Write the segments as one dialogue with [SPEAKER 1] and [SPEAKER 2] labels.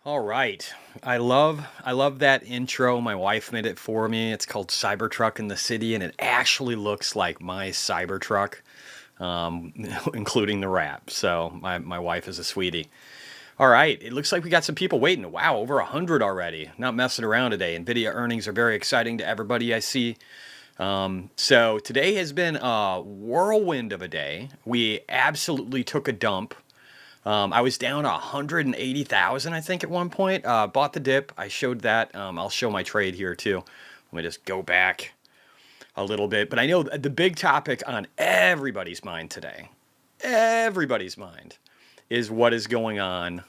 [SPEAKER 1] All right. I love that intro. My wife made it for me. It's called Cybertruck in the City, and it actually looks like my Cybertruck, um, including the wrap. So my wife is a sweetie. All right. It looks like we got some people waiting. Wow, over 100 already. Not messing around today. Nvidia earnings are very exciting to everybody I see. So today has been a whirlwind of a day. We absolutely took a dump. I was down 180,000, I think, at one point. Bought the dip. I showed that. I'll show my trade here too. Let me just go back a little bit. But I know the big topic on everybody's mind, is what is going on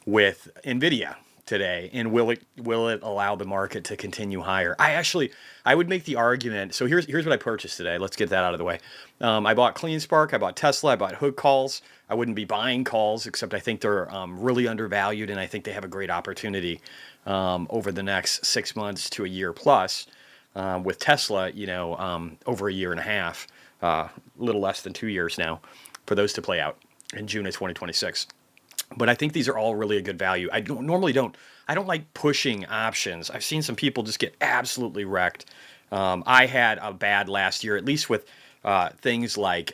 [SPEAKER 1] with Nvidia today, and will it allow the market to continue higher? I would make the argument. So here's what I purchased today. Let's get that out of the way. I bought CleanSpark, I bought Tesla, I bought Hood Calls. I wouldn't be buying calls, except I think they're really undervalued, and I think they have a great opportunity over the next 6 months to a year plus. With Tesla, over a year and a half, a little less than 2 years now, for those to play out in June of 2026. But I think these are all really a good value. I don't like pushing options. I've seen some people just get absolutely wrecked. I had a bad last year, at least with things like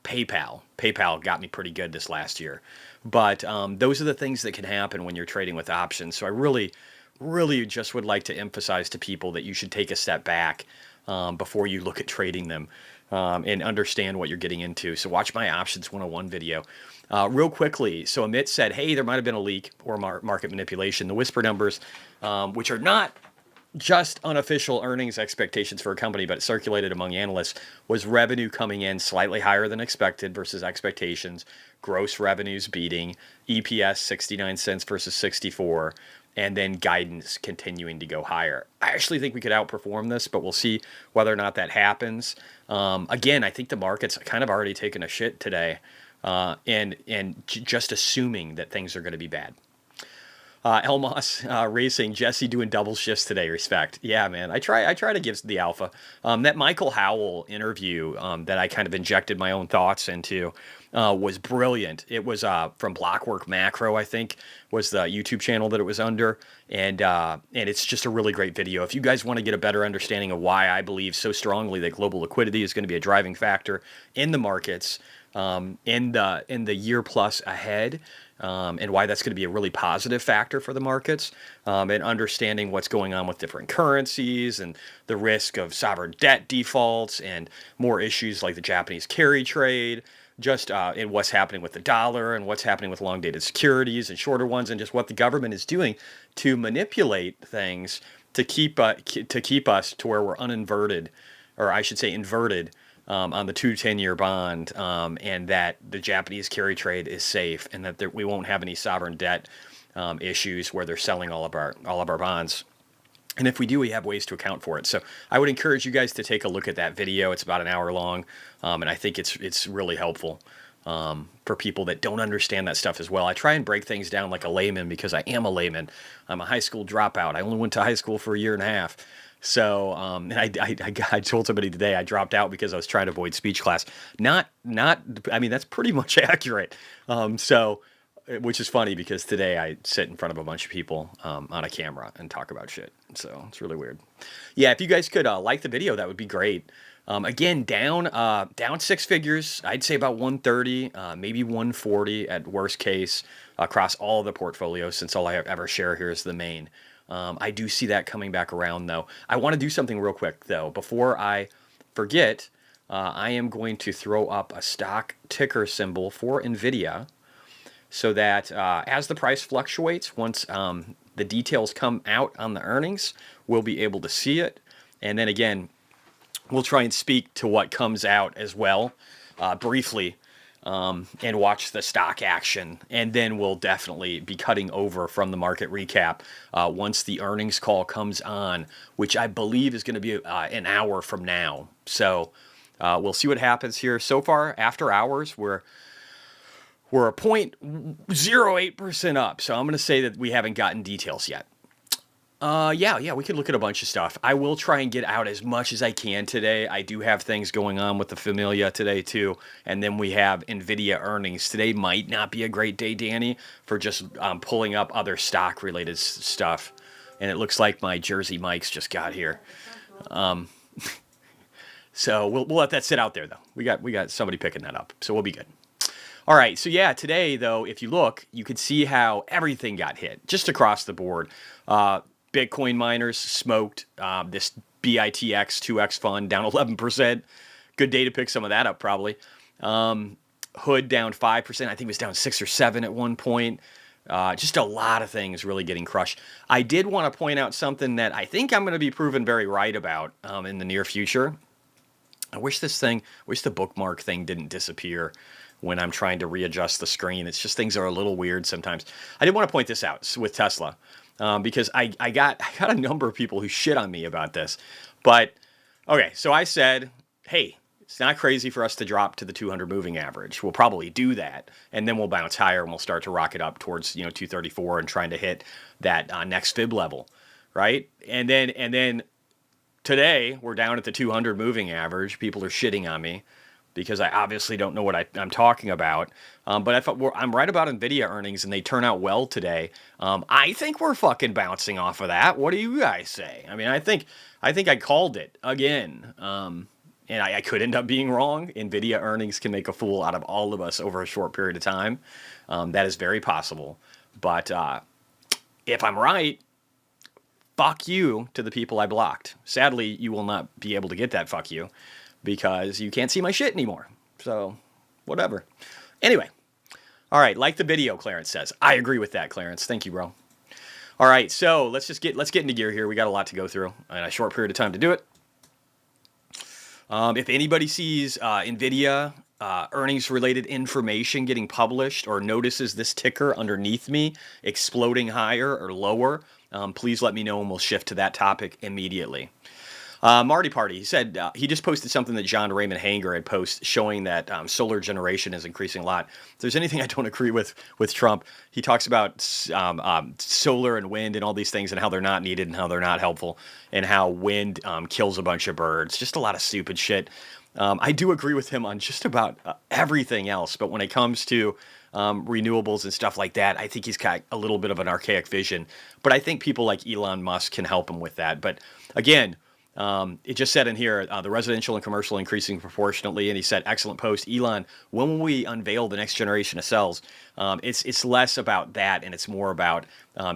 [SPEAKER 1] PayPal. PayPal got me pretty good this last year. But those are the things that can happen when you're trading with options. So I really just would like to emphasize to people that you should take a step back before you look at trading them, and understand what you're getting into. So watch my Options 101 video. Real quickly, so Amit said, hey, there might have been a leak or market manipulation. The whisper numbers, which are not just unofficial earnings expectations for a company, but circulated among analysts, was revenue coming in slightly higher than expected versus expectations, gross revenues beating, EPS 69 cents versus 64, and then guidance continuing to go higher. I actually think we could outperform this, but we'll see whether or not that happens. Again, I think the market's kind of already taken a shit today, and just assuming that things are going to be bad. Elmos Racing, Jesse doing double shifts today. Respect. Yeah, man. I try to give the alpha. That Michael Howell interview that I kind of injected my own thoughts into was brilliant. It was from Blockwork Macro, I think, was the YouTube channel that it was under, and it's just a really great video. If you guys want to get a better understanding of why I believe so strongly that global liquidity is going to be a driving factor in the markets in the year plus ahead, and why that's going to be a really positive factor for the markets, and understanding what's going on with different currencies and the risk of sovereign debt defaults and more issues like the Japanese carry trade, just in what's happening with the dollar and what's happening with long dated securities and shorter ones, and just what the government is doing to manipulate things to keep us to where we're uninverted, or I should say inverted, on the 10-year bond, and that the Japanese carry trade is safe, and that we won't have any sovereign debt issues where they're selling all of our bonds. And if we do, we have ways to account for it. So I would encourage you guys to take a look at that video. It's about an hour long, and I think it's really helpful for people that don't understand that stuff as well. I try and break things down like a layman, because I am a layman. I'm a high school dropout. I only went to high school for a year and a half. So, and I told somebody today I dropped out because I was trying to avoid speech class. I mean, that's pretty much accurate. Which is funny because today I sit in front of a bunch of people on a camera and talk about shit. So it's really weird. Yeah, if you guys could like the video, that would be great. Again, down six figures. I'd say about 130, maybe 140 at worst case across all of the portfolios, since all I ever share here is the main. I do see that coming back around, though. I want to do something real quick, though. Before I forget, I am going to throw up a stock ticker symbol for NVIDIA, so that as the price fluctuates, once the details come out on the earnings, we'll be able to see it. And then again, we'll try and speak to what comes out as well, briefly, and watch the stock action. And then we'll definitely be cutting over from the market recap once the earnings call comes on, which I believe is going to be an hour from now. So we'll see what happens here. So far, after hours, we're a 0.08% up. So I'm going to say that we haven't gotten details yet. Yeah, we could look at a bunch of stuff. I will try and get out as much as I can today. I do have things going on with the Familia today too, and then we have Nvidia earnings. Today might not be a great day, Danny, for just pulling up other stock related stuff. And it looks like my Jersey Mike's just got here. So we'll let that sit out there though. We got somebody picking that up, so we'll be good. All right, so yeah, today though, if you look, you could see how everything got hit just across the board. Bitcoin miners smoked. This BITX 2X fund down 11%. Good day to pick some of that up probably. Hood down 5%. I think it was down 6 or 7 at one point. Just a lot of things really getting crushed. I did want to point out something that I think I'm going to be proven very right about in the near future. I wish the bookmark thing didn't disappear when I'm trying to readjust the screen. It's just things are a little weird sometimes. I did want to point this out with Tesla because I got a number of people who shit on me about this. But, okay, so I said, hey, it's not crazy for us to drop to the 200 moving average. We'll probably do that, and then we'll bounce higher and we'll start to rocket up towards 234 and trying to hit that next fib level, right? And then today we're down at the 200 moving average. People are shitting on me because I obviously don't know what I'm talking about. But I thought I'm right about Nvidia earnings, and they turn out well today. I think we're fucking bouncing off of that. What do you guys say? I mean, I think I called it again. And I could end up being wrong. Nvidia earnings can make a fool out of all of us over a short period of time. That is very possible. But if I'm right, fuck you to the people I blocked. Sadly, you will not be able to get that fuck you because you can't see my shit anymore. So, whatever. Anyway. All right, like the video, Clarence says. I agree with that, Clarence. Thank you, bro. All right, so let's get into gear here. We got a lot to go through in a short period of time to do it. If anybody sees Nvidia earnings-related information getting published or notices this ticker underneath me exploding higher or lower, please let me know and we'll shift to that topic immediately. Marty Party, he said he just posted something that John Raymond Hanger had posted showing that solar generation is increasing a lot. If there's anything I don't agree with Trump, he talks about solar and wind and all these things and how they're not needed and how they're not helpful and how wind kills a bunch of birds. Just a lot of stupid shit. I do agree with him on just about everything else, but when it comes to renewables and stuff like that, I think he's got a little bit of an archaic vision. But I think people like Elon Musk can help him with that. But again, it just said in here, the residential and commercial increasing proportionately, and he said, excellent post. Elon, when will we unveil the next generation of cells? It's less about that, and it's more about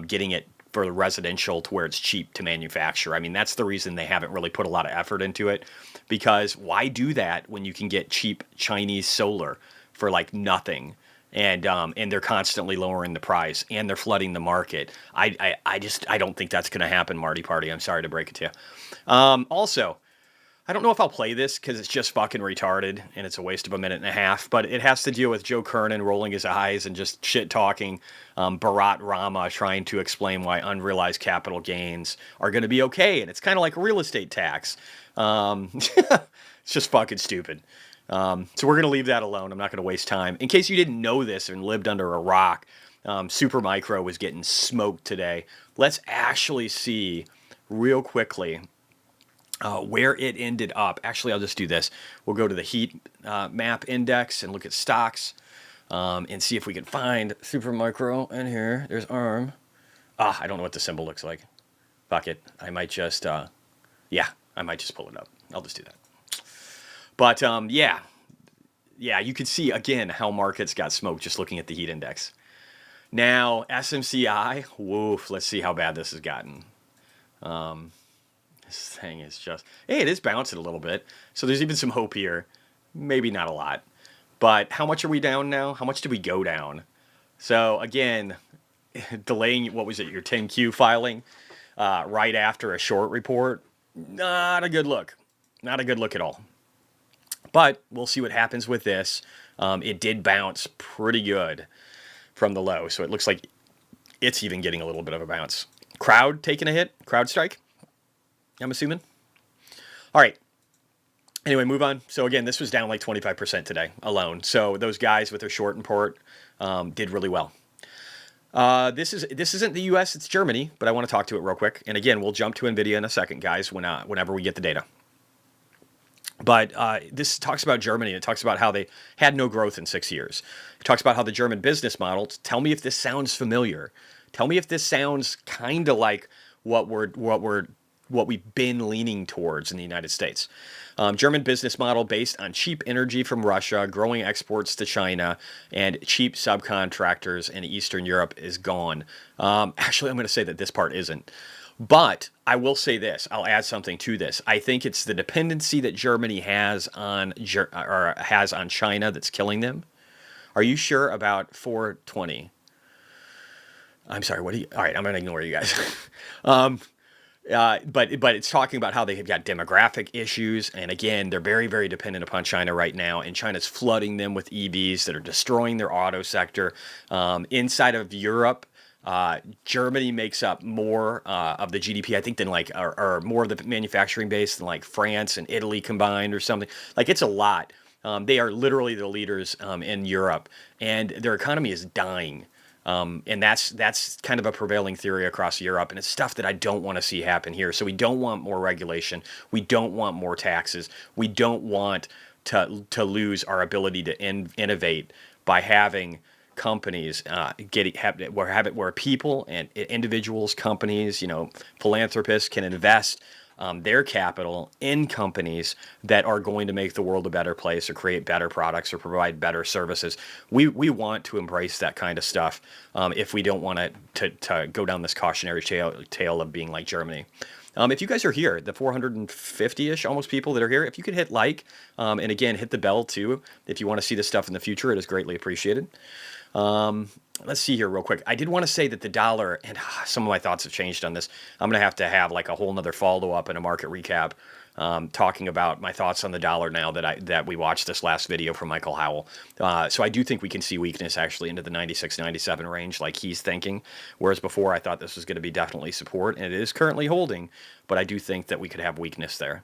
[SPEAKER 1] getting it for the residential to where it's cheap to manufacture. I mean, that's the reason they haven't really put a lot of effort into it, because why do that when you can get cheap Chinese solar for like nothing? And they're constantly lowering the price, and they're flooding the market. I don't think that's going to happen, Marty Party. I'm sorry to break it to you. Also, I don't know if I'll play this because it's just fucking retarded and it's a waste of a minute and a half, but it has to deal with Joe Kernan rolling his eyes and just shit talking Bharat Rama trying to explain why unrealized capital gains are going to be okay. And it's kind of like a real estate tax. It's just fucking stupid. So we're going to leave that alone. I'm not going to waste time. In case you didn't know this and lived under a rock, Supermicro was getting smoked today. Let's actually see real quickly where it ended up. Actually, I'll just do this. We'll go to the heat map index and look at stocks and see if we can find Supermicro in here. There's ARM. I don't know what the symbol looks like. Fuck it. I might just, I might just pull it up. I'll just do that. But, yeah, you can see, again, how markets got smoked just looking at the heat index. Now, SMCI, woof, let's see how bad this has gotten. This thing is just, hey, it is bouncing a little bit. So there's even some hope here. Maybe not a lot. But how much are we down now? How much did we go down? So, again, delaying, what was it, your 10Q filing right after a short report? Not a good look. Not a good look at all. But we'll see what happens with this. It did bounce pretty good from the low, so it looks like it's even getting a little bit of a bounce. Crowd taking a hit? CrowdStrike? I'm assuming. All right. Anyway, move on. So again, this was down like 25% today alone. So those guys with their short and port did really well. This isn't the U.S. It's Germany, but I want to talk to it real quick. And again, we'll jump to Nvidia in a second, guys. Whenever we get the data. But this talks about Germany. It talks about how they had no growth in 6 years. It talks about how the German business model. Tell me if this sounds familiar. Tell me if this sounds kind of like what we've been leaning towards in the United States. German business model based on cheap energy from Russia, growing exports to China, and cheap subcontractors in Eastern Europe is gone. Actually, I'm going to say that this part isn't. But I will say this. I'll add something to this. I think it's the dependency that Germany has on China that's killing them. Are you sure about 420? I'm sorry. What do you? All right, I'm going to ignore you guys. But it's talking about how they have got demographic issues, and again, they're very, very dependent upon China right now, and China's flooding them with EVs that are destroying their auto sector. Inside of Europe, Germany makes up more of the GDP, I think, than or more of the manufacturing base than like France and Italy combined or something. Like it's a lot. They are literally the leaders in Europe, and their economy is dying. And that's kind of a prevailing theory across Europe, and it's stuff that I don't want to see happen here. So we don't want more regulation. We don't want more taxes. We don't want to lose our ability to innovate by having companies where people and individuals, companies, philanthropists can invest their capital in companies that are going to make the world a better place or create better products or provide better services. We want to embrace that kind of stuff if we don't want to go down this cautionary tale of being like Germany. If you guys are here, the 450-ish almost people that are here, if you could hit like, and again, hit the bell too, if you want to see this stuff in the future, it is greatly appreciated. Let's see here real quick. I did want to say that the dollar, and some of my thoughts have changed on this. I'm going to have like a whole nother follow-up and a market recap talking about my thoughts on the dollar now that we watched this last video from Michael Howell. So I do think we can see weakness actually into the 96, 97 range like he's thinking, whereas before I thought this was going to be definitely support, and it is currently holding, but I do think that we could have weakness there.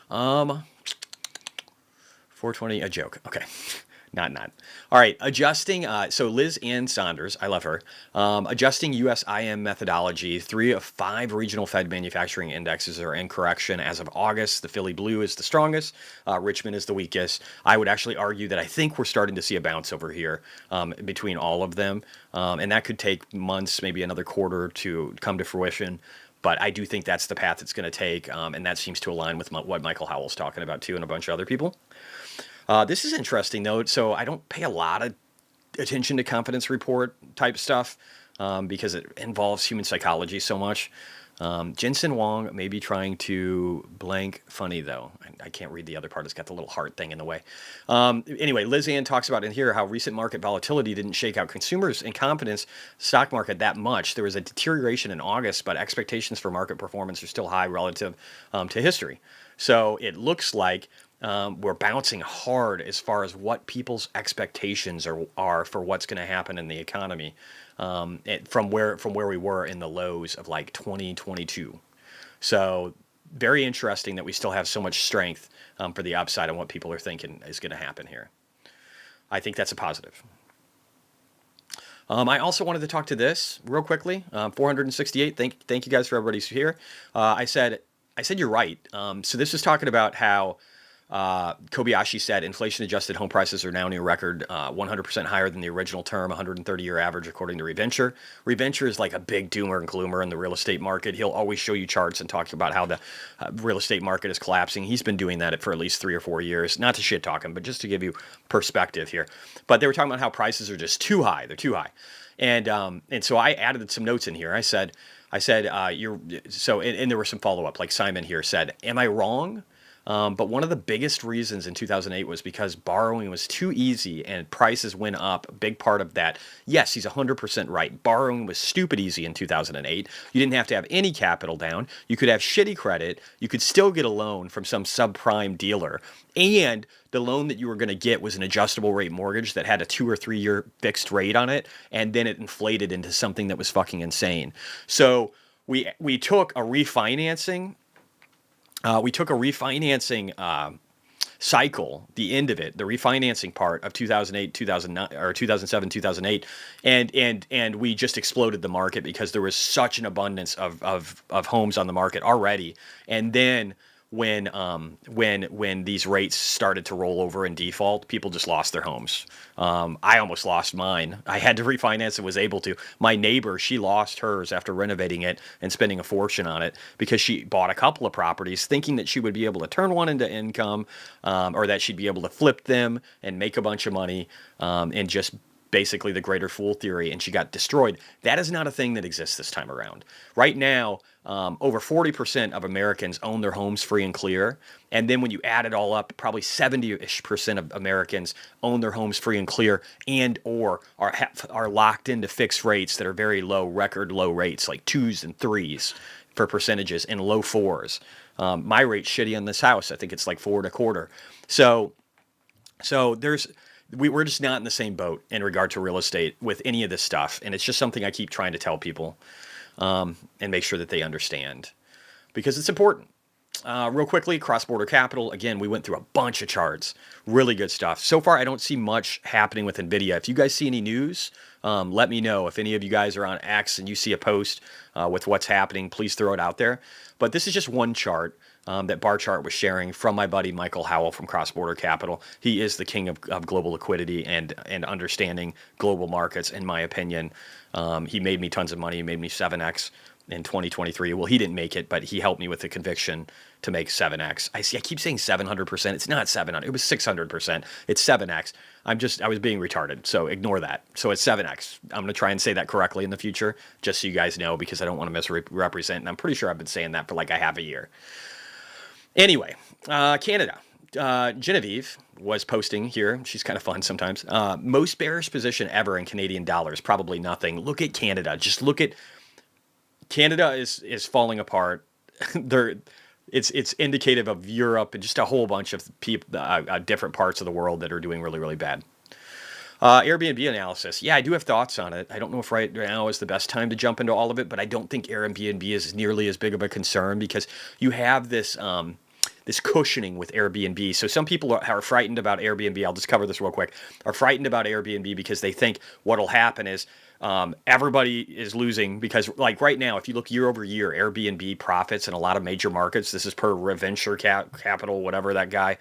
[SPEAKER 1] 420, a joke. Okay. Not. All right, adjusting. So Liz Ann Saunders, I love her. Adjusting USIM methodology. 3 of 5 regional Fed manufacturing indexes are in correction as of August. The Philly Blue is the strongest. Richmond is the weakest. I would actually argue that I think we're starting to see a bounce over here between all of them. And that could take months, maybe another quarter to come to fruition. But I do think that's the path it's going to take. And that seems to align with what Michael Howell's talking about too and a bunch of other people. This is interesting, though. So I don't pay a lot of attention to confidence report type stuff because it involves human psychology so much. Jensen Huang may be trying to blank funny, though. I can't read the other part. It's got the little heart thing in the way. Anyway, Liz Ann talks about in here how recent market volatility didn't shake out consumers and confidence stock market that much. There was a deterioration in August, but expectations for market performance are still high relative to history. So it looks like we're bouncing hard as far as what people's expectations are for what's going to happen in the economy from where we were in the lows of like 2022. So very interesting that we still have so much strength for the upside on what people are thinking is going to happen here. I think that's a positive. I also wanted to talk to this real quickly. 468. Thank you guys for everybody's here. I said you're right. So this is talking about how Kobayashi said inflation-adjusted home prices are now near record 100% higher than the original term, 130-year average, according to Reventure. Reventure is like a big doomer and gloomer in the real estate market. He'll always show you charts and talk about how the real estate market is collapsing. He's been doing that for at least 3 or 4 years. Not to shit talk him, but just to give you perspective here. But they were talking about how prices are just too high. They're too high. And so I added some notes in here. I said, and there were some follow-up, like Simon here said, am I wrong? But one of the biggest reasons in 2008 was because borrowing was too easy and prices went up. A big part of that. Yes, he's 100% right. Borrowing was stupid easy in 2008. You didn't have to have any capital down. You could have shitty credit. You could still get a loan from some subprime dealer. And the loan that you were going to get was an adjustable rate mortgage that had a 2 or 3 year fixed rate on it. And then it inflated into something that was fucking insane. So we took a refinancing cycle, the end of it, the refinancing part of 2008, 2009, or 2007, 2008, and we just exploded the market because there was such an abundance of homes on the market already. And then when these rates started to roll over and default, people just lost their homes. I almost lost mine. I had to refinance and was able to. My neighbor, she lost hers after renovating it and spending a fortune on it because she bought a couple of properties thinking that she would be able to turn one into income, or that she'd be able to flip them and make a bunch of money, and just basically the greater fool theory, and she got destroyed. That is not a thing that exists this time around. Right now, over 40% of Americans own their homes free and clear. And then when you add it all up, probably 70-ish% of Americans own their homes free and clear, and or are locked into fixed rates that are very low, record low rates, like 2s and 3s for percentages, and low 4s. My rate's shitty on this house. I think it's like 4.25. So we're just not in the same boat in regard to real estate with any of this stuff. And it's just something I keep trying to tell people, and make sure that they understand, because it's important. Real quickly, cross-border capital. Again, we went through a bunch of charts. Really good stuff. So far, I don't see much happening with NVIDIA. If you guys see any news, let me know. If any of you guys are on X and you see a post with what's happening, please throw it out there. But this is just one chart that Bar Chart was sharing from my buddy Michael Howell from Cross Border Capital. He is the king of global liquidity and understanding global markets, in my opinion. He made me tons of money. He made me 7x in 2023. Well, he didn't make it, but he helped me with the conviction to make 7x. I keep saying 700%. It's not 700. It was 600%. It's 7x. I was being retarded, so ignore that. So it's 7x. I'm going to try and say that correctly in the future, just so you guys know, because I don't want to misrepresent. And I'm pretty sure I've been saying that for like a half a year. Anyway, Canada. Genevieve was posting here. She's kind of fun sometimes. Most bearish position ever in Canadian dollars. Probably nothing. Look at Canada. Just look at Canada is falling apart. It's indicative of Europe and just a whole bunch of people, different parts of the world that are doing really, really bad. Airbnb analysis. Yeah, I do have thoughts on it. I don't know if right now is the best time to jump into all of it, but I don't think Airbnb is nearly as big of a concern because you have this this cushioning with Airbnb. So some people are frightened about Airbnb. I'll just cover this real quick. Are frightened about Airbnb because they think what'll happen is everybody is losing, because like right now, if you look year over year, Airbnb profits in a lot of major markets. This is per Venture Capital, whatever that guy.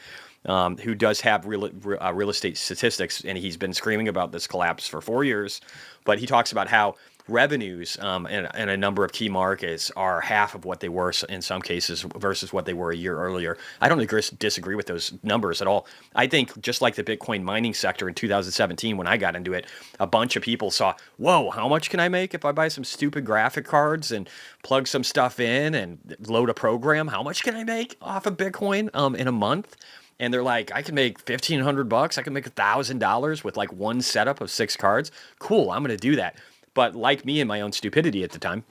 [SPEAKER 1] Who does have real estate statistics, and he's been screaming about this collapse for 4 years. But he talks about how revenues in a number of key markets are half of what they were in some cases versus what they were a year earlier. I don't disagree with those numbers at all. I think just like the Bitcoin mining sector in 2017, when I got into it, a bunch of people saw, whoa, how much can I make if I buy some stupid graphic cards and plug some stuff in and load a program? How much can I make off of Bitcoin in a month? And they're like, I can make $1,500. I can make $1,000 with like one setup of 6 cards. Cool, I'm going to do that. But like me and my own stupidity at the time,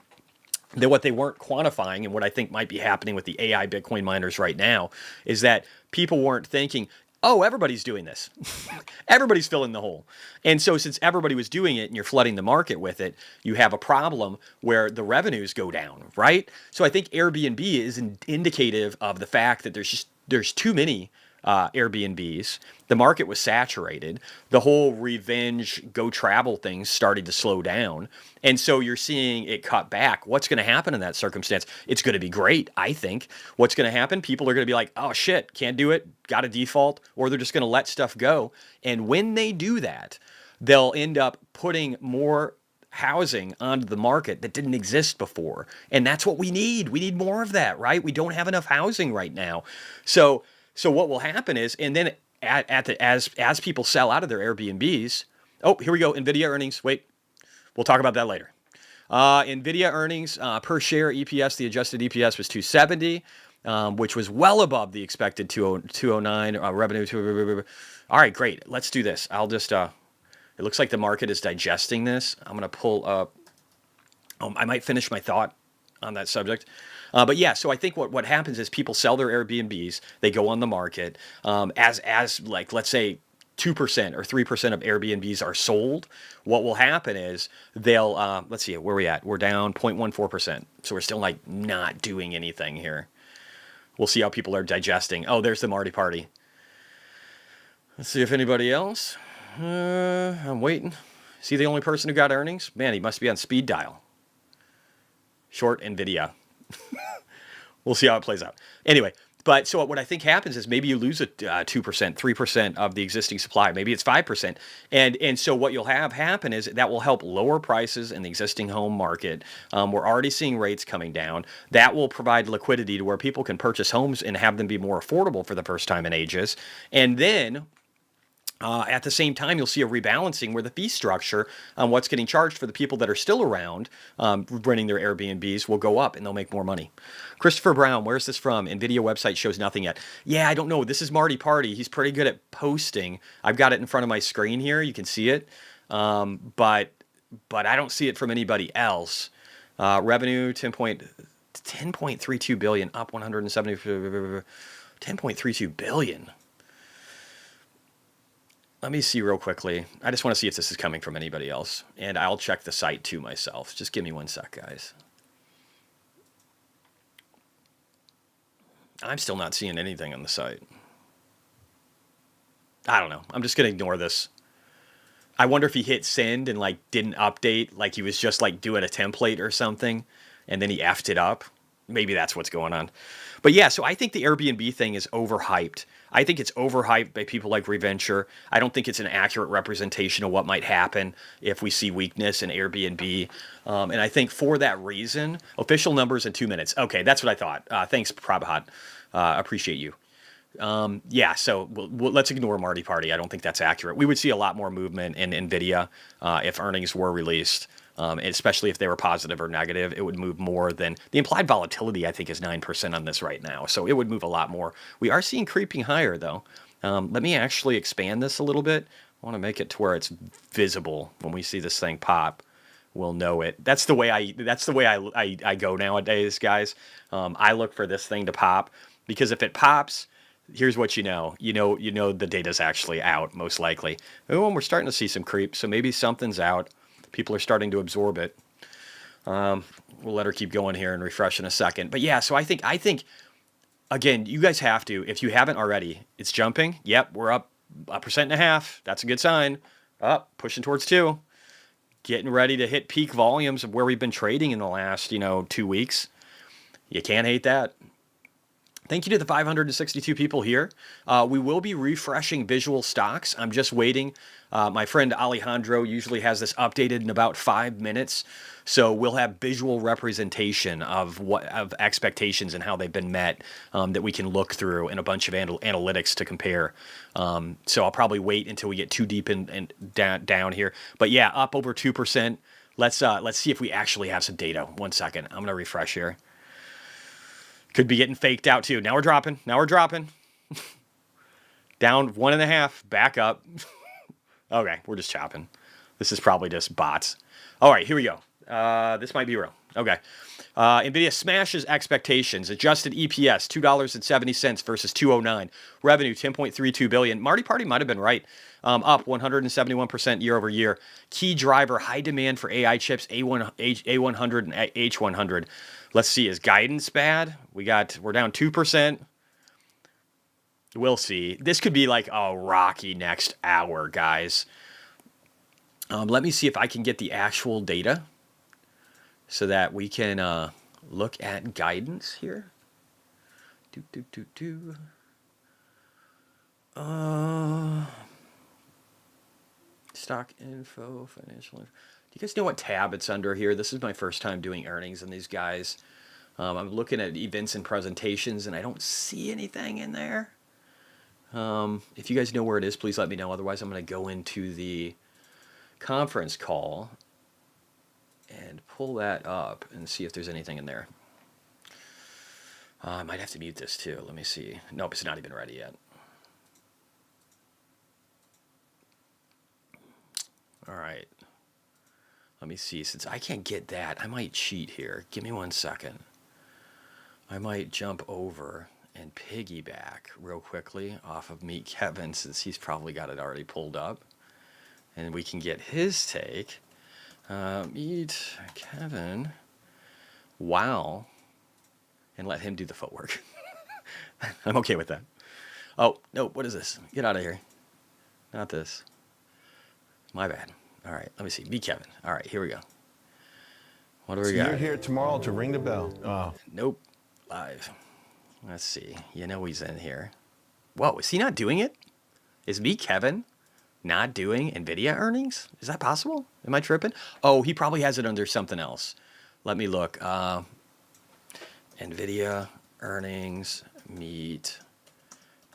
[SPEAKER 1] what they weren't quantifying, and what I think might be happening with the AI Bitcoin miners right now, is that people weren't thinking, oh, everybody's doing this. Everybody's filling the hole. And so since everybody was doing it and you're flooding the market with it, you have a problem where the revenues go down, right? So I think Airbnb is indicative of the fact that there's too many Airbnbs. The market was saturated. The whole revenge go travel thing started to slow down. And so you're seeing it cut back. What's going to happen in that circumstance? It's going to be great, I think. What's going to happen? People are going to be like, oh shit, can't do it, got a default, or they're just going to let stuff go. And when they do that, they'll end up putting more housing onto the market that didn't exist before. And that's what we need. We need more of that, right? We don't have enough housing right now. So what will happen is, and then as people sell out of their Airbnbs, oh, here we go, NVIDIA earnings. Wait, we'll talk about that later. NVIDIA earnings per share EPS, the adjusted EPS was 270, which was well above the expected 209 revenue. All right, great. Let's do this. I'll just, it looks like the market is digesting this. I'm going to pull up, I might finish my thought on that subject. But yeah, so I think what happens is people sell their Airbnbs, they go on the market, as like, let's say 2% or 3% of Airbnbs are sold. What will happen is they'll, let's see, where are we at? We're down 0.14%. So we're still like not doing anything here. We'll see how people are digesting. Oh, there's the Marty Party. Let's see if anybody else. I'm waiting. Is he the only person who got earnings? Man, he must be on speed dial. Short NVIDIA. We'll see how it plays out. Anyway, but so what I think happens is maybe you lose a 2%, 3% of the existing supply. Maybe it's 5%. And so what you'll have happen is that will help lower prices in the existing home market. We're already seeing rates coming down. That will provide liquidity to where people can purchase homes and have them be more affordable for the first time in ages. And then at the same time, you'll see a rebalancing where the fee structure on what's getting charged for the people that are still around renting their Airbnbs will go up and they'll make more money. Christopher Brown, where's this from? NVIDIA website shows nothing yet. Yeah, I don't know. This is Marty Party. He's pretty good at posting. I've got it in front of my screen here. You can see it. But I don't see it from anybody else. Revenue, 10.32 billion, up 170, 10.32 billion. Let me see real quickly. I just want to see if this is coming from anybody else. And I'll check the site too myself. Just give me 1 sec, guys. I'm still not seeing anything on the site. I don't know. I'm just going to ignore this. I wonder if he hit send and like didn't update, like he was just like doing a template or something, and then he effed it up. Maybe that's what's going on. But yeah, so I think the Airbnb thing is overhyped. I think it's overhyped by people like Reventure. I don't think it's an accurate representation of what might happen if we see weakness in Airbnb. And I think for that reason, official numbers in 2 minutes. Okay, that's what I thought. Thanks, Prabhat. Appreciate you. Yeah, so let's ignore Marty Party. I don't think that's accurate. We would see a lot more movement in NVIDIA if earnings were released. Especially if they were positive or negative, it would move more than the implied volatility. I think is 9% on this right now, so it would move a lot more. We are seeing creeping higher though. Let me actually expand this a little bit. I want to make it to where it's visible when we see this thing pop. We'll know it. That's the way I go nowadays, guys. I look for this thing to pop because if it pops, here's what you know the data's actually out most likely. Oh, and we're starting to see some creep, so maybe something's out. People are starting to absorb it. We'll let her keep going here and refresh in a second. But yeah, so I think again, you guys have to, if you haven't already, it's jumping. Yep, we're up 1.5%. That's a good sign. Up, pushing towards 2. Getting ready to hit peak volumes of where we've been trading in the last, 2 weeks. You can't hate that. Thank you to the 562 people here. We will be refreshing visual stocks. I'm just waiting. My friend Alejandro usually has this updated in about 5 minutes. So we'll have visual representation of expectations and how they've been met that we can look through and a bunch of analytics to compare. So I'll probably wait until we get too deep in down here. But yeah, up over 2%. Let's see if we actually have some data. 1 second. I'm going to refresh here. Could be getting faked out too. Now we're dropping. Down 1.5, back up. Okay, we're just chopping. This is probably just bots. All right, here we go. This might be real. Okay. NVIDIA smashes expectations. Adjusted EPS, $2.70 versus $2.09. Revenue, $10.32 billion. Marty Party might have been right. Up 171% year over year. Key driver, high demand for AI chips, A100 and H100. Let's see, is guidance bad? We're down 2%. We'll see. This could be like a rocky next hour, guys. Let me see if I can get the actual data so that we can look at guidance here. Stock info, financial info. Do you guys know what tab it's under here? This is my first time doing earnings on these guys. I'm looking at events and presentations, and I don't see anything in there. If you guys know where it is, please let me know. Otherwise, I'm going to go into the conference call and pull that up and see if there's anything in there. I might have to mute this too. Let me see. Nope, it's not even ready yet. All right. Let me see. Since I can't get that, I might cheat here. Give me 1 second. I might jump over and piggyback real quickly off of Meet Kevin, since he's probably got it already pulled up. And we can get his take. Meet Kevin. Wow. And let him do the footwork. I'm okay with that. Oh, no, what is this? Get out of here. Not this. My bad. All right, let me see. Be Kevin. All right, here we go. What do we got?
[SPEAKER 2] You're here tomorrow to ring the bell. Oh.
[SPEAKER 1] Nope. Live. Let's see. You know he's in here. Whoa, is he not doing it? Is me, Kevin, not doing NVIDIA earnings? Is that possible? Am I tripping? Oh, he probably has it under something else. Let me look. NVIDIA earnings, meet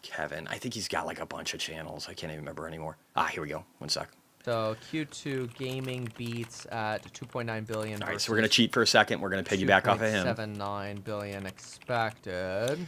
[SPEAKER 1] Kevin. I think he's got like a bunch of channels. I can't even remember anymore. Here we go. One sec.
[SPEAKER 3] So Q2 gaming beats at 2.9 billion.
[SPEAKER 1] All right, so we're going to cheat for a second. We're going to piggyback off of him.
[SPEAKER 3] 2.79 billion expected.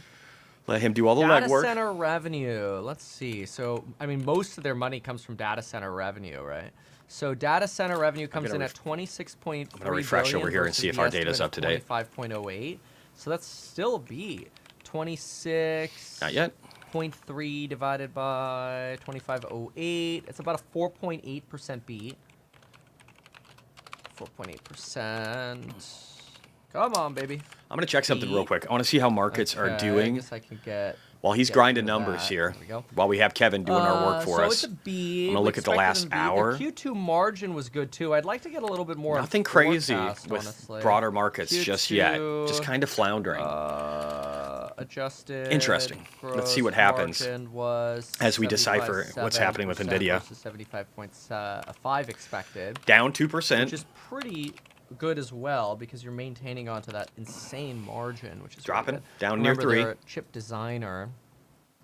[SPEAKER 1] Let him do all the
[SPEAKER 3] Data
[SPEAKER 1] legwork.
[SPEAKER 3] center revenue. Let's see. So, I mean, most of their money comes from data center revenue, right? So data center revenue comes in at 26.3 billion.
[SPEAKER 1] I'm going to refresh over here and see if our data's up to date.
[SPEAKER 3] 25.08. So that's still a beat. 26.
[SPEAKER 1] Not yet.
[SPEAKER 3] 0.3 divided by 2508. It's about a 4.8% beat. 4.8%. Come on, baby.
[SPEAKER 1] I'm going to check something real quick. I want to see how markets are doing.
[SPEAKER 3] I guess I can get...
[SPEAKER 1] While he's grinding numbers here, while we have Kevin doing our work for us.
[SPEAKER 3] So it's a B.
[SPEAKER 1] I'm going to look at the last hour.
[SPEAKER 3] The Q2 margin was good, too. I'd like to get a little bit more
[SPEAKER 1] Nothing crazy
[SPEAKER 3] forecast,
[SPEAKER 1] with
[SPEAKER 3] honestly.
[SPEAKER 1] broader markets
[SPEAKER 3] Q2,
[SPEAKER 1] just yet. Just kind of floundering.
[SPEAKER 3] Adjusted.
[SPEAKER 1] Interesting. Let's see what happens
[SPEAKER 3] was
[SPEAKER 1] as we decipher what's happening with NVIDIA.
[SPEAKER 3] 75.5 expected.
[SPEAKER 1] Down 2%.
[SPEAKER 3] Which is pretty good as well because you're maintaining onto that insane margin, which is
[SPEAKER 1] dropping
[SPEAKER 3] really good.
[SPEAKER 1] down
[SPEAKER 3] Remember,
[SPEAKER 1] near 3.
[SPEAKER 3] They're a chip designer,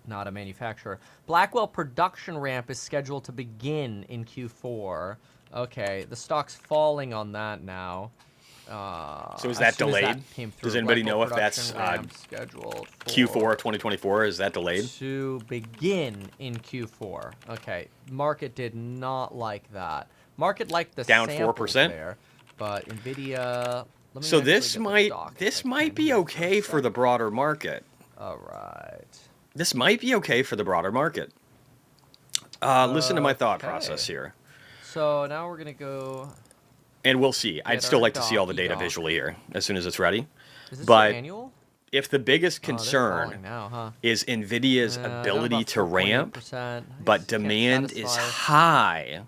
[SPEAKER 3] not a manufacturer. Blackwell production ramp is scheduled to begin in Q4. Okay, the stock's falling on that now.
[SPEAKER 1] So is that delayed? Does anybody know if that's
[SPEAKER 3] scheduled
[SPEAKER 1] Q4 of 2024? Is that delayed?
[SPEAKER 3] To begin in Q4. Okay, market did not like that. Market liked the
[SPEAKER 1] down
[SPEAKER 3] 4% there. But NVIDIA.
[SPEAKER 1] So this might be okay for the broader market.
[SPEAKER 3] All right.
[SPEAKER 1] This might be okay for the broader market. Listen to my thought process here.
[SPEAKER 3] So now we're gonna go.
[SPEAKER 1] And we'll see. I'd still like to see all the data visually here as soon as it's ready.
[SPEAKER 3] Is this
[SPEAKER 1] but
[SPEAKER 3] annual?
[SPEAKER 1] If the biggest concern is NVIDIA's ability to ramp, but demand is high,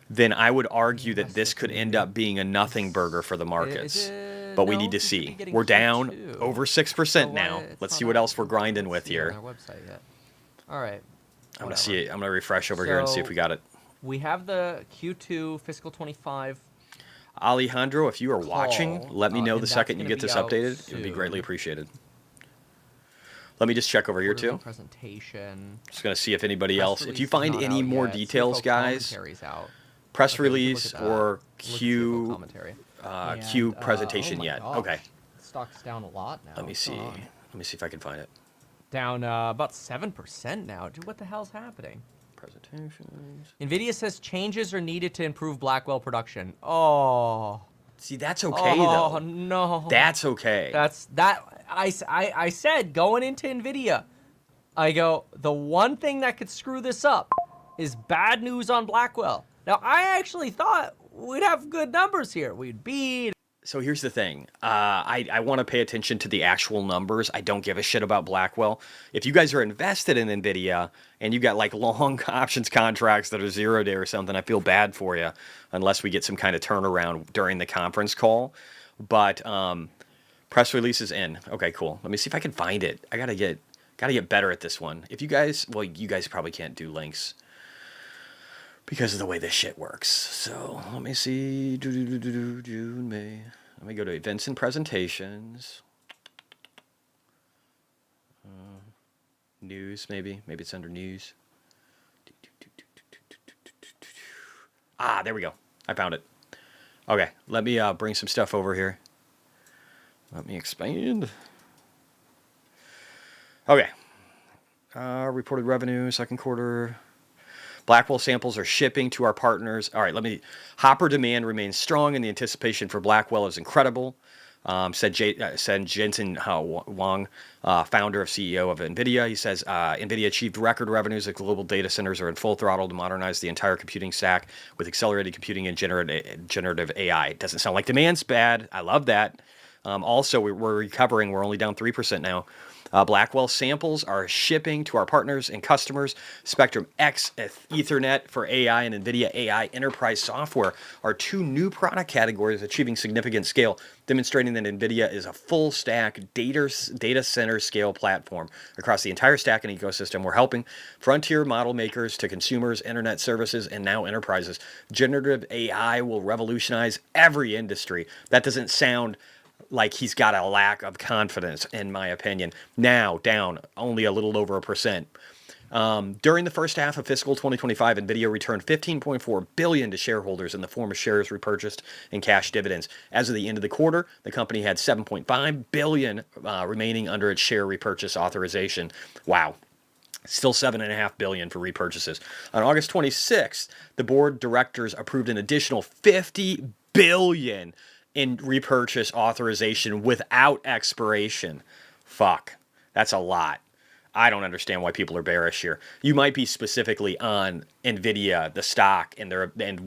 [SPEAKER 1] then I would argue that this could end up being a nothing burger for the markets. But we need to see. We're down over 6% now. Let's see what else we're grinding with here.
[SPEAKER 3] All right.
[SPEAKER 1] I'm going to see it. I'm going to refresh over here and see if we got it.
[SPEAKER 3] We have the Q2 fiscal 25.
[SPEAKER 1] Alejandro, if you are watching, let me know the second you get this updated. It would be greatly appreciated. Let me just check over here too.
[SPEAKER 3] Presentation.
[SPEAKER 1] Just going to see if anybody else. If you find any more details, guys. Press release or Q presentation yet. Okay.
[SPEAKER 3] Stock's down a lot now.
[SPEAKER 1] Let me see. Let me see if I can find it.
[SPEAKER 3] Down about 7% now. Dude, what the hell's happening?
[SPEAKER 1] Presentations.
[SPEAKER 3] NVIDIA says changes are needed to improve Blackwell production. Oh.
[SPEAKER 1] See, that's okay though.
[SPEAKER 3] Oh no.
[SPEAKER 1] That's okay.
[SPEAKER 3] I said going into NVIDIA, I go, the one thing that could screw this up is bad news on Blackwell. Now, I actually thought we'd have good numbers here. We'd beat.
[SPEAKER 1] So here's the thing. I want to pay attention to the actual numbers. I don't give a shit about Blackwell. If you guys are invested in NVIDIA and you got like long options contracts that are 0 day or something, I feel bad for you unless we get some kind of turnaround during the conference call. But press release is in. Okay, cool. Let me see if I can find it. I gotta get better at this one. If you guys, well, you guys probably can't do links because of the way this shit works. So let me see. June, May. Let me go to events and presentations. News, maybe. Maybe it's under news. There we go. I found it. Okay, let me bring some stuff over here. Let me expand. Okay. Reported revenue, second quarter. Blackwell samples are shipping to our partners. All right, Hopper demand remains strong, and the anticipation for Blackwell is incredible, said Jensen Huang, founder of CEO of NVIDIA. He says NVIDIA achieved record revenues as global data centers are in full throttle to modernize the entire computing stack with accelerated computing and generative AI. It doesn't sound like demand's bad. I love that. Also, we're recovering. We're only down 3% now. Blackwell samples are shipping to our partners and customers. Spectrum X Ethernet for AI and NVIDIA AI enterprise software are two new product categories achieving significant scale, demonstrating that NVIDIA is a full stack data center scale platform across the entire stack and ecosystem. We're helping frontier model makers to consumers, internet services, and now enterprises. Generative AI will revolutionize every industry. That doesn't sound like he's got a lack of confidence, in my opinion. Now down only a little over 1%. During the first half of fiscal 2025, NVIDIA returned $15.4 billion to shareholders in the form of shares repurchased and cash dividends. As of the end of the quarter, the company had $7.5 billion remaining under its share repurchase authorization. Wow. Still $7.5 billion for repurchases. On August 26th, the board of directors approved an additional $50 billion in repurchase authorization without expiration. Fuck. That's a lot. I don't understand why people are bearish here. You might be specifically on NVIDIA, the stock, and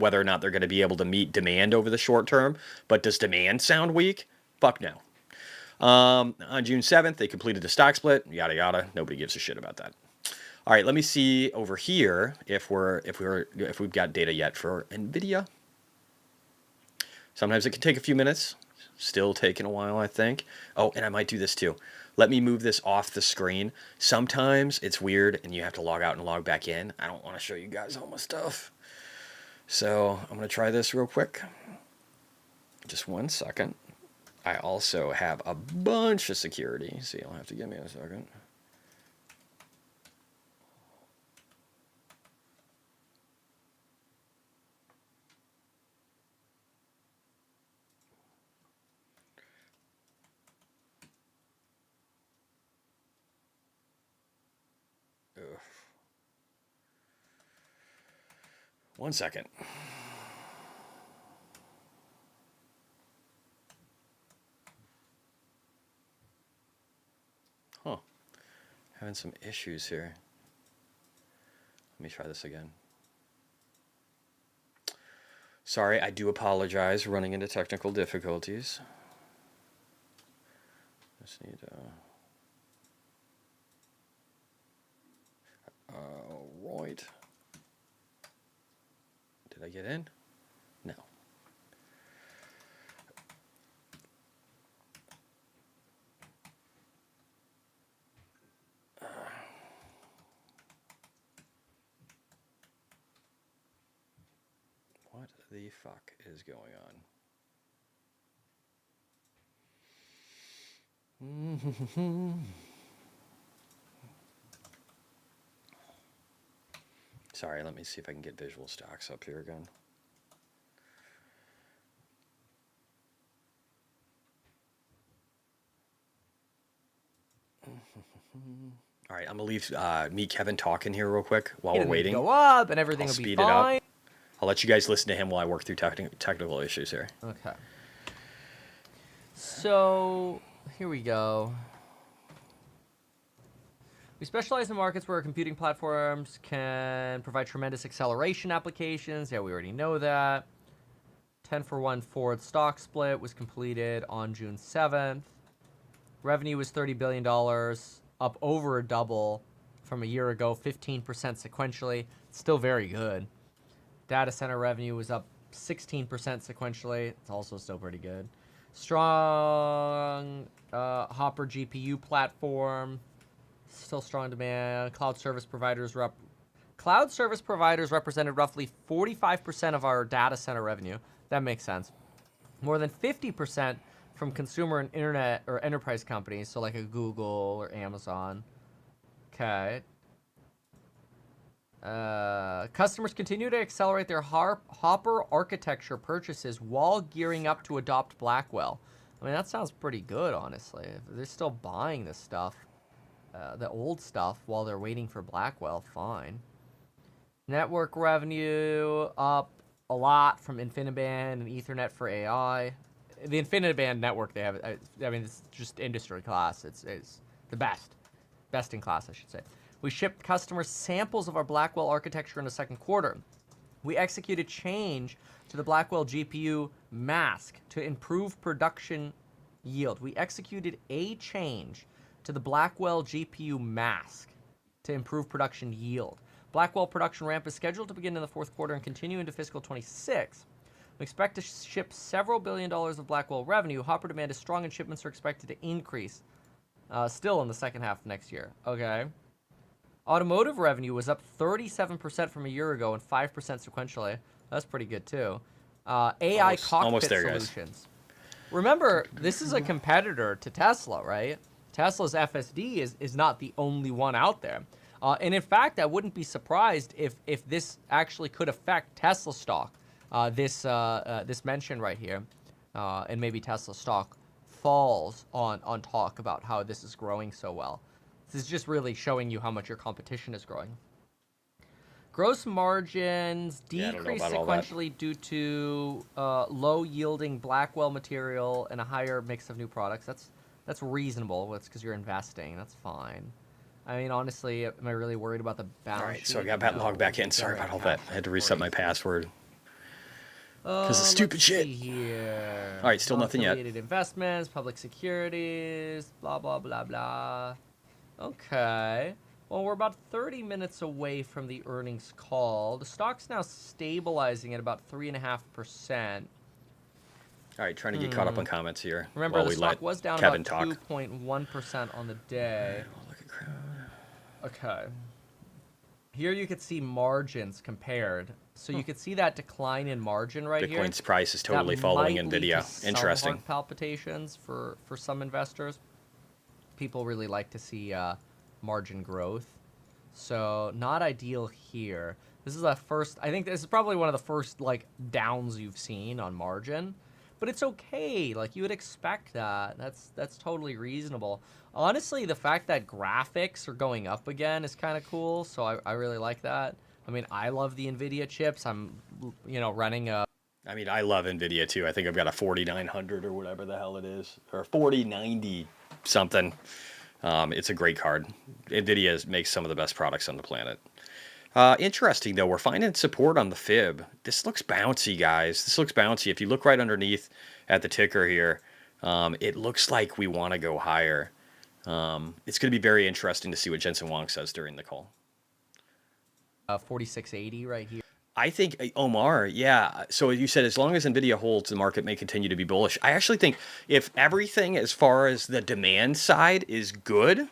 [SPEAKER 1] whether or not they're going to be able to meet demand over the short term. But does demand sound weak? Fuck no. On June 7th, they completed the stock split. Yada yada. Nobody gives a shit about that. All right, let me see over here if we've got data yet for NVIDIA. Sometimes it can take a few minutes. Still taking a while, I think. Oh, and I might do this too. Let me move this off the screen. Sometimes it's weird and you have to log out and log back in. I don't want to show you guys all my stuff. So I'm going to try this real quick. Just 1 second. I also have a bunch of security, so you'll have to give me a second. Ugh. 1 second. Huh. Having some issues here. Let me try this again. Sorry, I do apologize running into technical difficulties. Just need right. Did I get in? No. What the fuck is going on? Sorry, let me see if I can get visual stocks up here again. All right, I'm gonna leave me Kevin talking here real quick while we're waiting.
[SPEAKER 3] Go up and everything will be fine.
[SPEAKER 1] I'll let you guys listen to him while I work through technical issues here.
[SPEAKER 3] Okay. So here we go. We specialize in markets where computing platforms can provide tremendous acceleration applications. Yeah, we already know that. 10-for-1 forward stock split was completed on June 7th. Revenue was $30 billion, up over a double from a year ago, 15% sequentially. Still very good. Data center revenue was up 16% sequentially. It's also still pretty good. Strong Hopper GPU platform. Still strong demand. Cloud service providers represented roughly 45% of our data center revenue. That makes sense. More than 50% from consumer and internet or enterprise companies, so like a Google or Amazon. Okay. Customers continue to accelerate their Hopper architecture purchases while gearing up to adopt Blackwell. I mean, that sounds pretty good, honestly. If they're still buying this stuff, the old stuff, while they're waiting for Blackwell, fine. Network revenue up a lot from InfiniBand and Ethernet for AI. The InfiniBand network they have, I mean, it's just industry class. It's the best in class, I should say. We shipped customers samples of our Blackwell architecture in the second quarter. We executed change to the Blackwell GPU mask to improve production yield. We executed a change to the Blackwell GPU mask to improve production yield. Blackwell production ramp is scheduled to begin in the fourth quarter and continue into fiscal 26. We expect to ship several $1 billion of Blackwell revenue. Hopper demand is strong and shipments are expected to increase still in the second half of next year. Okay. Automotive revenue was up 37% from a year ago and 5% sequentially. That's pretty good too. AI cockpit solutions. Remember, this is a competitor to Tesla, right? Tesla's FSD is not the only one out there. And in fact, I wouldn't be surprised if this actually could affect Tesla stock. This mention right here, and maybe Tesla stock falls on talk about how this is growing so well. This is just really showing you how much your competition is growing. Gross margins decreased sequentially due to low-yielding Blackwell material and a higher mix of new products. That's reasonable. It's because you're investing. That's fine. I mean, honestly, am I really worried about the balance sheet?
[SPEAKER 1] All right, so I got that logged back in. Sorry about all that. I had to reset my password. Because of stupid shit.
[SPEAKER 3] Here.
[SPEAKER 1] All right, still nothing yet.
[SPEAKER 3] Investments, public securities, blah, blah, blah, blah. Okay. Well, we're about 30 minutes away from the earnings call. The stock's now stabilizing at about 3.5%.
[SPEAKER 1] All right, trying to get caught up on comments here.
[SPEAKER 3] Remember, the stock was down
[SPEAKER 1] Kevin
[SPEAKER 3] about 2.1% on the day.
[SPEAKER 1] Look at crowd.
[SPEAKER 3] Okay. Here you could see margins compared. So you could see that decline in margin right here.
[SPEAKER 1] Bitcoin's price is totally following NVIDIA. Interesting.
[SPEAKER 3] Heart palpitations for some investors. People really like to see margin growth. So not ideal here. This is the first, I think this is probably one of the first like downs you've seen on margin. But it's okay. Like you would expect that. That's totally reasonable. Honestly, the fact that graphics are going up again is kind of cool. So I really like that. I mean, I love the NVIDIA chips. I'm, running a...
[SPEAKER 1] I mean, I love NVIDIA too. I think I've got a 4900 or whatever the hell it is. Or 4090 something. It's a great card. NVIDIA makes some of the best products on the planet. Interesting, though. We're finding support on the fib. This looks bouncy, guys. This looks bouncy. If you look right underneath at the ticker here, it looks like we want to go higher. It's going to be very interesting to see what Jensen Huang says during the call.
[SPEAKER 3] 4680 right here.
[SPEAKER 1] I think, Omar, yeah. So you said as long as NVIDIA holds, the market may continue to be bullish. I actually think if everything as far as the demand side is good,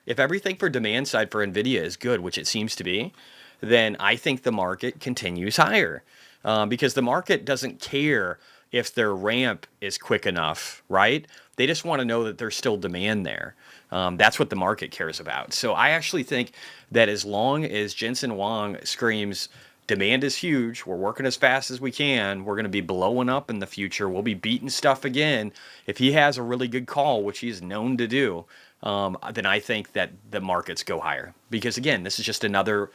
[SPEAKER 1] if everything for demand side for NVIDIA is good, which it seems to be, then I think the market continues higher. Because the market doesn't care if their ramp is quick enough, right? They just want to know that there's still demand there. That's what the market cares about. So I actually think that as long as Jensen Huang screams, demand is huge, we're working as fast as we can, we're going to be blowing up in the future, we'll be beating stuff again. If he has a really good call, which he's known to do, then I think that the markets go higher. Because again, this is just the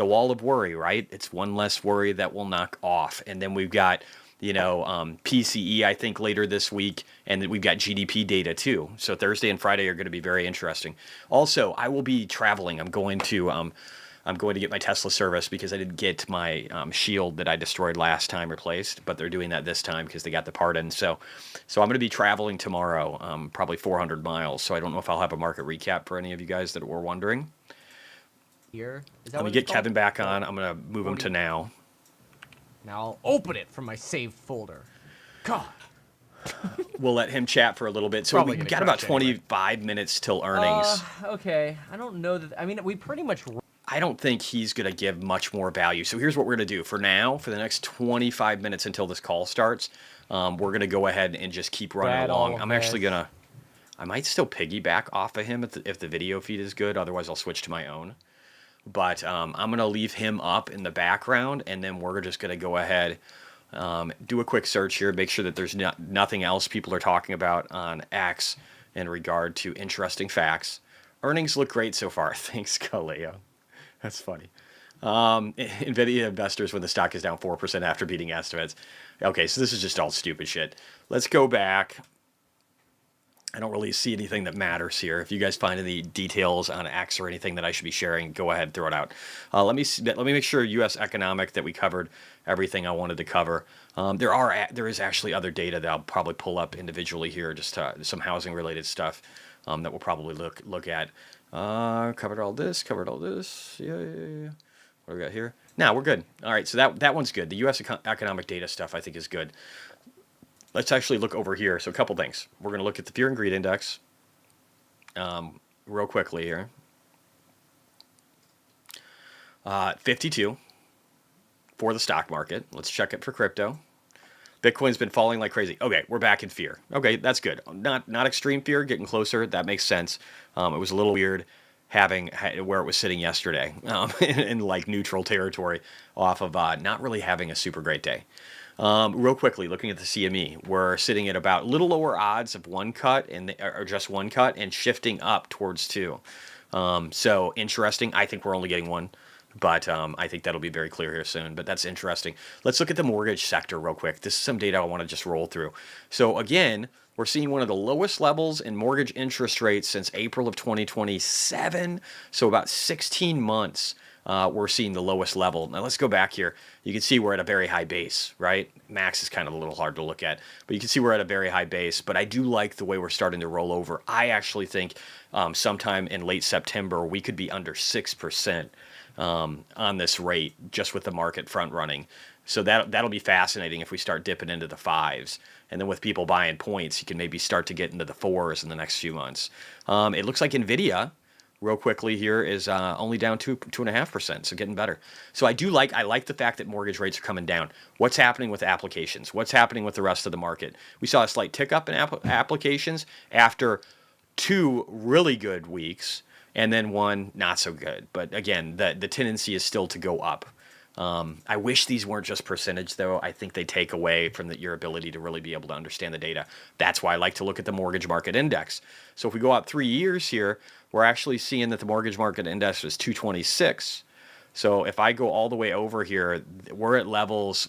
[SPEAKER 1] wall of worry, right? It's one less worry that will knock off. And then we've got, PCE, I think, later this week, and then we've got GDP data too. So Thursday and Friday are going to be very interesting. Also, I will be traveling. I'm going to get my Tesla service because I didn't get my shield that I destroyed last time replaced, but they're doing that this time because they got the part in. So I'm going to be traveling tomorrow, probably 400 miles. So I don't know if I'll have a market recap for any of you guys that were wondering.
[SPEAKER 3] Here.
[SPEAKER 1] Let me get Kevin back on. I'm going to move him to now.
[SPEAKER 3] Now I'll open it from my saved folder. God.
[SPEAKER 1] We'll let him chat for a little bit. So we've got about 25 minutes till earnings.
[SPEAKER 3] Okay. I don't know that. I mean, we pretty much...
[SPEAKER 1] I don't think he's going to give much more value. So here's what we're going to do. For now, for the next 25 minutes until this call starts, we're going to go ahead and just keep running along. I'm actually going to... I might still piggyback off of him if the video feed is good. Otherwise, I'll switch to my own. But I'm going to leave him up in the background, and then we're just going to go ahead, do a quick search here, make sure that there's nothing else people are talking about on X in regard to interesting facts. Earnings look great so far. Thanks, Kaleo. That's funny. NVIDIA investors when the stock is down 4% after beating estimates. Okay, so this is just all stupid shit. Let's go back. I don't really see anything that matters here. If you guys find any details on X or anything that I should be sharing, go ahead and throw it out. Let me make sure U.S. economic that we covered everything I wanted to cover. There is actually other data that I'll probably pull up individually here, just some housing related stuff. that we'll probably look at. Covered all this. Yeah. What do we got here? Now we're good. All right, so that one's good. The U.S. economic data stuff I think is good. Let's actually look over here. So a couple things. We're going to look at the Fear and Greed Index real quickly here. 52 for the stock market. Let's check it for crypto. Bitcoin's been falling like crazy. Okay, we're back in fear. Okay, that's good. Not extreme fear, getting closer. That makes sense. It was a little weird having where it was sitting yesterday in like neutral territory off of not really having a super great day. Real quickly, looking at the CME, we're sitting at about a little lower odds of one cut or just one cut and shifting up towards two. So interesting. I think we're only getting one. But I think that'll be very clear here soon. But that's interesting. Let's look at the mortgage sector real quick. This is some data I want to just roll through. So again, we're seeing one of the lowest levels in mortgage interest rates since April of 2027. So about 16 months, we're seeing the lowest level. Now let's go back here. You can see we're at a very high base, right? Max is kind of a little hard to look at. But you can see we're at a very high base. But I do like the way we're starting to roll over. I actually think sometime in late September, we could be under 6%. On this rate, just with the market front running. So that'll be fascinating if we start dipping into the fives. And then with people buying points, you can maybe start to get into the fours in the next few months. It looks like NVIDIA, real quickly here, is only down 2.5%, so getting better. So I like the fact that mortgage rates are coming down. What's happening with applications? What's happening with the rest of the market? We saw a slight tick up in applications after 2 really good weeks. And then 1 not so good. But again, the tendency is still to go up. I wish these weren't just percentage, though. I think they take away from your ability to really be able to understand the data. That's why I like to look at the mortgage market index. So if we go out 3 years here, we're actually seeing that the mortgage market index is 226. So if I go all the way over here, we're at levels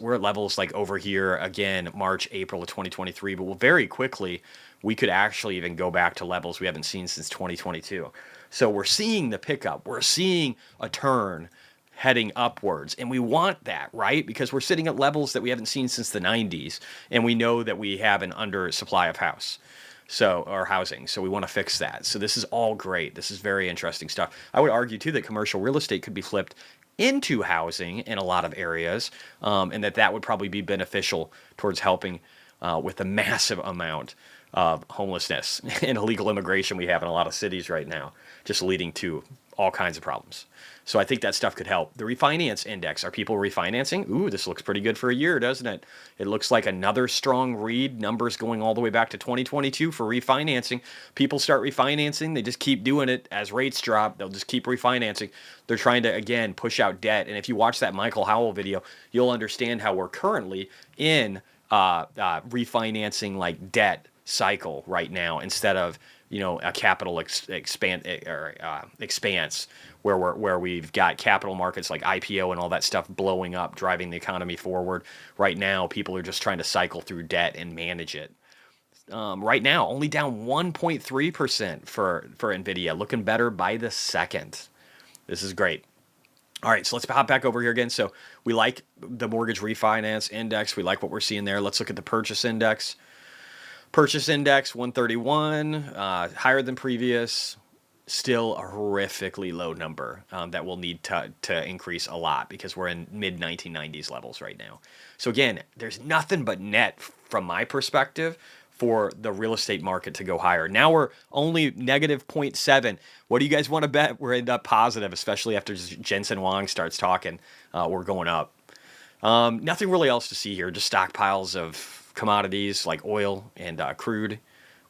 [SPEAKER 1] like over here again, March, April of 2023. But very quickly, we could actually even go back to levels we haven't seen since 2022. So we're seeing the pickup. We're seeing a turn heading upwards. And we want that, right? Because we're sitting at levels that we haven't seen since the 90s. And we know that we have an under supply of housing. So we want to fix that. So this is all great. This is very interesting stuff. I would argue, too, that commercial real estate could be flipped into housing in a lot of areas. And that would probably be beneficial towards helping with the massive amount of homelessness and illegal immigration we have in a lot of cities right now, just leading to all kinds of problems. So I think that stuff could help. The refinance index, are people refinancing? Ooh, this looks pretty good for a year, doesn't it? It looks like another strong read, numbers going all the way back to 2022 for refinancing. People start refinancing, they just keep doing it as rates drop, they'll just keep refinancing. They're trying to, again, push out debt. And if you watch that Michael Howell video, you'll understand how we're currently in refinancing like debt cycle right now instead of a capital expanse where we've got capital markets like IPO and all that stuff blowing up, driving the economy forward. Right now, people are just trying to cycle through debt and manage it. Right now, only down 1.3% for NVIDIA, looking better by the second. This is great. All right, so let's hop back over here again. So we like the mortgage refinance index. We like what we're seeing there. Let's look at the purchase index. Purchase index 131, higher than previous, still a horrifically low number that will need to increase a lot because we're in mid 1990s levels right now. So again, there's nothing but net from my perspective for the real estate market to go higher. Now we're only negative 0.7. What do you guys want to bet? We're end up positive, especially after Jensen Huang starts talking. We're going up. Nothing really else to see here, just stockpiles of commodities like oil and crude.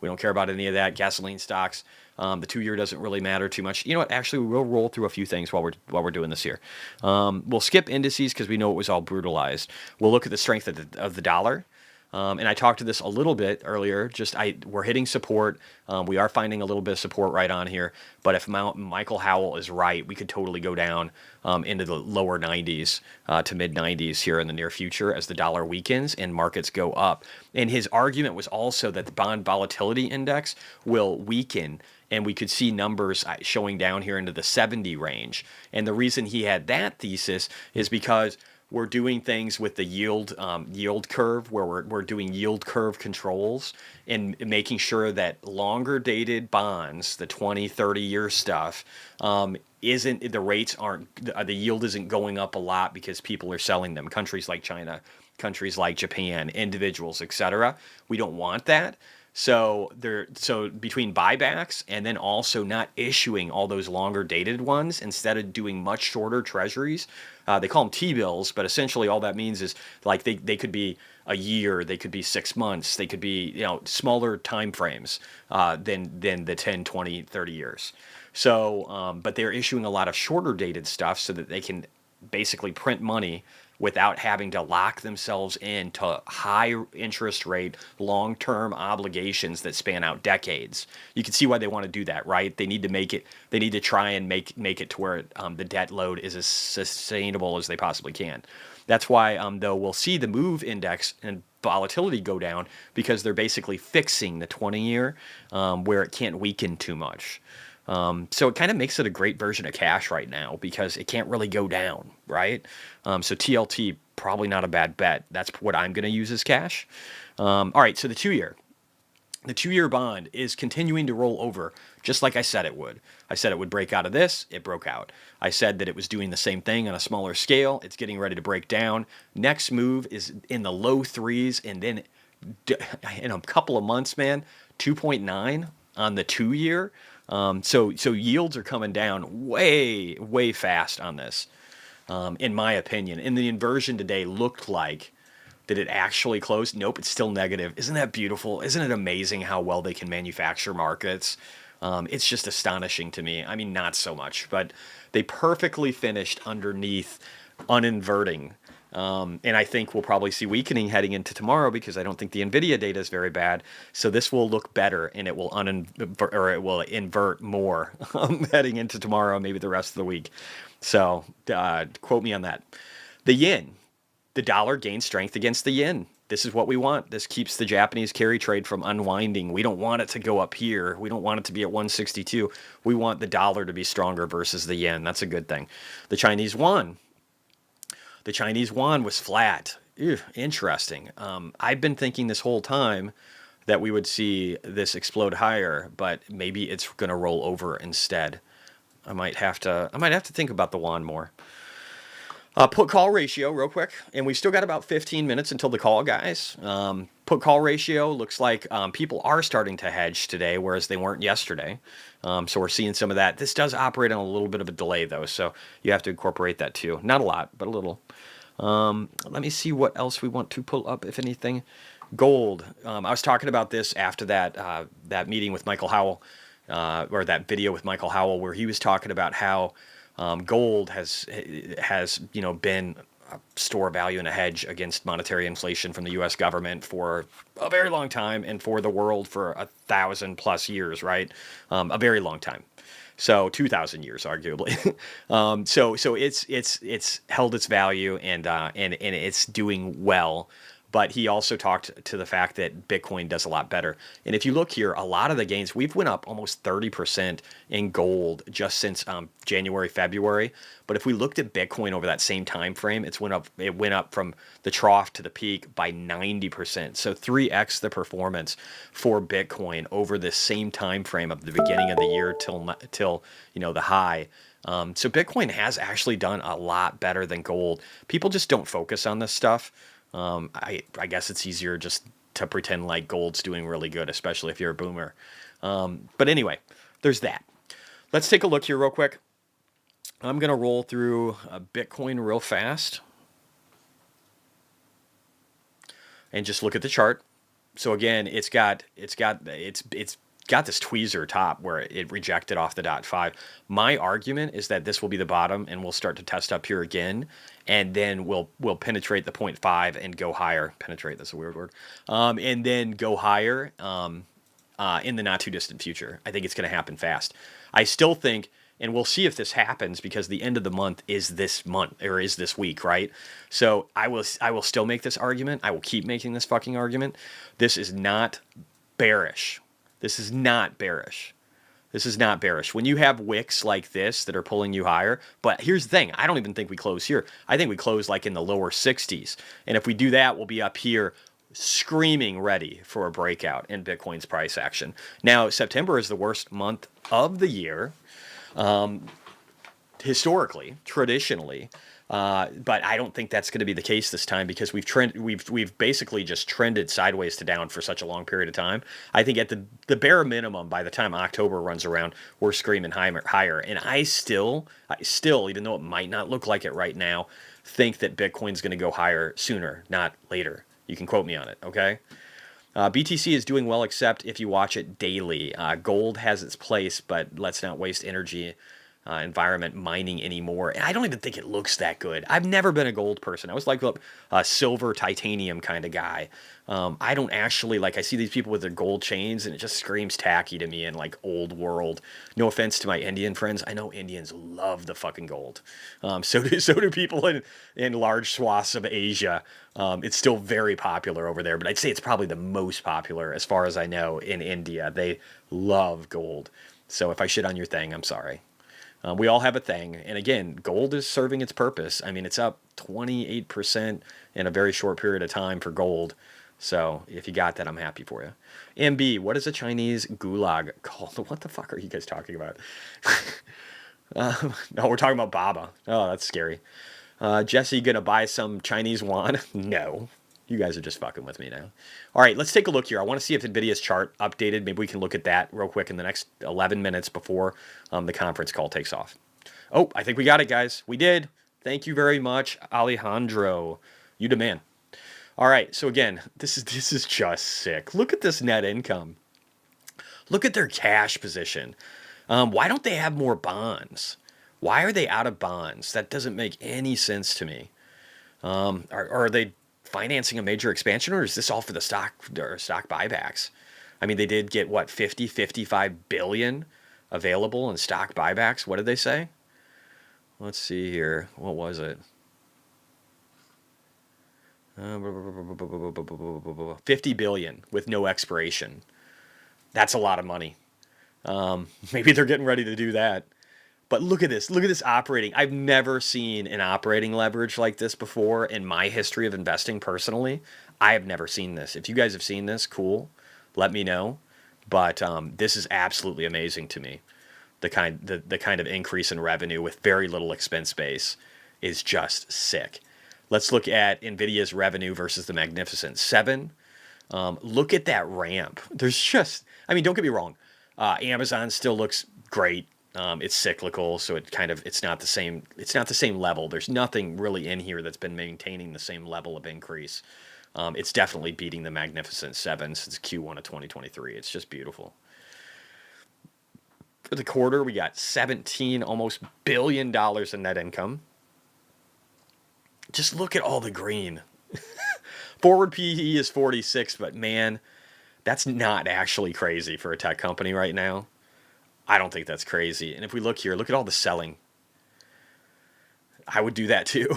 [SPEAKER 1] We don't care about any of that. Gasoline stocks. The 2-year doesn't really matter too much. You know what? Actually, we'll roll through a few things while we're doing this here. We'll skip indices because we know it was all brutalized. We'll look at the strength of the dollar. And I talked to this a little bit earlier. We're hitting support. We are finding a little bit of support right on here. But if Michael Howell is right, we could totally go down into the lower 90s to mid 90s here in the near future as the dollar weakens and markets go up. And his argument was also that the bond volatility index will weaken. And we could see numbers showing down here into the 70 range. And the reason he had that thesis is because we're doing things with the yield curve, where we're doing yield curve controls and making sure that longer dated bonds, the 20, 30-year stuff, isn't the rates aren't the yield isn't going up a lot because people are selling them. Countries like China, countries like Japan, individuals, etc. We don't want that. So between buybacks and then also not issuing all those longer dated ones, instead of doing much shorter treasuries, they call them T-bills, but essentially all that means is like they could be a year, they could be 6 months, they could be, smaller time frames than the 10, 20, 30 years. So, but they're issuing a lot of shorter dated stuff so that they can basically print money without having to lock themselves into high interest rate, long-term obligations that span out decades. You can see why they want to do that, right? They need to try and make it to where the debt load is as sustainable as they possibly can. That's why, though, we'll see the MOVE index and volatility go down, because they're basically fixing the 20-year where it can't weaken too much. So it kind of makes it a great version of cash right now, because it can't really go down, right? So TLT, probably not a bad bet. That's what I'm going to use as cash. All right, so the 2-year. The 2-year bond is continuing to roll over, just like I said it would. I said it would break out of this. It broke out. I said that it was doing the same thing on a smaller scale. It's getting ready to break down. Next move is in the low 3s, and then in a couple of months, man, 2.9 on the 2-year. So yields are coming down way, way fast on this, in my opinion. And the inversion today looked like, did it actually close? Nope, it's still negative. Isn't that beautiful? Isn't it amazing how well they can manufacture markets? It's just astonishing to me. I mean, not so much, but they perfectly finished underneath uninverting. And I think we'll probably see weakening heading into tomorrow, because I don't think the Nvidia data is very bad. So this will look better, and it will it will invert more heading into tomorrow, maybe the rest of the week. So quote me on that. The yen, the dollar gains strength against the yen. This is what we want. This keeps the Japanese carry trade from unwinding. We don't want it to go up here. We don't want it to be at 162. We want the dollar to be stronger versus the yen. That's a good thing. The Chinese yuan. The Chinese yuan was flat. Ew, interesting. I've been thinking this whole time that we would see this explode higher, but maybe it's going to roll over instead. I might have to think about the yuan more. Put call ratio real quick, and we've still got about 15 minutes until the call, guys. Put call ratio looks like people are starting to hedge today, whereas they weren't yesterday. So we're seeing some of that. This does operate on a little bit of a delay, though, so you have to incorporate that too. Not a lot, but a little. Let me see what else we want to pull up, if anything. Gold. I was talking about this after that meeting with Michael Howell, or that video with Michael Howell, where he was talking about how gold has been a store of value and a hedge against monetary inflation from the U.S. government for a very long time, and for the world for 1,000+ years, right? A very long time. So 2,000 years, arguably. So it's held its value, and it's doing well. But he also talked to the fact that Bitcoin does a lot better. And if you look here, a lot of the gains, we've went up almost 30% in gold just since January, February. But if we looked at Bitcoin over that same time frame, it went up from the trough to the peak by 90%. So 3x the performance for Bitcoin over the same time frame of the beginning of the year till the high. So Bitcoin has actually done a lot better than gold. People just don't focus on this stuff. I guess it's easier just to pretend like gold's doing really good, especially if you're a boomer. But anyway, there's that. Let's take a look here real quick. I'm going to roll through Bitcoin real fast and just look at the chart. So again, it's got this tweezer top where it rejected off the .5. My argument is that this will be the bottom, and we'll start to test up here again, and then we'll penetrate the 0.5 and go higher. Penetrate, that's a weird word. And then go higher in the not too distant future. I think it's going to happen fast. I still think, and we'll see if this happens, because the end of the month is this month, or is this week, right? So I will still make this argument. I will keep making this fucking argument. This is not bearish. This is not bearish. This is not bearish. When you have wicks like this that are pulling you higher, but here's the thing, I don't even think we close here. I think we close like in the lower 60s. And if we do that, we'll be up here screaming ready for a breakout in Bitcoin's price action. Now, September is the worst month of the year, historically, traditionally. But I don't think that's going to be the case this time because we've basically just trended sideways to down for such a long period of time. I think at the bare minimum, by the time October runs around, we're screaming higher. And I still, even though it might not look like it right now, think that Bitcoin's going to go higher sooner, not later. You can quote me on it, okay? BTC is doing well, except if you watch it daily. Gold has its place, but let's not waste energy environment mining anymore. And I don't even think it looks that good. I've never been a gold person. I was like a silver titanium kind of guy. I don't actually like, I see these people with their gold chains and it just screams tacky to me in like old world. No offense to my Indian friends. I know Indians love the fucking gold. So do people in large swaths of Asia. It's still very popular over there, but I'd say it's probably the most popular as far as I know in India. They love gold. So if I shit on your thing, I'm sorry. We all have a thing. And again, gold is serving its purpose. I mean, it's up 28% in a very short period of time for gold. So if you got that, I'm happy for you. MB, what is a Chinese gulag called? What the fuck are you guys talking about? No, we're talking about Baba. Oh, that's scary. Jesse, gonna buy some Chinese yuan? No. You guys are just fucking with me now. All right, let's take a look here. I want to see if NVIDIA's chart updated. Maybe we can look at that real quick in the next 11 minutes before the conference call takes off. Oh, I think we got it, guys. We did. Thank you very much, Alejandro. You demand. All right, so again, this is just sick. Look at this net income. Look at their cash position. Why don't they have more bonds? Why are they out of bonds? That doesn't make any sense to me. Are they financing a major expansion, or is this all for the stock buybacks? I mean, they did get what, 55 billion available in stock buybacks. What did they say? Let's see here. What was it? 50 billion with no expiration. That's a lot of money. Maybe they're getting ready to do that. But look at this. Look at this operating. I've never seen an operating leverage like this before in my history of investing personally. I have never seen this. If you guys have seen this, cool. Let me know. But this is absolutely amazing to me. The kind of increase in revenue with very little expense base is just sick. Let's look at NVIDIA's revenue versus the Magnificent Seven. Look at that ramp. There's just, I mean, don't get me wrong. Amazon still looks great. It's cyclical, so it's not the same level. There's nothing really in here that's been maintaining the same level of increase. It's definitely beating the Magnificent Seven since Q1 of 2023. It's just beautiful. For the quarter, we got almost $17 billion in net income. Just look at all the green. Forward PE is 46, but man, that's not actually crazy for a tech company right now. I don't think that's crazy. And if we look here, look at all the selling. I would do that too.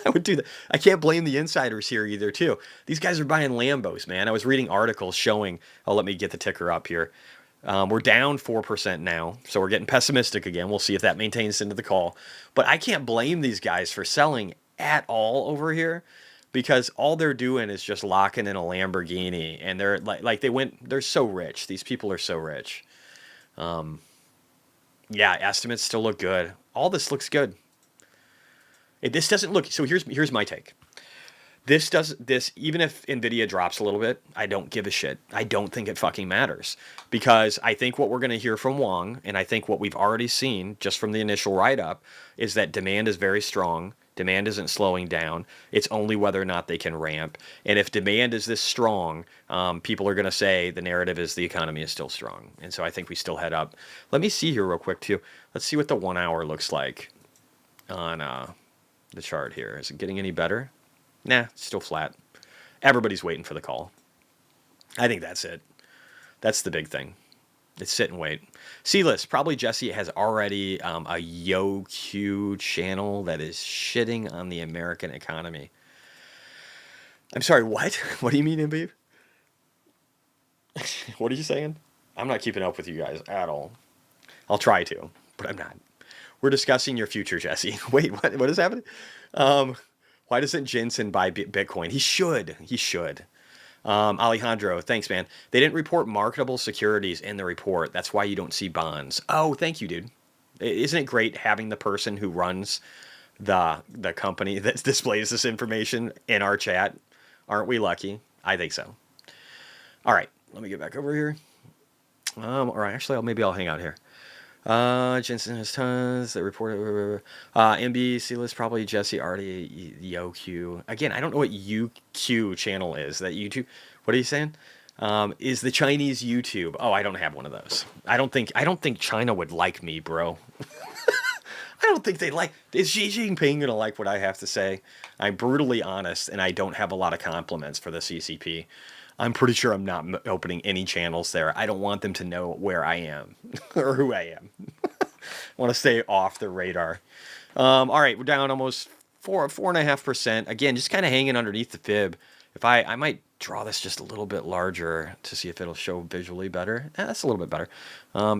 [SPEAKER 1] I would do that. I can't blame the insiders here either too. These guys are buying Lambos, man. I was reading articles showing, let me get the ticker up here. We're down 4% now, so we're getting pessimistic again. We'll see if that maintains into the call. But I can't blame these guys for selling at all over here, because all they're doing is just locking in a Lamborghini, and they're they're so rich. These people are so rich. Yeah, estimates still look good. All this looks good. This doesn't look, so here's my take. This even if Nvidia drops a little bit, I don't give a shit. I don't think it fucking matters, because I think what we're going to hear from Wang, and I think what we've already seen just from the initial write-up, is that demand is very strong. Demand isn't slowing down. It's only whether or not they can ramp. And if demand is this strong, people are going to say the narrative is the economy is still strong. And so I think we still head up. Let me see here real quick too. Let's see what the 1 hour looks like on the chart here. Is it getting any better? Nah, it's still flat. Everybody's waiting for the call. I think that's it. That's the big thing. It's sit and wait. C-List, probably Jesse has already a YoQ channel that is shitting on the American economy. I'm sorry, what? What do you mean, Embiid? What are you saying? I'm not keeping up with you guys at all. I'll try to, but I'm not. We're discussing your future, Jesse. Wait, what is happening? Why doesn't Jensen buy Bitcoin? He should. He should. Alejandro, thanks, man. They didn't report marketable securities in the report. That's why you don't see bonds. Oh, thank you, dude. Isn't it great having the person who runs the company that displays this information in our chat? Aren't we lucky? I think so. All right, let me get back over here. Or actually, maybe I'll hang out here. Jensen has tons that reported. MB, list probably Jesse, Artie, YoQ. Again, I don't know what UQ channel is. That YouTube? What are you saying? Is the Chinese YouTube? Oh, I don't have one of those. I don't think China would like me, bro. I don't think they like. Is Xi Jinping gonna like what I have to say? I'm brutally honest, and I don't have a lot of compliments for the CCP. I'm pretty sure I'm not opening any channels there. I don't want them to know where I am or who I am. I want to stay off the radar. All right, we're down almost 4.5%. Again, just kind of hanging underneath the fib. If I might draw this just a little bit larger to see if it'll show visually better. That's a little bit better.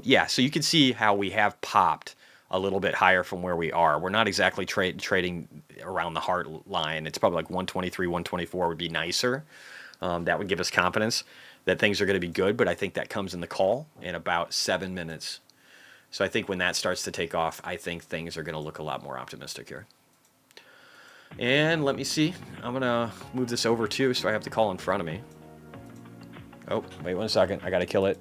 [SPEAKER 1] Yeah, so you can see how we have popped a little bit higher from where we are. We're not exactly trading around the heart line. It's probably like 123, 124 would be nicer. That would give us confidence that things are going to be good, but I think that comes in the call in about 7 minutes. So I think when that starts to take off, I think things are going to look a lot more optimistic here. And let me see. I'm going to move this over too, so I have the call in front of me. Oh, wait 1 second. I got to kill it.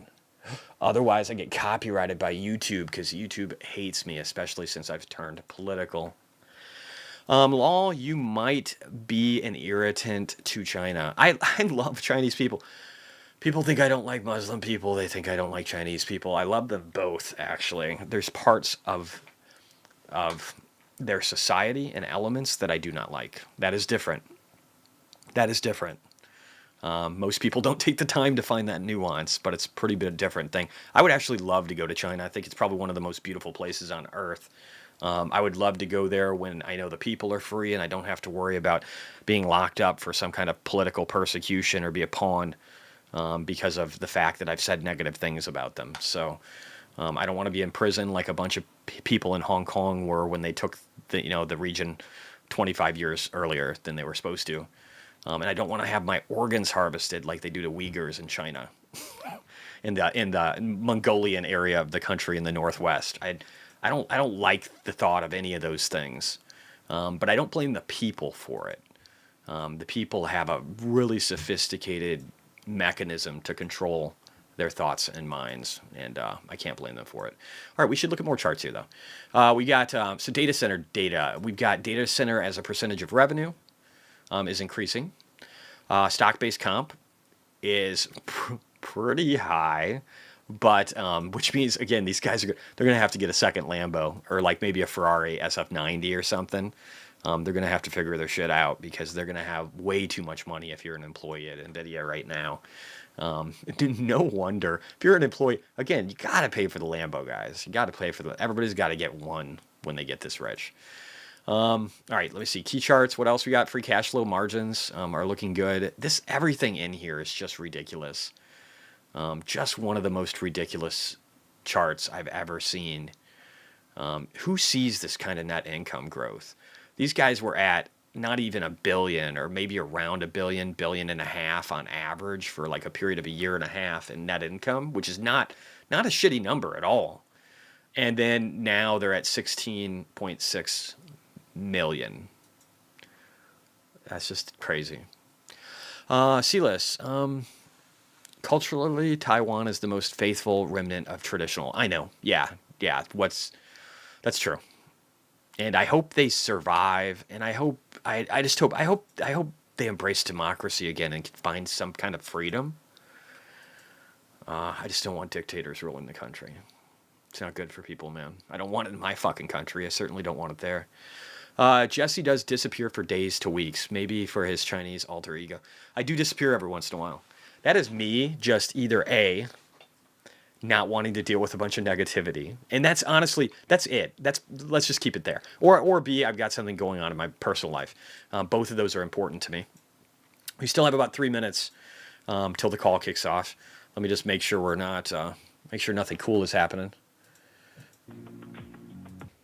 [SPEAKER 1] Otherwise, I get copyrighted by YouTube because YouTube hates me, especially since I've turned political. Law, you might be an irritant to China. I love Chinese people. People think I don't like Muslim people. They think I don't like Chinese people. I love them both, actually. There's parts of their society and elements that I do not like. That is different. That is different. Most people don't take the time to find that nuance, but it's a pretty bit different thing. I would actually love to go to China. I think it's probably one of the most beautiful places on earth. I would love to go there when I know the people are free and I don't have to worry about being locked up for some kind of political persecution or be a pawn because of the fact that I've said negative things about them. So I don't want to be in prison like a bunch of people in Hong Kong were when they took the region 25 years earlier than they were supposed to. And I don't want to have my organs harvested like they do to Uyghurs in China, in the Mongolian area of the country in the Northwest. I don't like the thought of any of those things, but I don't blame the people for it. The people have a really sophisticated mechanism to control their thoughts and minds, and I can't blame them for it. All right, we should look at more charts here, though. We got some data center data. We've got data center as a percentage of revenue is increasing. Stock-based comp is pretty high. But which means, again, these guys they're going to have to get a second Lambo or like maybe a Ferrari SF90 or something. They're going to have to figure their shit out because they're going to have way too much money if you're an employee at NVIDIA right now. No wonder. If you're an employee, again, you got to pay for the Lambo, guys. You got to pay for everybody's got to get one when they get this rich. All right, let me see. Key charts. What else we got? Free cash flow margins are looking good. Everything in here is just ridiculous. Just one of the most ridiculous charts I've ever seen. Who sees this kind of net income growth? These guys were at not even $1 billion or maybe around $1 billion, $1.5 billion on average for like a period of a year and a half in net income, which is not a shitty number at all. And then now they're at 16.6 million. That's just crazy. Silas, culturally, Taiwan is the most faithful remnant of traditional. I know. Yeah. That's true. And I hope they survive. And I hope they embrace democracy again and can find some kind of freedom. I just don't want dictators ruling the country. It's not good for people, man. I don't want it in my fucking country. I certainly don't want it there. Jesse does disappear for days to weeks, maybe for his Chinese alter ego. I do disappear every once in a while. That is me just either A, not wanting to deal with a bunch of negativity. And that's honestly, that's it. Let's just keep it there. Or B, I've got something going on in my personal life. Both of those are important to me. We still have about 3 minutes till the call kicks off. Let me just make sure make sure nothing cool is happening.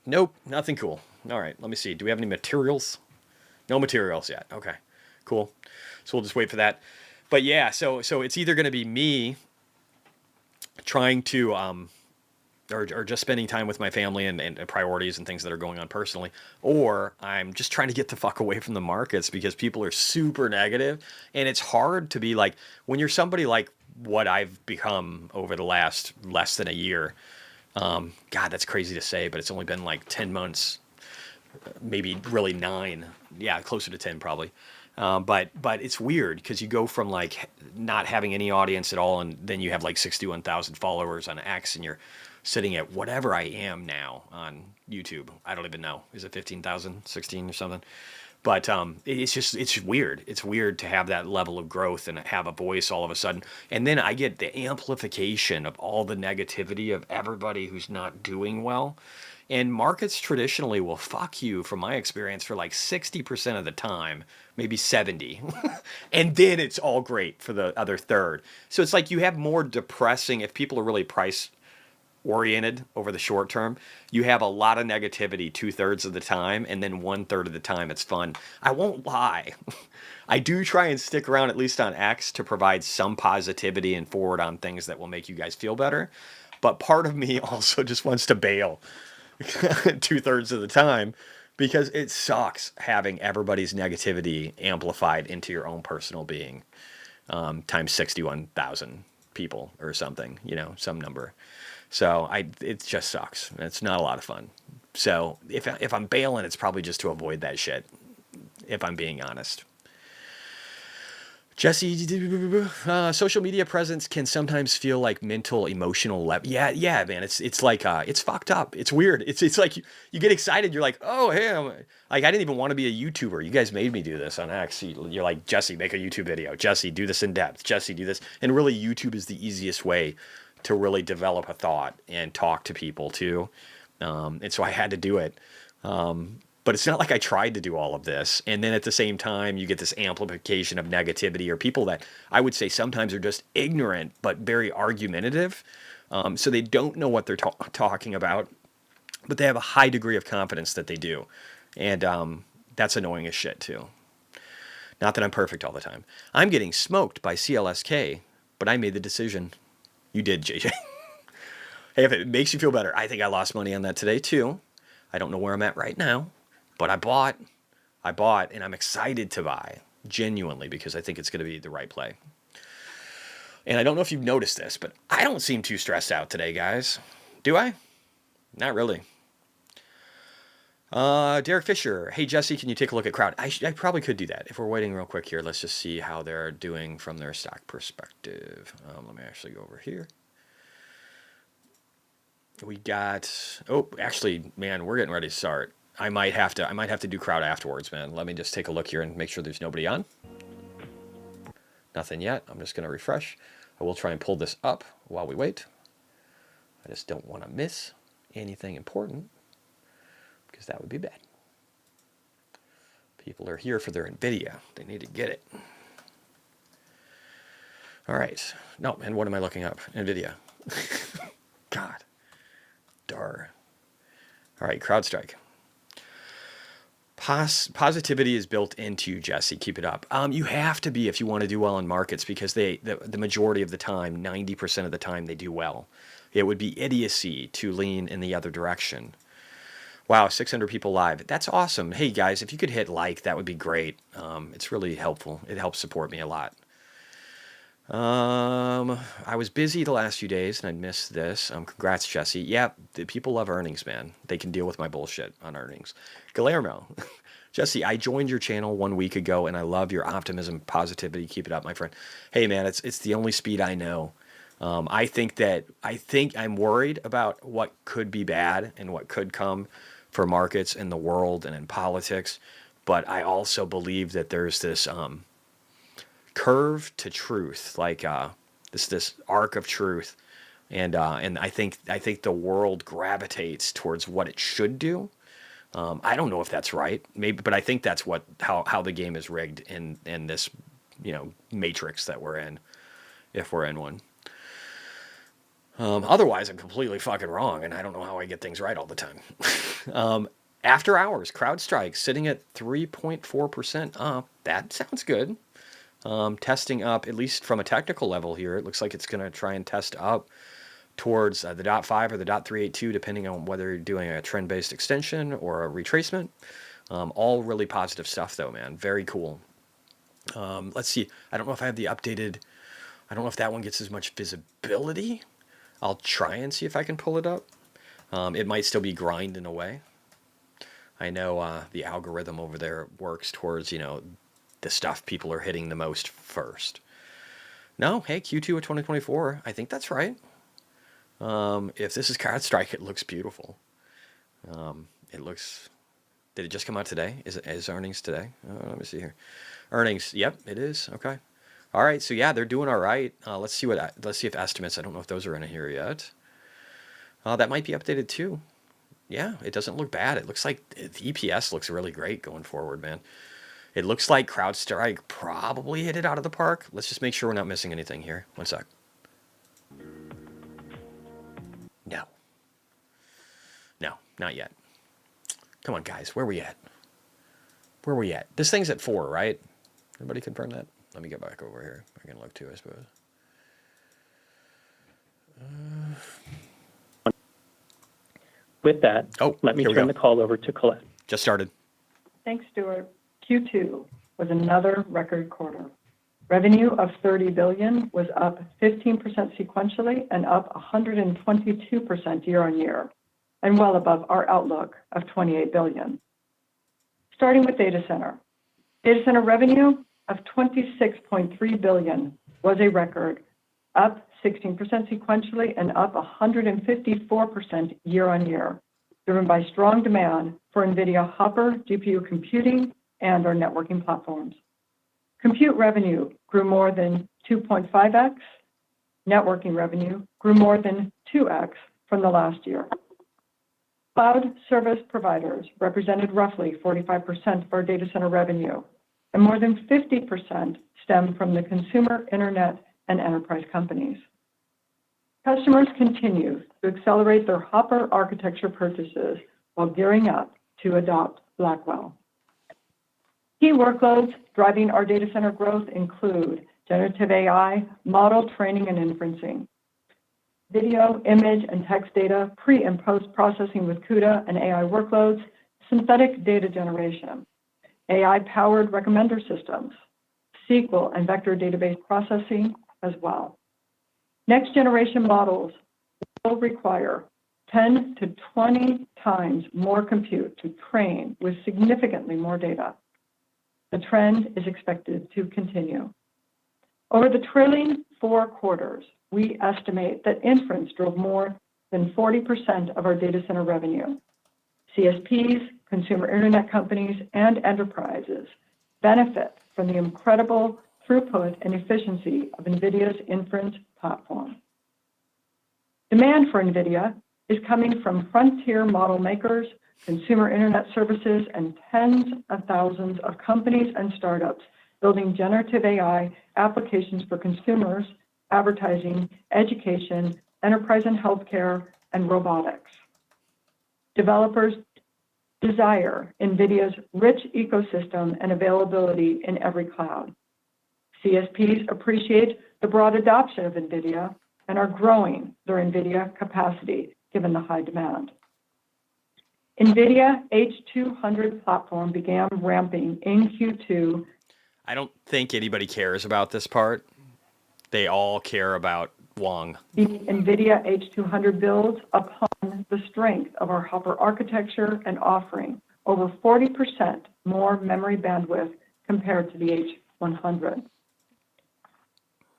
[SPEAKER 1] Nope, nothing cool. All right, let me see. Do we have any materials? No materials yet. Okay, cool. So we'll just wait for that. But yeah, so it's either going to be me trying to or just spending time with my family and priorities and things that are going on personally, or I'm just trying to get the fuck away from the markets because people are super negative, and it's hard to be like when you're somebody like what I've become over the last less than a year. God, that's crazy to say, but it's only been like 10 months, maybe really 9. Yeah, closer to 10 probably. But it's weird because you go from like not having any audience at all, and then you have like 61,000 followers on X, and you're sitting at whatever I am now on YouTube. I don't even know. Is it 15,000, 16 or something? But it's weird. It's weird to have that level of growth and have a voice all of a sudden. And then I get the amplification of all the negativity of everybody who's not doing well. And markets traditionally will fuck you, from my experience, for like 60% of the time, maybe 70. And then it's all great for the other third. So it's like you have more depressing, if people are really price oriented over the short term, you have a lot of negativity 2/3 of the time, and then 1/3 of the time it's fun. I won't lie. I do try and stick around at least on X to provide some positivity and forward on things that will make you guys feel better. But part of me also just wants to bail 2/3 of the time because it sucks having everybody's negativity amplified into your own personal being, times 61,000 people or something, some number. So it just sucks. It's not a lot of fun. So if I'm bailing, it's probably just to avoid that shit, if I'm being honest. Jesse, social media presence can sometimes feel like mental, emotional. Yeah, man. It's like it's fucked up. It's weird. It's like you get excited. You're like, oh hey, like I didn't even want to be a YouTuber. You guys made me do this on X. You're like, Jesse, make a YouTube video. Jesse, do this in depth. Jesse, do this. And really, YouTube is the easiest way to really develop a thought and talk to people too. And so I had to do it. But it's not like I tried to do all of this. And then at the same time, you get this amplification of negativity, or people that I would say sometimes are just ignorant, but very argumentative. So they don't know what they're talking about, but they have a high degree of confidence that they do. And that's annoying as shit too. Not that I'm perfect all the time. I'm getting smoked by CLSK, but I made the decision. You did, JJ. Hey, if it makes you feel better, I think I lost money on that today too. I don't know where I'm at right now, but I bought, and I'm excited to buy, genuinely, because I think it's going to be the right play. And I don't know if you've noticed this, but I don't seem too stressed out today, guys. Do I? Not really. Derek Fisher. Hey, Jesse, can you take a look at Crowd? I probably could do that. If we're waiting real quick here, let's just see how they're doing from their stock perspective. Let me actually go over here. We got, actually, man, we're getting ready to start. I might have to do Crowd afterwards, man. Let me just take a look here and make sure there's nobody on. Nothing yet. I'm just going to refresh. I will try and pull this up while we wait. I just don't want to miss anything important, because that would be bad. People are here for their NVIDIA. They need to get it. All right. No, and what am I looking up? NVIDIA. God. Dar. All right, CrowdStrike. Positivity is built into you, Jesse. Keep it up. You have to be if you want to do well in markets, because the majority of the time, 90% of the time, they do well. It would be idiocy to lean in the other direction. Wow, 600 people live. That's awesome. Hey, guys, if you could hit like, that would be great. It's really helpful. It helps support me a lot. I was busy the last few days, and I missed this. Congrats, Jesse. Yeah, the people love earnings, man. They can deal with my bullshit on earnings. Guillermo. Jesse, I joined your channel 1 week ago, and I love your optimism, positivity. Keep it up, my friend. Hey, man, it's the only speed I know. I think I'm worried about what could be bad and what could come for markets in the world and in politics, but I also believe that there's this curve to truth, like this arc of truth, and I think the world gravitates towards what it should do. I don't know if that's right, maybe, but I think that's how the game is rigged in this matrix that we're in, if we're in one. Otherwise, I'm completely fucking wrong, and I don't know how I get things right all the time. After hours, CrowdStrike sitting at 3.4% up. That sounds good. Testing up, at least from a technical level here, it looks like it's going to try and test up towards the .5 or the .382, depending on whether you're doing a trend-based extension or a retracement. All really positive stuff, though, man. Very cool. Let's see. I don't know if I have the updated. I don't know if that one gets as much visibility. I'll try and see if I can pull it up. It might still be grinding away. I know the algorithm over there works towards, the stuff people are hitting the most first. No, hey, Q2 of 2024. I think that's right. If this is CrowdStrike, it looks beautiful. It looks. Did it just come out today? Is earnings today? Let me see here. Earnings. Yep, it is. Okay. All right. So yeah, they're doing all right. Let's see if estimates. I don't know if those are in here yet. That might be updated too. Yeah, it doesn't look bad. It looks like the EPS looks really great going forward, man. It looks like CrowdStrike probably hit it out of the park. Let's just make sure we're not missing anything here. One sec. No. No, not yet. Come on, guys. Where we at? Where we at? This thing's at 4, right? Everybody confirm that? Let me get back over here. I can look too, I suppose.
[SPEAKER 4] With that, let me turn the call over to Colette.
[SPEAKER 1] Just started.
[SPEAKER 5] Thanks, Stuart. Q2 was another record quarter. Revenue of $30 billion was up 15% sequentially and up 122% year on year, and well above our outlook of $28 billion. Starting with data center. Data center revenue of $26.3 billion was a record, up 16% sequentially and up 154% year on year, driven by strong demand for NVIDIA Hopper GPU computing and our networking platforms. Compute revenue grew more than 2.5x. Networking revenue grew more than 2x from the last year. Cloud service providers represented roughly 45% of our data center revenue, and more than 50% stemmed from the consumer, internet, and enterprise companies. Customers continue to accelerate their Hopper architecture purchases while gearing up to adopt Blackwell. Key workloads driving our data center growth include generative AI, model training and inferencing, video, image, and text data, pre- and post-processing with CUDA and AI workloads, synthetic data generation, AI-powered recommender systems, SQL and vector database processing as well. Next-generation models will require 10 to 20 times more compute to train with significantly more data. The trend is expected to continue. Over the trailing 4 quarters, we estimate that inference drove more than 40% of our data center revenue. CSPs, consumer internet companies, and enterprises benefit from the incredible throughput and efficiency of NVIDIA's inference platform. Demand for NVIDIA is coming from frontier model makers, consumer internet services, and tens of thousands of companies and startups building generative AI applications for consumers, advertising, education, enterprise and healthcare, and robotics. Developers desire NVIDIA's rich ecosystem and availability in every cloud. CSPs appreciate the broad adoption of NVIDIA and are growing their NVIDIA capacity given the high demand. NVIDIA H200 platform began ramping in Q2.
[SPEAKER 1] I don't think anybody cares about this part. They all care about Wang.
[SPEAKER 5] The NVIDIA H200 builds upon the strength of our Hopper architecture and offering over 40% more memory bandwidth compared to the H100.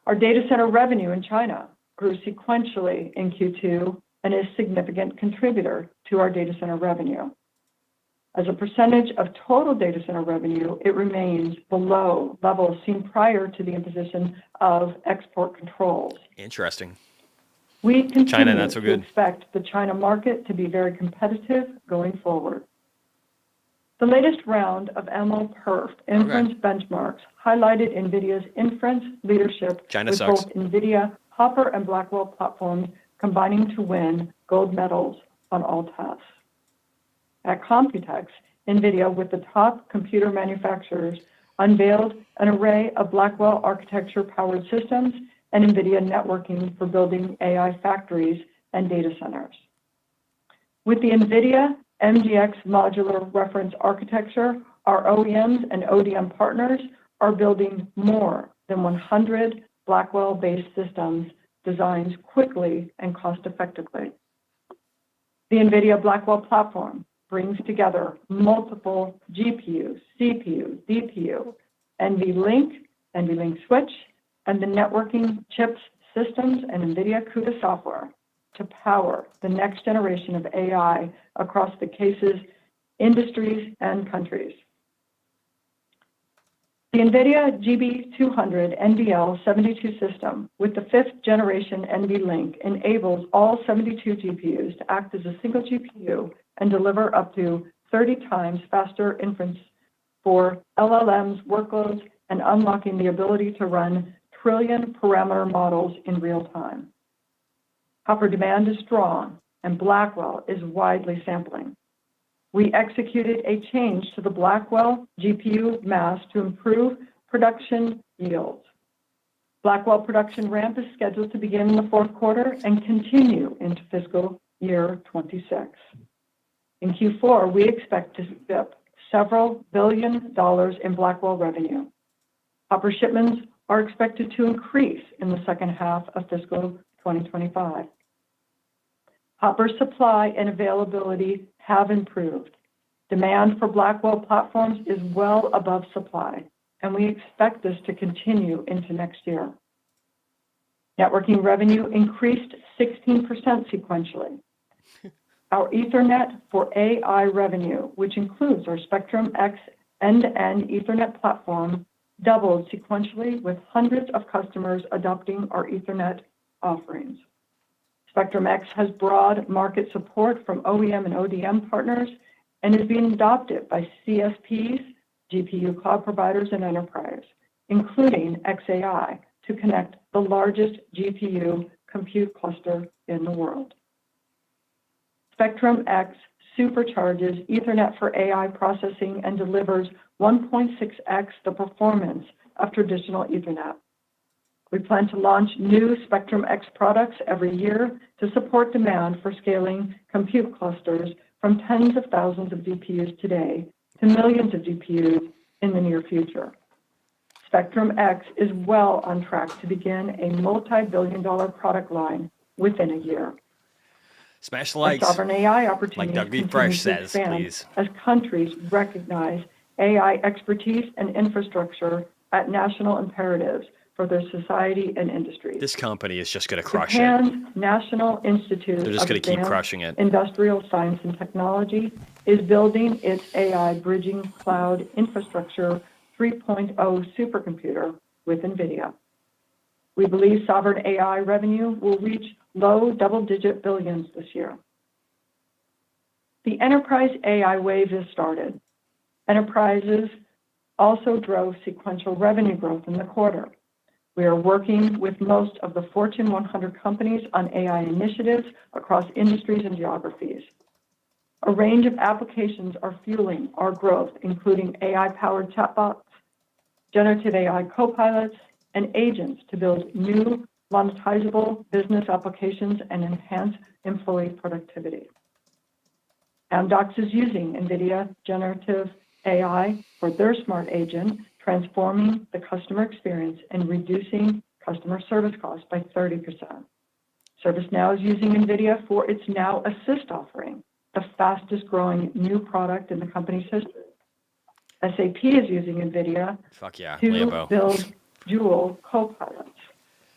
[SPEAKER 5] Our data center revenue in China grew sequentially in Q2 and is a significant contributor to our data center revenue. As a percentage of total data center revenue, it remains below levels seen prior to the imposition of export controls.
[SPEAKER 1] Interesting.
[SPEAKER 5] We continue
[SPEAKER 1] China, not so
[SPEAKER 5] to
[SPEAKER 1] good.
[SPEAKER 5] expect the China market to be very competitive going forward. The latest round of MLPerf inference benchmarks highlighted NVIDIA's inference leadership
[SPEAKER 1] China
[SPEAKER 5] with
[SPEAKER 1] sucks.
[SPEAKER 5] both NVIDIA Hopper and Blackwell platforms combining to win gold medals on all tests. At Computex, NVIDIA, with the top computer manufacturers, unveiled an array of Blackwell architecture-powered systems and NVIDIA networking for building AI factories and data centers. With the NVIDIA MGX modular reference architecture, our OEMs and ODM partners are building more than 100 Blackwell-based systems designed quickly and cost-effectively. The NVIDIA Blackwell platform brings together multiple GPU, CPU, DPU, NVLink, NVLink switch, and the networking chips, systems, and NVIDIA CUDA software to power the next generation of AI across the cases, industries, and countries. The NVIDIA GB200 NVL72 system with the 5th generation NVLink enables all 72 GPUs to act as a single GPU and deliver up to 30 times faster inference for LLMs workloads and unlocking the ability to run trillion parameter models in real time. Hopper demand is strong and Blackwell is widely sampling. We executed a change to the Blackwell GPU mass to improve production yields. Blackwell production ramp is scheduled to begin in the fourth quarter and continue into fiscal year 26. In Q4, we expect to ship several $billion in Blackwell revenue. Hopper shipments are expected to increase in the second half of fiscal 2025. Hopper supply and availability have improved. Demand for Blackwell platforms is well above supply, and we expect this to continue into next year. Networking revenue increased 16% sequentially. Our Ethernet for AI revenue, which includes our Spectrum-X end-to-end Ethernet platform, doubled sequentially with hundreds of customers adopting our Ethernet offerings. Spectrum-X has broad market support from OEM and ODM partners and is being adopted by CSPs, GPU cloud providers, and enterprise, including xAI, to connect the largest GPU compute cluster in the world. Spectrum-X supercharges Ethernet for AI processing and delivers 1.6x the performance of traditional Ethernet. We plan to launch new Spectrum-X products every year to support demand for scaling compute clusters from tens of thousands of GPUs today to millions of GPUs in the near future. Spectrum-X is well on track to begin a multi-billion-dollar product line within a year.
[SPEAKER 1] Smash the likes.
[SPEAKER 5] Sovereign AI opportunities
[SPEAKER 1] like Doug B. Fresh says,
[SPEAKER 5] expand
[SPEAKER 1] please.
[SPEAKER 5] As countries recognize AI expertise and infrastructure at national imperatives for their society and industries.
[SPEAKER 1] This company is just going to crush
[SPEAKER 5] Japan's
[SPEAKER 1] it.
[SPEAKER 5] National Institute
[SPEAKER 1] They're just
[SPEAKER 5] of
[SPEAKER 1] going to keep
[SPEAKER 5] Advanced
[SPEAKER 1] crushing it.
[SPEAKER 5] Industrial Science and Technology is building its AI bridging cloud infrastructure 3.0 supercomputer with NVIDIA. We believe sovereign AI revenue will reach low double-digit billions this year. The enterprise AI wave has started. Enterprises also drove sequential revenue growth in the quarter. We are working with most of the Fortune 100 companies on AI initiatives across industries and geographies. A range of applications are fueling our growth, including AI-powered chatbots, generative AI copilots, and agents to build new monetizable business applications and enhance employee productivity. Amdocs is using NVIDIA generative AI for their smart agent, transforming the customer experience and reducing customer service costs by 30%. ServiceNow is using NVIDIA for its Now Assist offering, the fastest growing new product in the company's history. SAP is using NVIDIA to build Joule copilots.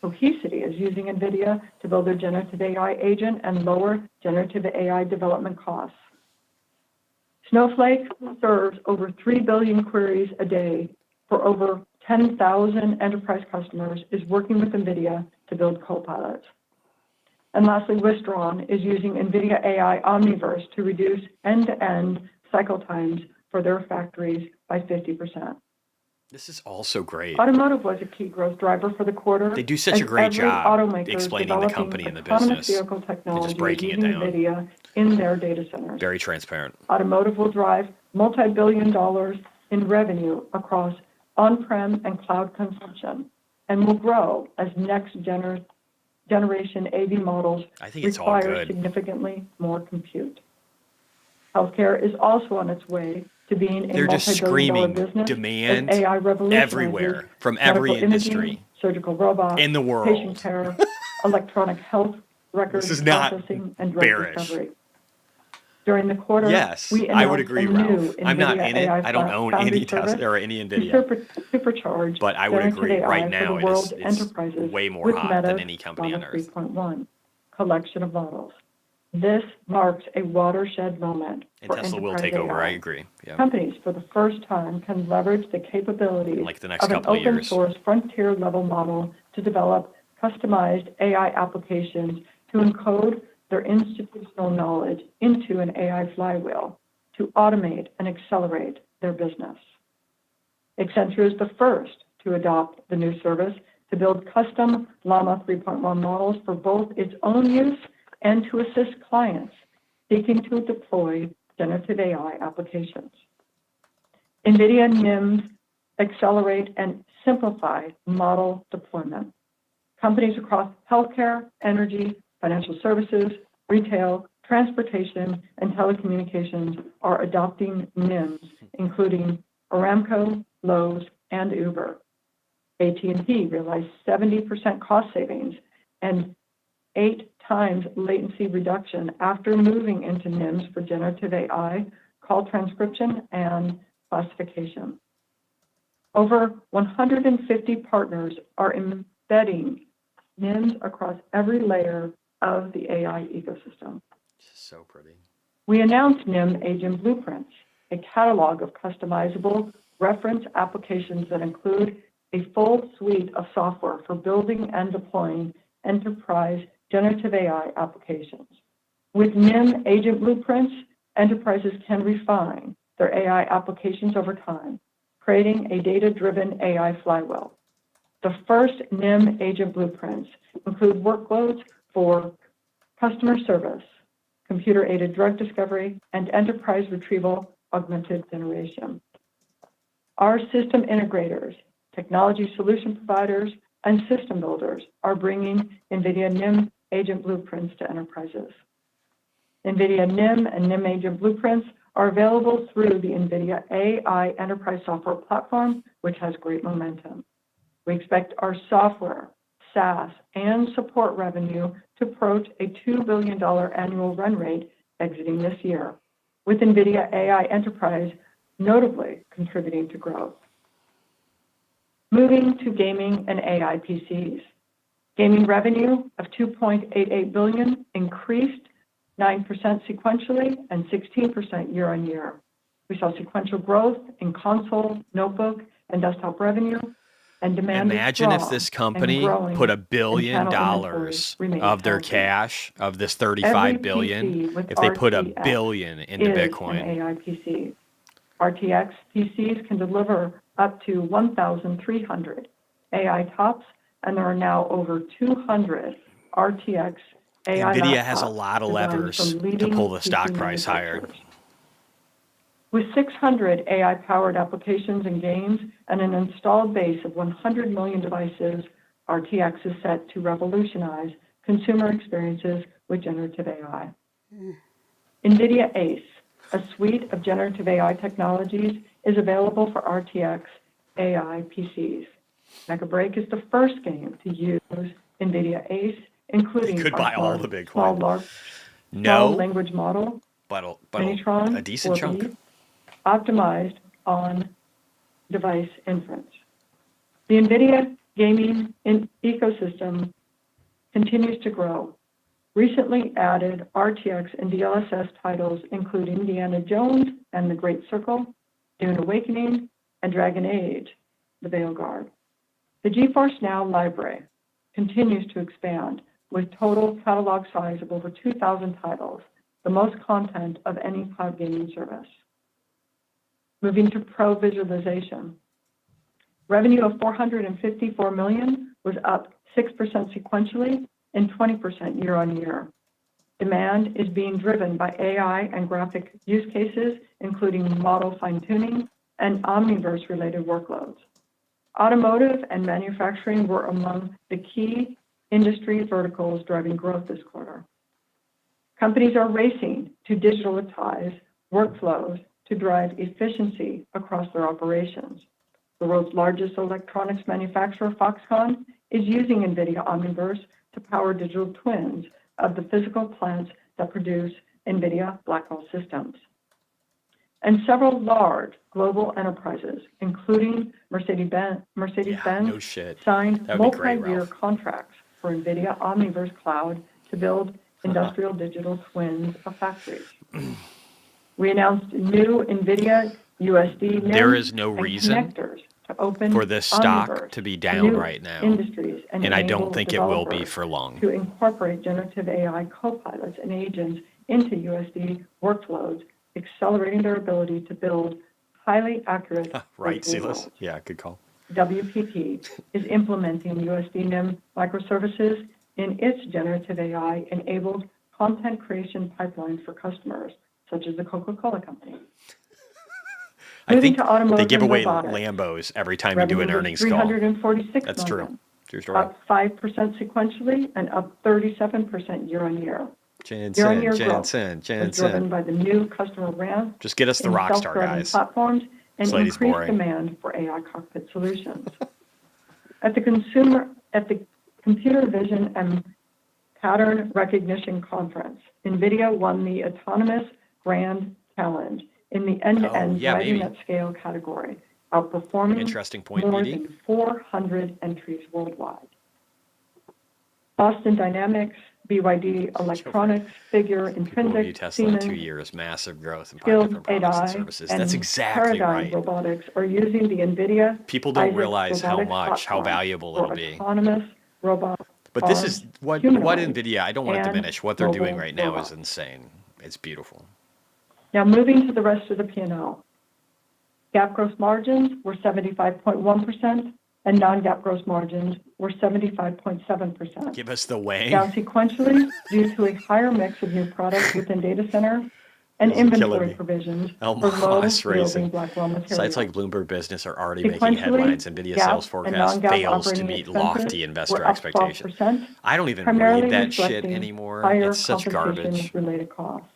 [SPEAKER 5] Cohesity is using NVIDIA to build their generative AI agent and lower generative AI development costs. Snowflake serves over 3 billion queries a day for over 10,000 enterprise customers, is working with NVIDIA to build copilots. And lastly, Wistron is using NVIDIA AI Omniverse to reduce end-to-end cycle times for their factories by 50%.
[SPEAKER 1] This is also great.
[SPEAKER 5] Automotive was a key growth driver for the quarter.
[SPEAKER 1] They do such
[SPEAKER 5] as
[SPEAKER 1] a great
[SPEAKER 5] every
[SPEAKER 1] job
[SPEAKER 5] automaker is
[SPEAKER 1] explaining the
[SPEAKER 5] developing
[SPEAKER 1] company and the
[SPEAKER 5] autonomous
[SPEAKER 1] business
[SPEAKER 5] vehicle
[SPEAKER 1] and
[SPEAKER 5] technology
[SPEAKER 1] just breaking it
[SPEAKER 5] using
[SPEAKER 1] down.
[SPEAKER 5] NVIDIA in their data centers.
[SPEAKER 1] Very transparent.
[SPEAKER 5] Automotive will drive multi-billion dollars in revenue across on-prem and cloud consumption, and will grow as next generation AV models
[SPEAKER 1] I think it's all
[SPEAKER 5] require
[SPEAKER 1] good.
[SPEAKER 5] significantly more compute. Healthcare is also on its way to being a
[SPEAKER 1] They're just
[SPEAKER 5] multi-billion-dollar
[SPEAKER 1] screaming
[SPEAKER 5] business
[SPEAKER 1] demand
[SPEAKER 5] as AI revolutionizes
[SPEAKER 1] everywhere from
[SPEAKER 5] medical
[SPEAKER 1] every
[SPEAKER 5] imaging,
[SPEAKER 1] industry
[SPEAKER 5] surgical robots,
[SPEAKER 1] in the world.
[SPEAKER 5] patient care, electronic health record
[SPEAKER 1] This is not
[SPEAKER 5] processing, and drug
[SPEAKER 1] bearish.
[SPEAKER 5] discovery. During the quarter,
[SPEAKER 1] Yes,
[SPEAKER 5] we
[SPEAKER 1] I would
[SPEAKER 5] announced
[SPEAKER 1] agree,
[SPEAKER 5] a new
[SPEAKER 1] Ralph. I'm not
[SPEAKER 5] NVIDIA
[SPEAKER 1] in it.
[SPEAKER 5] AI
[SPEAKER 1] I don't own
[SPEAKER 5] Foundry
[SPEAKER 1] any Tesla
[SPEAKER 5] service
[SPEAKER 1] or any
[SPEAKER 5] to
[SPEAKER 1] NVIDIA.
[SPEAKER 5] supercharge
[SPEAKER 1] But I would
[SPEAKER 5] generative
[SPEAKER 1] agree,
[SPEAKER 5] AI
[SPEAKER 1] right
[SPEAKER 5] for
[SPEAKER 1] now
[SPEAKER 5] the world's
[SPEAKER 1] it's
[SPEAKER 5] enterprises
[SPEAKER 1] way more
[SPEAKER 5] with
[SPEAKER 1] hot than
[SPEAKER 5] Meta's
[SPEAKER 1] any company on
[SPEAKER 5] Llama
[SPEAKER 1] earth.
[SPEAKER 5] 3.1 collection of models. This marks a watershed moment
[SPEAKER 1] And
[SPEAKER 5] for
[SPEAKER 1] Tesla will
[SPEAKER 5] enterprise
[SPEAKER 1] take over.
[SPEAKER 5] AI.
[SPEAKER 1] I agree. Yeah.
[SPEAKER 5] Companies, for the first time, can leverage the capabilities
[SPEAKER 1] Like the next
[SPEAKER 5] of an
[SPEAKER 1] couple of
[SPEAKER 5] open
[SPEAKER 1] years.
[SPEAKER 5] source frontier level model to develop customized AI applications to encode their institutional knowledge into an AI flywheel to automate and accelerate their business. Accenture is the first to adopt the new service to build custom Llama 3.1 models for both its own use and to assist clients seeking to deploy generative AI applications. NVIDIA NIMs accelerate and simplify model deployment. Companies across healthcare, energy, financial services, retail, transportation, and telecommunications are adopting NIMs, including Aramco, Lowe's, and Uber. AT&T realized 70% cost savings and 8 times latency reduction after moving into NIMs for generative AI, call transcription, and classification. Over 150 partners are embedding NIMs across every layer of the AI ecosystem.
[SPEAKER 1] So pretty.
[SPEAKER 5] We announced NIM Agent Blueprints, a catalog of customizable reference applications that include a full suite of software for building and deploying enterprise generative AI applications. With NIM Agent Blueprints, enterprises can refine their AI applications over time, creating a data-driven AI flywheel. The first NIM Agent Blueprints include workloads for customer service, computer-aided drug discovery, and enterprise retrieval augmented generation. Our system integrators, technology solution providers, and system builders are bringing NVIDIA NIM Agent Blueprints to enterprises. NVIDIA NIM and NIM Agent Blueprints are available through the NVIDIA AI Enterprise Software Platform, which has great momentum. We expect our software, SaaS, and support revenue to approach a $2 billion annual run rate exiting this year, with NVIDIA AI Enterprise notably contributing to growth. Moving to gaming and AI PCs. Gaming revenue of $2.88 billion increased 9% sequentially and 16% year on year. We saw sequential growth in console, notebook, and desktop revenue, and demand
[SPEAKER 1] Imagine
[SPEAKER 5] is
[SPEAKER 1] if
[SPEAKER 5] strong
[SPEAKER 1] this
[SPEAKER 5] and
[SPEAKER 1] company
[SPEAKER 5] growing,
[SPEAKER 1] put $1
[SPEAKER 5] and
[SPEAKER 1] billion
[SPEAKER 5] channel inventory remains
[SPEAKER 1] of their
[SPEAKER 5] healthy.
[SPEAKER 1] cash, of this
[SPEAKER 5] Every
[SPEAKER 1] 35 billion,
[SPEAKER 5] PC with
[SPEAKER 1] if they put $1
[SPEAKER 5] RTX
[SPEAKER 1] billion into
[SPEAKER 5] is
[SPEAKER 1] Bitcoin.
[SPEAKER 5] an AI PC. RTX PCs can deliver up to 1,300 AI TOPS, and there are now over 200 RTX AI
[SPEAKER 1] NVIDIA has a
[SPEAKER 5] laptops
[SPEAKER 1] lot of
[SPEAKER 5] designed
[SPEAKER 1] levers
[SPEAKER 5] from
[SPEAKER 1] to
[SPEAKER 5] leading
[SPEAKER 1] pull the stock
[SPEAKER 5] PC
[SPEAKER 1] price higher.
[SPEAKER 5] manufacturers. With 600 AI-powered applications and games and an installed base of 100 million devices, RTX is set to revolutionize consumer experiences with generative AI. NVIDIA ACE, a suite of generative AI technologies, is available for RTX AI PCs. Mega Break is the first game to use NVIDIA ACE, including
[SPEAKER 1] They could buy all the
[SPEAKER 5] small
[SPEAKER 1] Bitcoin.
[SPEAKER 5] language model,
[SPEAKER 1] but
[SPEAKER 5] Minitron
[SPEAKER 1] a decent
[SPEAKER 5] 4B,
[SPEAKER 1] chunk.
[SPEAKER 5] optimized on device inference. The NVIDIA gaming ecosystem continues to grow. Recently added RTX and DLSS titles include Indiana Jones and the Great Circle, Dune Awakening, and Dragon Age, the Veilguard. The GeForce Now library continues to expand with total catalog size of over 2,000 titles, the most content of any cloud gaming service. Moving to pro visualization. Revenue of $454 million was up 6% sequentially and 20% year-on-year. Demand is being driven by AI and graphic use cases, including model fine-tuning and Omniverse-related workloads. Automotive and manufacturing were among the key industry verticals driving growth this quarter. Companies are racing to digitalize workflows to drive efficiency across their operations. The world's largest electronics manufacturer, Foxconn, is using NVIDIA Omniverse to power digital twins of the physical plants that produce NVIDIA Blackwell systems. And several large global enterprises, including Mercedes-Benz,
[SPEAKER 1] No shit.
[SPEAKER 5] signed
[SPEAKER 1] That would be great,
[SPEAKER 5] multi-year
[SPEAKER 1] Ralph.
[SPEAKER 5] contracts for NVIDIA Omniverse Cloud to build industrial digital twins of factories. We announced new NVIDIA USD
[SPEAKER 1] There is
[SPEAKER 5] NIMs
[SPEAKER 1] no
[SPEAKER 5] and
[SPEAKER 1] reason
[SPEAKER 5] connectors to open
[SPEAKER 1] for this stock
[SPEAKER 5] Omniverse
[SPEAKER 1] to be
[SPEAKER 5] to
[SPEAKER 1] down
[SPEAKER 5] new
[SPEAKER 1] right now.
[SPEAKER 5] industries
[SPEAKER 1] And I don't
[SPEAKER 5] enable
[SPEAKER 1] think it will be
[SPEAKER 5] developers
[SPEAKER 1] for long.
[SPEAKER 5] to incorporate generative AI copilots and agents into USD workflows, accelerating their ability to build highly accurate
[SPEAKER 1] Right,
[SPEAKER 5] virtual
[SPEAKER 1] Silas?
[SPEAKER 5] worlds.
[SPEAKER 1] Yeah, good call.
[SPEAKER 5] WPP is implementing USD NIM microservices in its generative AI-enabled content creation pipeline for customers, such as the Coca-Cola Company.
[SPEAKER 1] I
[SPEAKER 5] Moving
[SPEAKER 1] think
[SPEAKER 5] to automotive
[SPEAKER 1] they give
[SPEAKER 5] and
[SPEAKER 1] away
[SPEAKER 5] robotics.
[SPEAKER 1] Lambos every time you do an
[SPEAKER 5] Revenue was
[SPEAKER 1] earnings call.
[SPEAKER 5] $346
[SPEAKER 1] That's
[SPEAKER 5] million,
[SPEAKER 1] true. True story.
[SPEAKER 5] up 5% sequentially and up 37% year-on-year. Year-on-year growth was driven by the new customer ramp
[SPEAKER 1] Just get us the
[SPEAKER 5] in
[SPEAKER 1] Rockstar,
[SPEAKER 5] self-driving
[SPEAKER 1] guys.
[SPEAKER 5] platforms and
[SPEAKER 1] This lady's
[SPEAKER 5] increased
[SPEAKER 1] boring.
[SPEAKER 5] demand for AI cockpit solutions. At the Computer Vision and Pattern Recognition Conference, NVIDIA won the Autonomous Grand Challenge in the end-to-end
[SPEAKER 1] Oh, yeah,
[SPEAKER 5] driving
[SPEAKER 1] baby.
[SPEAKER 5] at scale category, outperforming
[SPEAKER 1] Interesting point,
[SPEAKER 5] more
[SPEAKER 1] BD.
[SPEAKER 5] than 400 entries worldwide. Boston Dynamics, BYD Electronics, Figure,
[SPEAKER 1] People
[SPEAKER 5] Intrinsic,
[SPEAKER 1] review Tesla in 2
[SPEAKER 5] Siemens,
[SPEAKER 1] years, massive growth in
[SPEAKER 5] Skilled
[SPEAKER 1] different products and
[SPEAKER 5] AI,
[SPEAKER 1] services.
[SPEAKER 5] and
[SPEAKER 1] That's exactly
[SPEAKER 5] Paradigm
[SPEAKER 1] right.
[SPEAKER 5] Robotics are using the NVIDIA
[SPEAKER 1] People don't
[SPEAKER 5] Isaac
[SPEAKER 1] realize how
[SPEAKER 5] robotics
[SPEAKER 1] much, how
[SPEAKER 5] platform
[SPEAKER 1] valuable
[SPEAKER 5] for
[SPEAKER 1] it'll be.
[SPEAKER 5] autonomous robot
[SPEAKER 1] But this is
[SPEAKER 5] arms,
[SPEAKER 1] what
[SPEAKER 5] humanoids,
[SPEAKER 1] NVIDIA, I don't want to
[SPEAKER 5] and
[SPEAKER 1] diminish. What they're doing
[SPEAKER 5] mobile
[SPEAKER 1] right now
[SPEAKER 5] robots.
[SPEAKER 1] is insane. It's beautiful.
[SPEAKER 5] Now moving to the rest of the P&L. GAAP gross margins were 75.1% and non-GAAP gross margins were 75.7%.
[SPEAKER 1] Give us the way.
[SPEAKER 5] Down sequentially due to a higher mix of new products within data center and
[SPEAKER 1] This is killing
[SPEAKER 5] inventory
[SPEAKER 1] me.
[SPEAKER 5] provisions for
[SPEAKER 1] Elmos
[SPEAKER 5] low-yielding
[SPEAKER 1] Racing.
[SPEAKER 5] Blackwell material.
[SPEAKER 1] Sites like Bloomberg Business are already making
[SPEAKER 5] Sequentially,
[SPEAKER 1] headlines. NVIDIA
[SPEAKER 5] GAAP
[SPEAKER 1] sales
[SPEAKER 5] and
[SPEAKER 1] forecast
[SPEAKER 5] non-GAAP
[SPEAKER 1] fails to
[SPEAKER 5] operating
[SPEAKER 1] meet
[SPEAKER 5] expenses
[SPEAKER 1] lofty investor
[SPEAKER 5] were up
[SPEAKER 1] expectations.
[SPEAKER 5] 12%,
[SPEAKER 1] I don't even
[SPEAKER 5] primarily
[SPEAKER 1] read that shit
[SPEAKER 5] reflecting
[SPEAKER 1] anymore.
[SPEAKER 5] higher
[SPEAKER 1] It's such garbage.
[SPEAKER 5] compensation-related costs.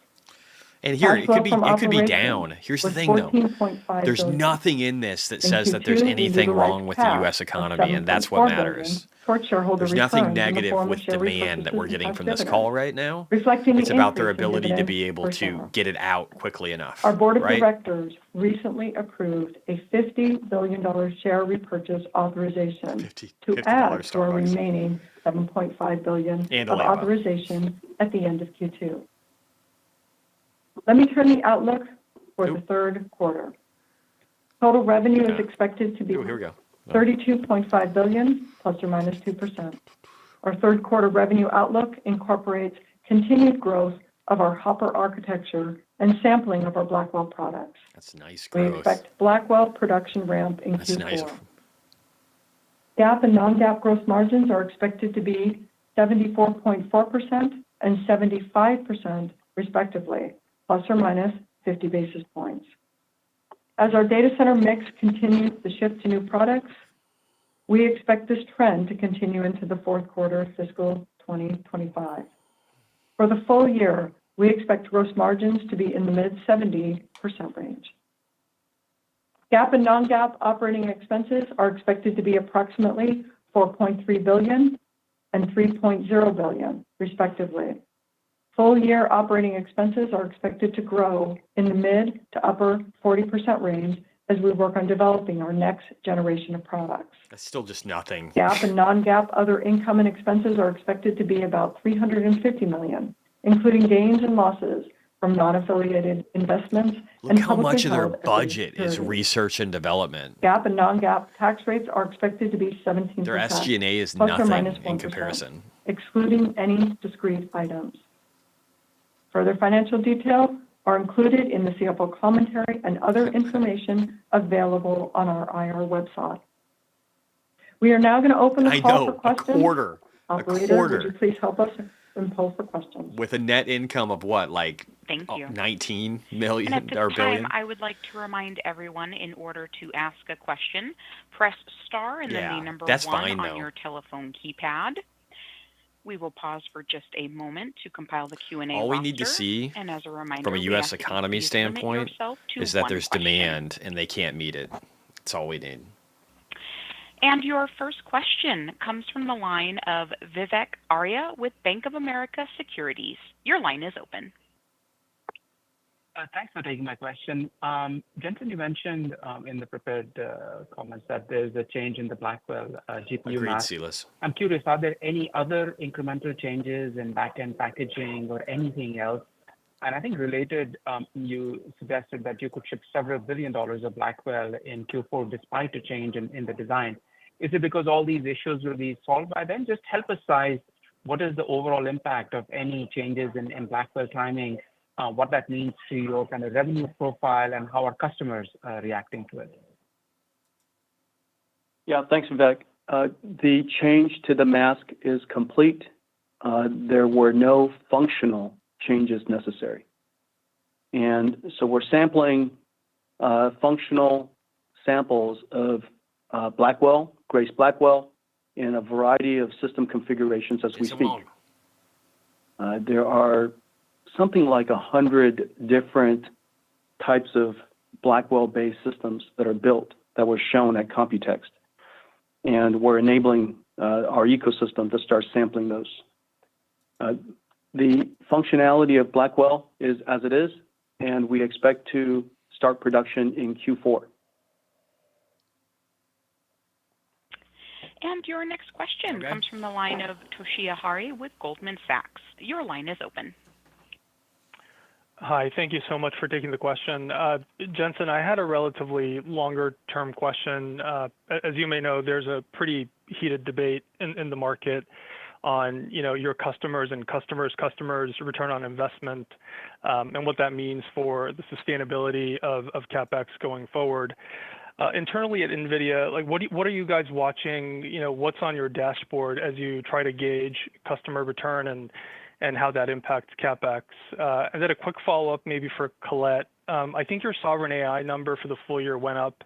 [SPEAKER 1] And here,
[SPEAKER 5] Cash flow
[SPEAKER 1] it
[SPEAKER 5] from
[SPEAKER 1] could be
[SPEAKER 5] operations
[SPEAKER 1] down. Here's the
[SPEAKER 5] was
[SPEAKER 1] thing, though.
[SPEAKER 5] $14.5
[SPEAKER 1] There's
[SPEAKER 5] billion.
[SPEAKER 1] nothing in this that
[SPEAKER 5] In
[SPEAKER 1] says that there's
[SPEAKER 5] Q2, we
[SPEAKER 1] anything
[SPEAKER 5] utilized
[SPEAKER 1] wrong with the
[SPEAKER 5] cash
[SPEAKER 1] U.S.
[SPEAKER 5] of
[SPEAKER 1] economy, and that's what
[SPEAKER 5] $7.4
[SPEAKER 1] matters.
[SPEAKER 5] billion towards shareholder
[SPEAKER 1] There's nothing
[SPEAKER 5] returns in the
[SPEAKER 1] negative
[SPEAKER 5] form of
[SPEAKER 1] with
[SPEAKER 5] share
[SPEAKER 1] demand that
[SPEAKER 5] repurchases
[SPEAKER 1] we're
[SPEAKER 5] and
[SPEAKER 1] getting
[SPEAKER 5] cash
[SPEAKER 1] from this
[SPEAKER 5] dividends,
[SPEAKER 1] call right now.
[SPEAKER 5] reflecting
[SPEAKER 1] It's
[SPEAKER 5] the
[SPEAKER 1] about their
[SPEAKER 5] increase in
[SPEAKER 1] ability to
[SPEAKER 5] dividends
[SPEAKER 1] be able
[SPEAKER 5] per
[SPEAKER 1] to
[SPEAKER 5] share.
[SPEAKER 1] get it out quickly enough.
[SPEAKER 5] Our board of
[SPEAKER 1] right?
[SPEAKER 5] directors recently approved a $50 billion share repurchase authorization to
[SPEAKER 1] $50
[SPEAKER 5] add to our
[SPEAKER 1] Starbucks.
[SPEAKER 5] remaining $7.5 billion
[SPEAKER 1] And a
[SPEAKER 5] of
[SPEAKER 1] Lambo.
[SPEAKER 5] authorization at the end of Q2. Let me turn the outlook for the third quarter. Total revenue is expected to be
[SPEAKER 1] Ooh, here we go.
[SPEAKER 5] $32.5 billion, plus or minus 2%. Our third quarter revenue outlook incorporates continued growth of our Hopper architecture and sampling of our Blackwell products.
[SPEAKER 1] That's nice
[SPEAKER 5] We
[SPEAKER 1] growth.
[SPEAKER 5] expect Blackwell production ramp in
[SPEAKER 1] That's
[SPEAKER 5] Q4.
[SPEAKER 1] nice.
[SPEAKER 5] GAAP and non-GAAP gross margins are expected to be 74.4% and 75% respectively, plus or minus 50 basis points. As our data center mix continues to shift to new products, we expect this trend to continue into the fourth quarter of fiscal 2025. For the full year, we expect gross margins to be in the mid-70% range. GAAP and non-GAAP operating expenses are expected to be approximately $4.3 billion and $3.0 billion, respectively. Full-year operating expenses are expected to grow in the mid to upper 40% range as we work on developing our next generation of products.
[SPEAKER 1] That's still just nothing.
[SPEAKER 5] GAAP and non-GAAP other income and expenses are expected to be about $350 million, including gains and losses from non-affiliated investments.
[SPEAKER 1] Look
[SPEAKER 5] and
[SPEAKER 1] how much
[SPEAKER 5] publicly
[SPEAKER 1] of their
[SPEAKER 5] held equity
[SPEAKER 1] budget is
[SPEAKER 5] securities.
[SPEAKER 1] research and development.
[SPEAKER 5] GAAP and non-GAAP tax rates are expected to be 17%.
[SPEAKER 1] Their SG&A is
[SPEAKER 5] plus or
[SPEAKER 1] nothing
[SPEAKER 5] minus
[SPEAKER 1] in
[SPEAKER 5] 1%,
[SPEAKER 1] comparison.
[SPEAKER 5] excluding any discrete items. Further financial details are included in the CFO commentary and other information available on our IR website. We are now going to open the
[SPEAKER 1] I
[SPEAKER 5] call for
[SPEAKER 1] know, a
[SPEAKER 5] questions.
[SPEAKER 1] quarter.
[SPEAKER 5] Operator, would you
[SPEAKER 1] quarter.
[SPEAKER 5] please help us and poll for questions?
[SPEAKER 1] With a net income of what, like
[SPEAKER 6] Thank you.
[SPEAKER 1] 19
[SPEAKER 6] And
[SPEAKER 1] million
[SPEAKER 6] at this
[SPEAKER 1] or
[SPEAKER 6] time,
[SPEAKER 1] billion?
[SPEAKER 6] I would like to remind everyone, in order to ask a question, press star and then
[SPEAKER 1] Yeah,
[SPEAKER 6] the number
[SPEAKER 1] that's
[SPEAKER 6] 1
[SPEAKER 1] fine,
[SPEAKER 6] on
[SPEAKER 1] though.
[SPEAKER 6] your telephone keypad. We will pause for just a moment to compile the Q&A
[SPEAKER 1] All we
[SPEAKER 6] roster.
[SPEAKER 1] need to see
[SPEAKER 6] And as a reminder,
[SPEAKER 1] from a
[SPEAKER 6] we
[SPEAKER 1] U.S.
[SPEAKER 6] ask that you
[SPEAKER 1] economy
[SPEAKER 6] please limit
[SPEAKER 1] standpoint
[SPEAKER 6] yourself to
[SPEAKER 1] is that
[SPEAKER 6] one
[SPEAKER 1] there's
[SPEAKER 6] question.
[SPEAKER 1] demand and they can't meet it. That's all we need.
[SPEAKER 6] And your first question comes from the line of Vivek Arya with Bank of America Securities. Your line is open.
[SPEAKER 7] Thanks for taking my question. Jensen, you mentioned in the prepared comments that there's a change in the Blackwell GPU
[SPEAKER 1] Agreed,
[SPEAKER 7] mask.
[SPEAKER 1] Silas.
[SPEAKER 7] I'm curious, are there any other incremental changes in back-end packaging or anything else? And I think related, you suggested that you could ship several $1 billion of Blackwell in Q4 despite a change in the design. Is it because all these issues will be solved by then? Just help us size what is the overall impact of any changes in Blackwell timing, what that means to your kind of revenue profile, and how are customers reacting to it?
[SPEAKER 8] Yeah, thanks, Vivek. The change to the mask is complete. There were no functional changes necessary. And so we're sampling functional samples of Blackwell, Grace Blackwell, in a variety of system configurations as we speak. There are something like 100 different types of Blackwell-based systems that are built that were shown at Computext. And we're enabling our ecosystem to start sampling those. The functionality of Blackwell is as it is, and we expect to start production in Q4.
[SPEAKER 6] And your next question comes from the line of Toshiya Hari with Goldman Sachs. Your line is open.
[SPEAKER 9] Hi, thank you so much for taking the question. Jensen, I had a relatively longer-term question. As you may know, there's a pretty heated debate in the market on your customers and customers' return on investment, and what that means for the sustainability of CapEx going forward. Internally at NVIDIA, like what are you guys watching? What's on your dashboard as you try to gauge customer return and how that impacts CapEx? And then a quick follow-up maybe for Colette. I think your sovereign AI number for the full year went up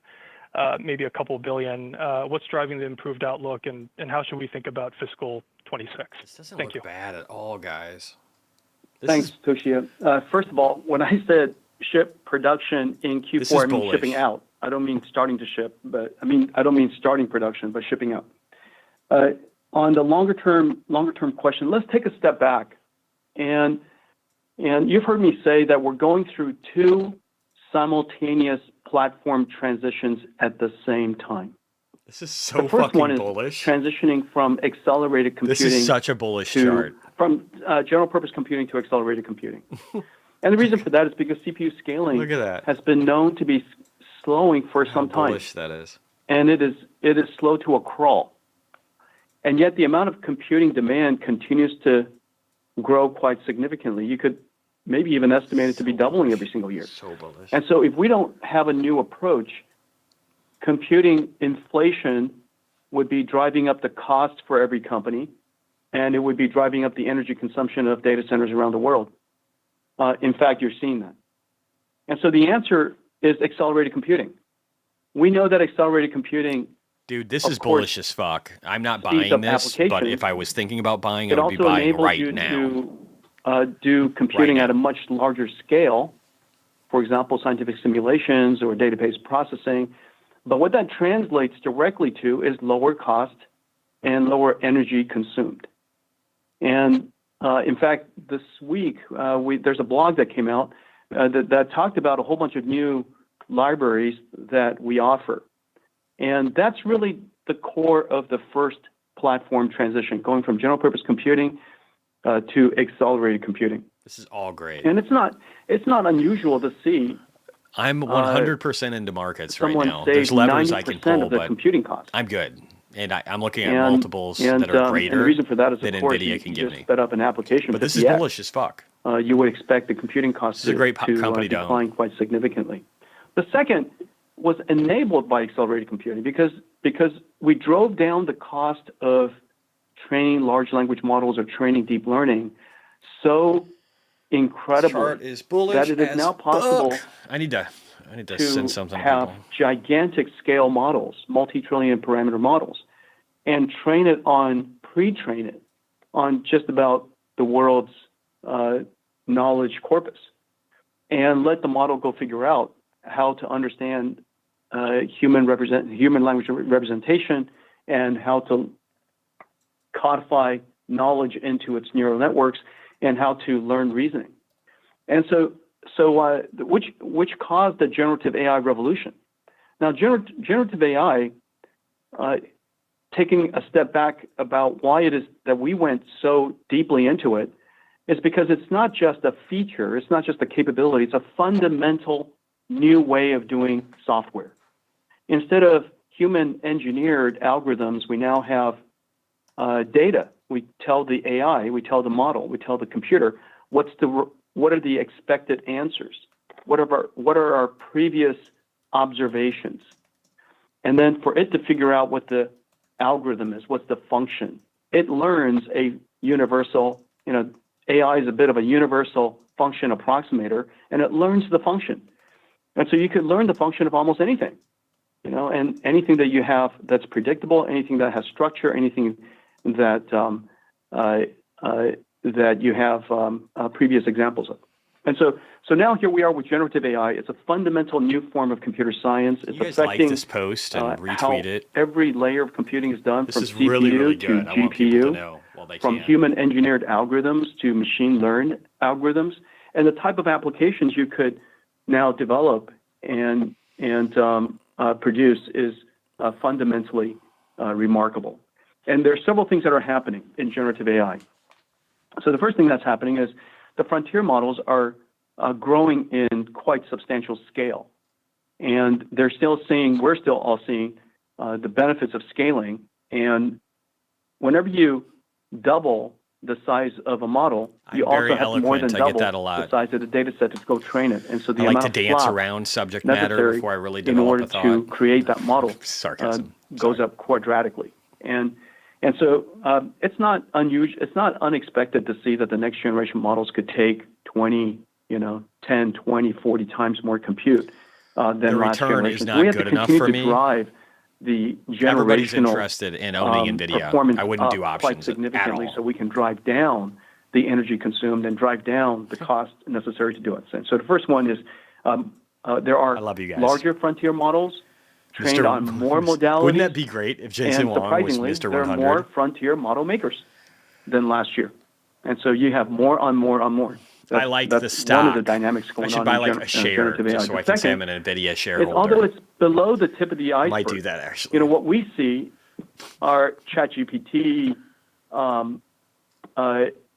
[SPEAKER 9] maybe a couple billion. What's driving the improved outlook, and how should we think about fiscal 26?
[SPEAKER 1] This doesn't
[SPEAKER 9] Thank
[SPEAKER 1] look
[SPEAKER 9] you.
[SPEAKER 1] bad at all, guys.
[SPEAKER 8] Thanks, Toshiya. First of all, when I said ship production in
[SPEAKER 1] This is
[SPEAKER 8] Q4, I mean
[SPEAKER 1] bullish.
[SPEAKER 8] shipping out. I don't mean starting to ship, but I don't mean starting production, but shipping out. On the longer term question, let's take a step back. And you've heard me say that we're going through two simultaneous platform transitions at the same time.
[SPEAKER 1] This is so
[SPEAKER 8] The first
[SPEAKER 1] fucking
[SPEAKER 8] one is
[SPEAKER 1] bullish.
[SPEAKER 8] transitioning from accelerated computing.
[SPEAKER 1] This is such a bullish
[SPEAKER 8] to,
[SPEAKER 1] chart.
[SPEAKER 8] From general purpose computing to accelerated computing. And the reason for that is because CPU scaling
[SPEAKER 1] Look at that.
[SPEAKER 8] has been known to be slowing for
[SPEAKER 1] How
[SPEAKER 8] some time.
[SPEAKER 1] bullish that is.
[SPEAKER 8] And it is slow to a crawl. And yet the amount of computing demand continues to grow quite significantly. You could maybe even estimate it to be doubling every single year.
[SPEAKER 1] So bullish.
[SPEAKER 8] And so if we don't have a new approach, computing inflation would be driving up the cost for every company, and it would be driving up the energy consumption of data centers around the world. In fact, you're seeing that. And so the answer is accelerated computing. We know that accelerated computing,
[SPEAKER 1] Dude, this
[SPEAKER 8] of
[SPEAKER 1] is
[SPEAKER 8] course,
[SPEAKER 1] bullish as fuck. I'm not
[SPEAKER 8] speeds
[SPEAKER 1] buying
[SPEAKER 8] up
[SPEAKER 1] this, but
[SPEAKER 8] applications.
[SPEAKER 1] if I was thinking about buying, I
[SPEAKER 8] it
[SPEAKER 1] would be
[SPEAKER 8] also
[SPEAKER 1] buying
[SPEAKER 8] enables
[SPEAKER 1] right
[SPEAKER 8] you
[SPEAKER 1] now.
[SPEAKER 8] to do computing
[SPEAKER 1] Right
[SPEAKER 8] at a
[SPEAKER 1] now.
[SPEAKER 8] much larger scale. For example, scientific simulations or database processing. But what that translates directly to is lower cost and lower energy consumed. And in fact, this week, there's a blog that came out that talked about a whole bunch of new libraries that we offer. And that's really the core of the first platform transition, going from general purpose computing to accelerated computing.
[SPEAKER 1] This is all great.
[SPEAKER 8] And it's not unusual to see
[SPEAKER 1] I'm 100% into markets right
[SPEAKER 8] someone
[SPEAKER 1] now.
[SPEAKER 8] save
[SPEAKER 1] There's levers I can
[SPEAKER 8] 90%
[SPEAKER 1] pull,
[SPEAKER 8] of the
[SPEAKER 1] but
[SPEAKER 8] computing cost.
[SPEAKER 1] I'm good. And I'm looking at multiples that are
[SPEAKER 8] And
[SPEAKER 1] greater
[SPEAKER 8] the reason for that is,
[SPEAKER 1] than
[SPEAKER 8] of course,
[SPEAKER 1] NVIDIA
[SPEAKER 8] you
[SPEAKER 1] can give
[SPEAKER 8] just
[SPEAKER 1] me.
[SPEAKER 8] sped up an application.
[SPEAKER 1] But this
[SPEAKER 8] 50x.
[SPEAKER 1] is bullish as fuck.
[SPEAKER 8] You would expect the computing cost
[SPEAKER 1] This is a great company to own.
[SPEAKER 8] decline quite significantly. The second was enabled by accelerated computing because because we drove down the cost of training large language models or training deep learning so incredibly
[SPEAKER 1] Chart is bullish
[SPEAKER 8] that it is
[SPEAKER 1] as
[SPEAKER 8] now possible
[SPEAKER 1] fuck. I need to
[SPEAKER 8] to
[SPEAKER 1] send something to
[SPEAKER 8] have
[SPEAKER 1] people.
[SPEAKER 8] gigantic scale models, multi-trillion parameter models, and train it on, pre-train it on just about the world's knowledge corpus, and let the model go figure out how to understand human language representation and how to codify knowledge into its neural networks and how to learn reasoning. And which caused the generative AI revolution. Now, generative AI, taking a step back about why it is that we went so deeply into it, is because it's not just a feature, it's not just a capability, it's a fundamental new way of doing software. Instead of human engineered algorithms, we now have data. We tell the AI, we tell the model, we tell the computer what are the expected answers, what are our previous observations, and then for it to figure out what the algorithm is, what's the function. It learns a universal, AI is a bit of a universal function approximator, and it learns the function. And so you could learn the function of almost anything, and anything that you have that's predictable, anything that has structure, anything that that you have previous examples of. And so now here we are with generative AI. It's a fundamental new form of computer science. It's
[SPEAKER 1] You guys
[SPEAKER 8] affecting
[SPEAKER 1] like this post and retweet
[SPEAKER 8] how
[SPEAKER 1] it.
[SPEAKER 8] every layer of computing is done,
[SPEAKER 1] This
[SPEAKER 8] from
[SPEAKER 1] is
[SPEAKER 8] CPU
[SPEAKER 1] really, really
[SPEAKER 8] to
[SPEAKER 1] good. I want people to
[SPEAKER 8] GPU,
[SPEAKER 1] know while they
[SPEAKER 8] from
[SPEAKER 1] can.
[SPEAKER 8] human engineered algorithms to machine learned algorithms, and the type of applications you could now develop and produce is fundamentally remarkable. And there are several things that are happening in generative AI. So the first thing that's happening is the frontier models are growing in quite substantial scale. And we're still all seeing the benefits of scaling. And whenever you double the size of a model, you also have to more than double the size of the data set to go train it. And so the
[SPEAKER 1] I like
[SPEAKER 8] amount
[SPEAKER 1] to
[SPEAKER 8] of
[SPEAKER 1] dance
[SPEAKER 8] flops
[SPEAKER 1] around subject matter
[SPEAKER 8] necessary
[SPEAKER 1] before I really
[SPEAKER 8] in
[SPEAKER 1] develop
[SPEAKER 8] order
[SPEAKER 1] a thought.
[SPEAKER 8] to create that model
[SPEAKER 1] Sarcasm.
[SPEAKER 8] goes up quadratically. And so it's not unusual, it's not unexpected to see that the next generation models could take 10, 20, 40 times more compute than
[SPEAKER 1] the
[SPEAKER 8] last
[SPEAKER 1] return
[SPEAKER 8] generation.
[SPEAKER 1] is not good enough for me.
[SPEAKER 8] We have to continue to drive the
[SPEAKER 1] Everybody's
[SPEAKER 8] generational
[SPEAKER 1] interested in owning NVIDIA.
[SPEAKER 8] performance
[SPEAKER 1] I wouldn't do
[SPEAKER 8] quite
[SPEAKER 1] options
[SPEAKER 8] significantly,
[SPEAKER 1] at all.
[SPEAKER 8] so we can drive down the energy consumed and drive down the cost necessary to do it. So the first one is there are larger frontier models trained on more modalities.
[SPEAKER 1] Wouldn't that be great if Jensen Huang was Mr. 100?
[SPEAKER 8] There are more frontier model makers than last year. And so you have more on more on more.
[SPEAKER 1] I like the stock.
[SPEAKER 8] One of the dynamics going on.
[SPEAKER 1] I should buy like a share just so I can say I'm an NVIDIA shareholder.
[SPEAKER 8] Although it's below the tip of the iceberg.
[SPEAKER 1] Might do that, actually.
[SPEAKER 8] What we see are ChatGPT,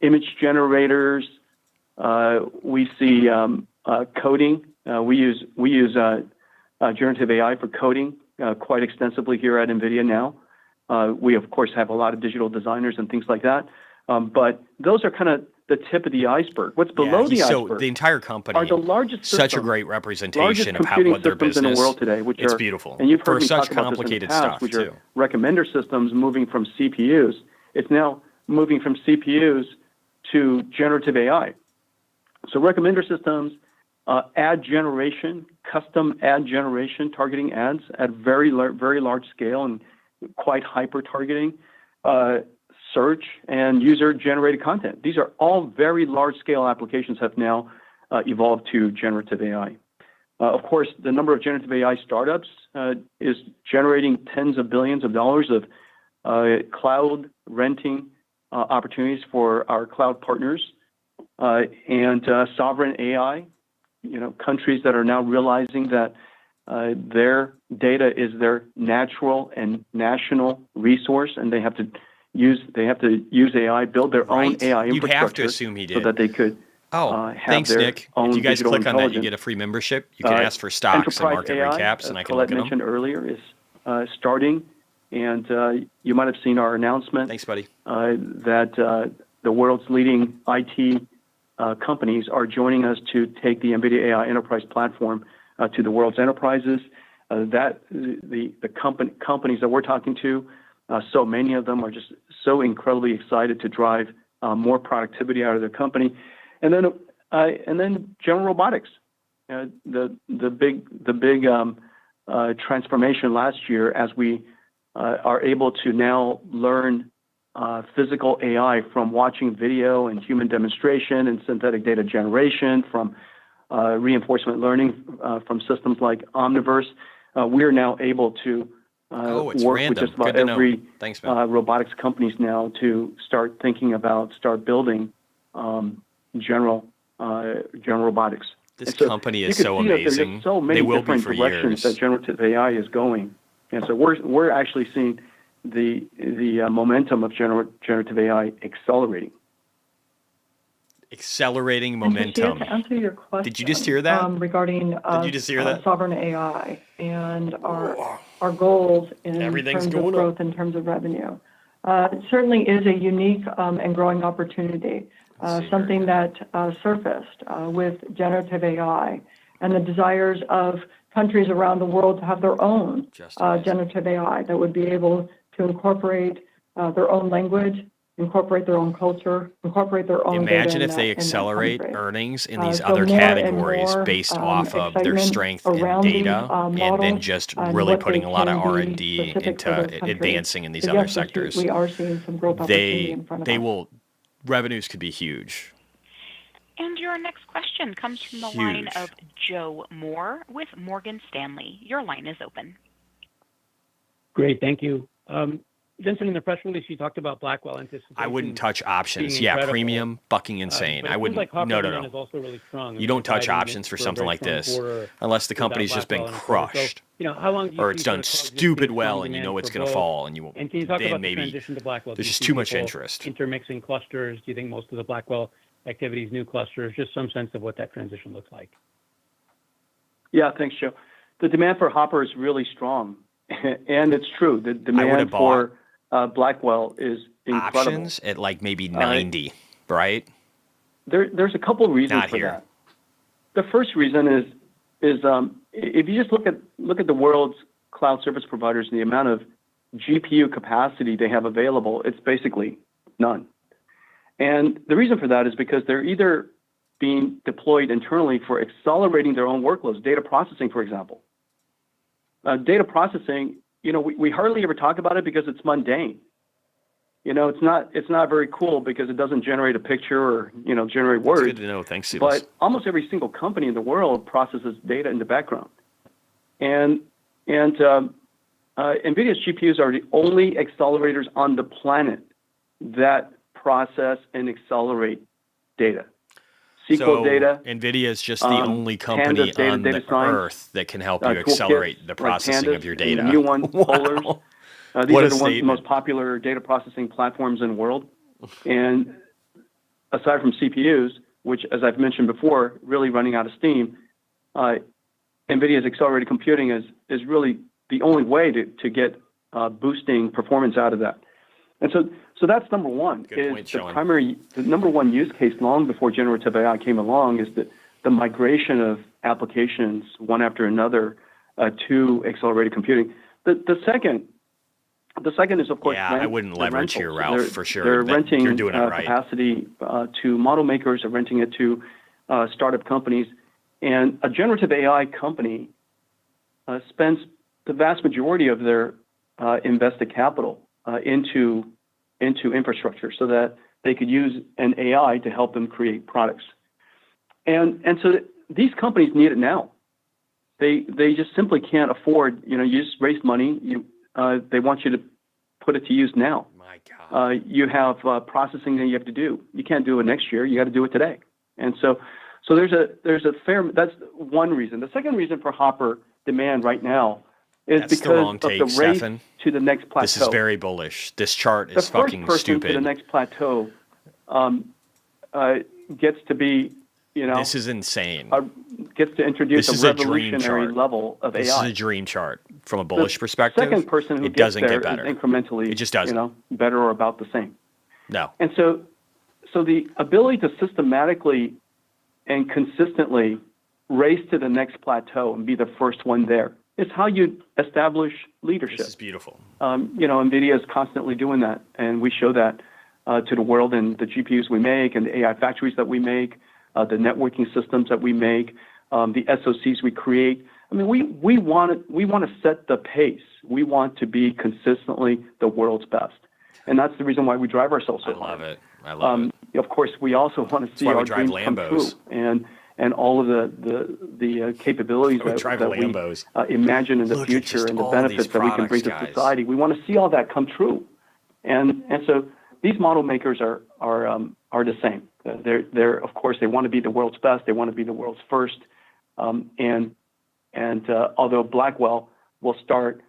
[SPEAKER 8] image generators. We see coding. We use generative AI for coding quite extensively here at NVIDIA now. We, of course, have a lot of digital designers and things like that. But those are kind of the tip of the iceberg. What's below the iceberg?
[SPEAKER 1] So the entire company
[SPEAKER 8] are the largest
[SPEAKER 1] such
[SPEAKER 8] systems,
[SPEAKER 1] a great representation of
[SPEAKER 8] computing
[SPEAKER 1] their
[SPEAKER 8] systems
[SPEAKER 1] business.
[SPEAKER 8] in the world today, which
[SPEAKER 1] it's
[SPEAKER 8] are
[SPEAKER 1] beautiful.
[SPEAKER 8] And you've heard
[SPEAKER 1] for
[SPEAKER 8] me
[SPEAKER 1] such
[SPEAKER 8] talk about
[SPEAKER 1] complicated
[SPEAKER 8] this in the past,
[SPEAKER 1] stuff
[SPEAKER 8] which
[SPEAKER 1] too.
[SPEAKER 8] are recommender systems moving from CPUs. It's now moving from CPUs to generative AI. So recommender systems, ad generation, custom ad generation, targeting ads at very large scale and quite hyper targeting, search and user generated content. These are all very large scale applications have now evolved to generative AI. Of course, the number of generative AI startups is generating tens of billions of dollars of cloud renting opportunities for our cloud partners and sovereign AI. Countries that are now realizing that their data is their natural and national resource, and they have to use AI, build their own AI infrastructure.
[SPEAKER 1] You'd have to assume he did.
[SPEAKER 8] So that they could have
[SPEAKER 1] thanks,
[SPEAKER 8] their
[SPEAKER 1] Nick.
[SPEAKER 8] own
[SPEAKER 1] If you guys
[SPEAKER 8] digital
[SPEAKER 1] click on that, you
[SPEAKER 8] intelligence.
[SPEAKER 1] get a free membership. You can ask for stocks and market
[SPEAKER 8] AI,
[SPEAKER 1] recaps, and I can
[SPEAKER 8] Colette
[SPEAKER 1] look at
[SPEAKER 8] mentioned
[SPEAKER 1] them.
[SPEAKER 8] earlier, is starting, and you might have seen our announcement.
[SPEAKER 1] Thanks, buddy.
[SPEAKER 8] That the world's leading IT companies are joining us to take the NVIDIA AI Enterprise platform to the world's enterprises. that the companies that we're talking to, so many of them are just so incredibly excited to drive more productivity out of their company, and then General Robotics, the big transformation last year as we are able to now learn physical AI from watching video and human demonstration and synthetic data generation, from reinforcement learning from systems like Omniverse. We're now able to work with just about every robotics companies now to start building general robotics.
[SPEAKER 1] This company is so amazing.
[SPEAKER 8] There's so many different directions that generative AI is going, and so we're actually seeing the momentum of generative AI accelerating.
[SPEAKER 1] Accelerating momentum.
[SPEAKER 5] To answer your question,
[SPEAKER 1] did you just hear that?
[SPEAKER 5] Regarding
[SPEAKER 1] did you just hear that?
[SPEAKER 5] Sovereign AI and our goals in terms of growth, in terms of revenue. It certainly is a unique and growing opportunity, something that surfaced with generative AI and the desires of countries around the world to have their own generative AI that would be able to incorporate their own language, incorporate their own culture, incorporate their own
[SPEAKER 1] Imagine if they accelerate earnings in these other categories based off of their strength in data, and then just really putting a lot of R&D into advancing in these other sectors.
[SPEAKER 5] We are seeing some growth opportunity in front of us.
[SPEAKER 1] Revenues could be huge.
[SPEAKER 6] And your next question comes from the line of Joe Moore with Morgan Stanley. Your line is open.
[SPEAKER 10] Great, thank you. Jensen, in the press release, you talked about Blackwell anticipating.
[SPEAKER 1] I wouldn't touch options. Yeah, premium, fucking insane. I wouldn't.
[SPEAKER 10] Like
[SPEAKER 1] no.
[SPEAKER 10] Is also really strong.
[SPEAKER 1] You don't touch options for something like this unless the company's just been crushed.
[SPEAKER 10] So, how long do you
[SPEAKER 1] or it's done stupid well, and you know it's going to fall, and you won't.
[SPEAKER 10] And can you talk about
[SPEAKER 1] maybe
[SPEAKER 10] the transition to Blackwell?
[SPEAKER 1] There's just too much interest.
[SPEAKER 10] Intermixing clusters. Do you think most of the Blackwell activities, new clusters? Just some sense of what that transition looks like.
[SPEAKER 8] Yeah, thanks, Joe. The demand for Hopper is really strong, and it's true. The demand for Blackwell is incredible.
[SPEAKER 1] Options at like maybe 90, right?
[SPEAKER 8] There's a couple of reasons for that. The first reason is if you just look at the world's cloud service providers and the amount of GPU capacity they have available, it's basically none. And the reason for that is because they're either being deployed internally for accelerating their own workloads, data processing, for example. Data processing, we hardly ever talk about it because it's mundane. It's not very cool because it doesn't generate a picture or, generate words.
[SPEAKER 1] That's good to know. Thanks, Silas.
[SPEAKER 8] But almost every single company in the world processes data in the background. And NVIDIA's GPUs are the only accelerators on the planet that process and accelerate data. SQL data.
[SPEAKER 1] NVIDIA is just the only company on the earth that can help you accelerate the processing of your data.
[SPEAKER 8] New one, Polars. These are the most popular data processing platforms in the world. And aside from CPUs, which, as I've mentioned before, really running out of steam, NVIDIA's accelerated computing is really the only way to get boosting performance out of that. And so that's number one. The number one use case long before generative AI came along is that the migration of applications one after another to accelerated computing. The second is, of course,
[SPEAKER 1] I wouldn't leverage here, Ralph, for sure.
[SPEAKER 8] They're renting
[SPEAKER 1] you're doing it right.
[SPEAKER 8] capacity to model makers, they're renting it to startup companies. And a generative AI company spends the vast majority of their invested capital into infrastructure so that they could use an AI to help them create products. And so these companies need it now. They just simply can't afford, you just raise money, they want you to put it to use now.
[SPEAKER 1] My God.
[SPEAKER 8] You have processing that you have to do. You can't do it next year. You got to do it today. And so there's a fair. That's one reason. The second reason for Hopper demand right now is because of the race to the next plateau.
[SPEAKER 1] This is very bullish. This chart is fucking stupid.
[SPEAKER 8] The first person to the next plateau gets to be,
[SPEAKER 1] This is insane.
[SPEAKER 8] Gets to introduce a revolutionary level of AI.
[SPEAKER 1] This is a dream chart from a bullish perspective.
[SPEAKER 8] The second person who gets there is incrementally,
[SPEAKER 1] it just doesn't.
[SPEAKER 8] Better or about the same.
[SPEAKER 1] No.
[SPEAKER 8] And so the ability to systematically and consistently race to the next plateau and be the first one there It's how you establish leadership.
[SPEAKER 1] This is beautiful.
[SPEAKER 8] NVIDIA is constantly doing that, and we show that to the world in the GPUs we make and the AI factories that we make, the networking systems that we make, the SoCs we create. I mean, we want to set the pace. We want to be consistently the world's best, and that's the reason why we drive ourselves so hard.
[SPEAKER 1] I love it.
[SPEAKER 8] Of course, we also want to see our dreams come true, and all of the capabilities that we imagine in the future and the benefits that we can bring to society. We want to see all that come true, and so these model makers are the same. They're of course they want to be the world's best. They want to be the world's first, and although Blackwell will start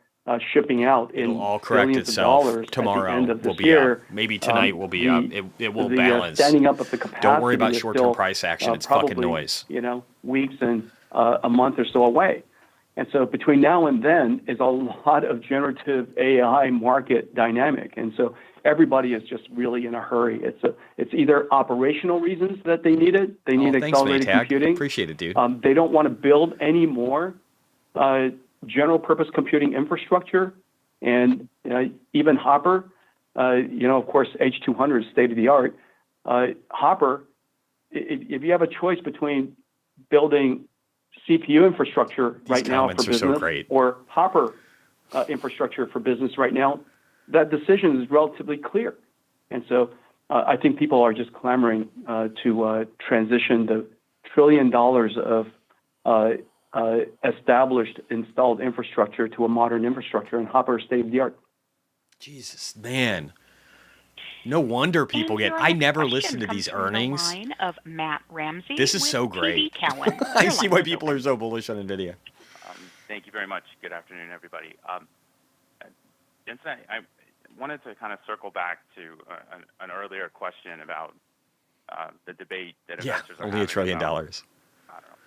[SPEAKER 8] shipping out in
[SPEAKER 1] all correct
[SPEAKER 8] billions
[SPEAKER 1] itself.
[SPEAKER 8] of dollars
[SPEAKER 1] Tomorrow
[SPEAKER 8] at the end of
[SPEAKER 1] will
[SPEAKER 8] this
[SPEAKER 1] be
[SPEAKER 8] year,
[SPEAKER 1] up. Maybe tonight will be up. It will
[SPEAKER 8] the
[SPEAKER 1] balance.
[SPEAKER 8] Standing up of the capacity.
[SPEAKER 1] Don't worry about
[SPEAKER 8] is
[SPEAKER 1] short-term
[SPEAKER 8] still,
[SPEAKER 1] price action. It's
[SPEAKER 8] probably,
[SPEAKER 1] fucking noise.
[SPEAKER 8] Weeks and a month or so away. And so between now and then is a lot of generative AI market dynamic. And so everybody is just really in a hurry. It's either operational reasons that they need it. They need accelerated computing.
[SPEAKER 1] Appreciate it, dude.
[SPEAKER 8] They don't want to build any more general purpose computing infrastructure. And even Hopper, of course, H200 is state of the art. Hopper, if you have a choice between building CPU infrastructure right now for business or Hopper infrastructure for business right now, that decision is relatively clear. And so I think people are just clamoring to transition the $1 trillion of established installed infrastructure to a modern infrastructure, and Hopper is state of the art.
[SPEAKER 1] Jesus, man. No wonder people get. I never listen to these earnings.
[SPEAKER 6] Line of Matt Ramsey.
[SPEAKER 1] This is so great. I see why people are so bullish on NVIDIA.
[SPEAKER 11] Thank you very much. Good afternoon, everybody. Jensen, I wanted to kind of circle back to an earlier question about the debate that investors are having.
[SPEAKER 1] Only $1 trillion.
[SPEAKER 11] About,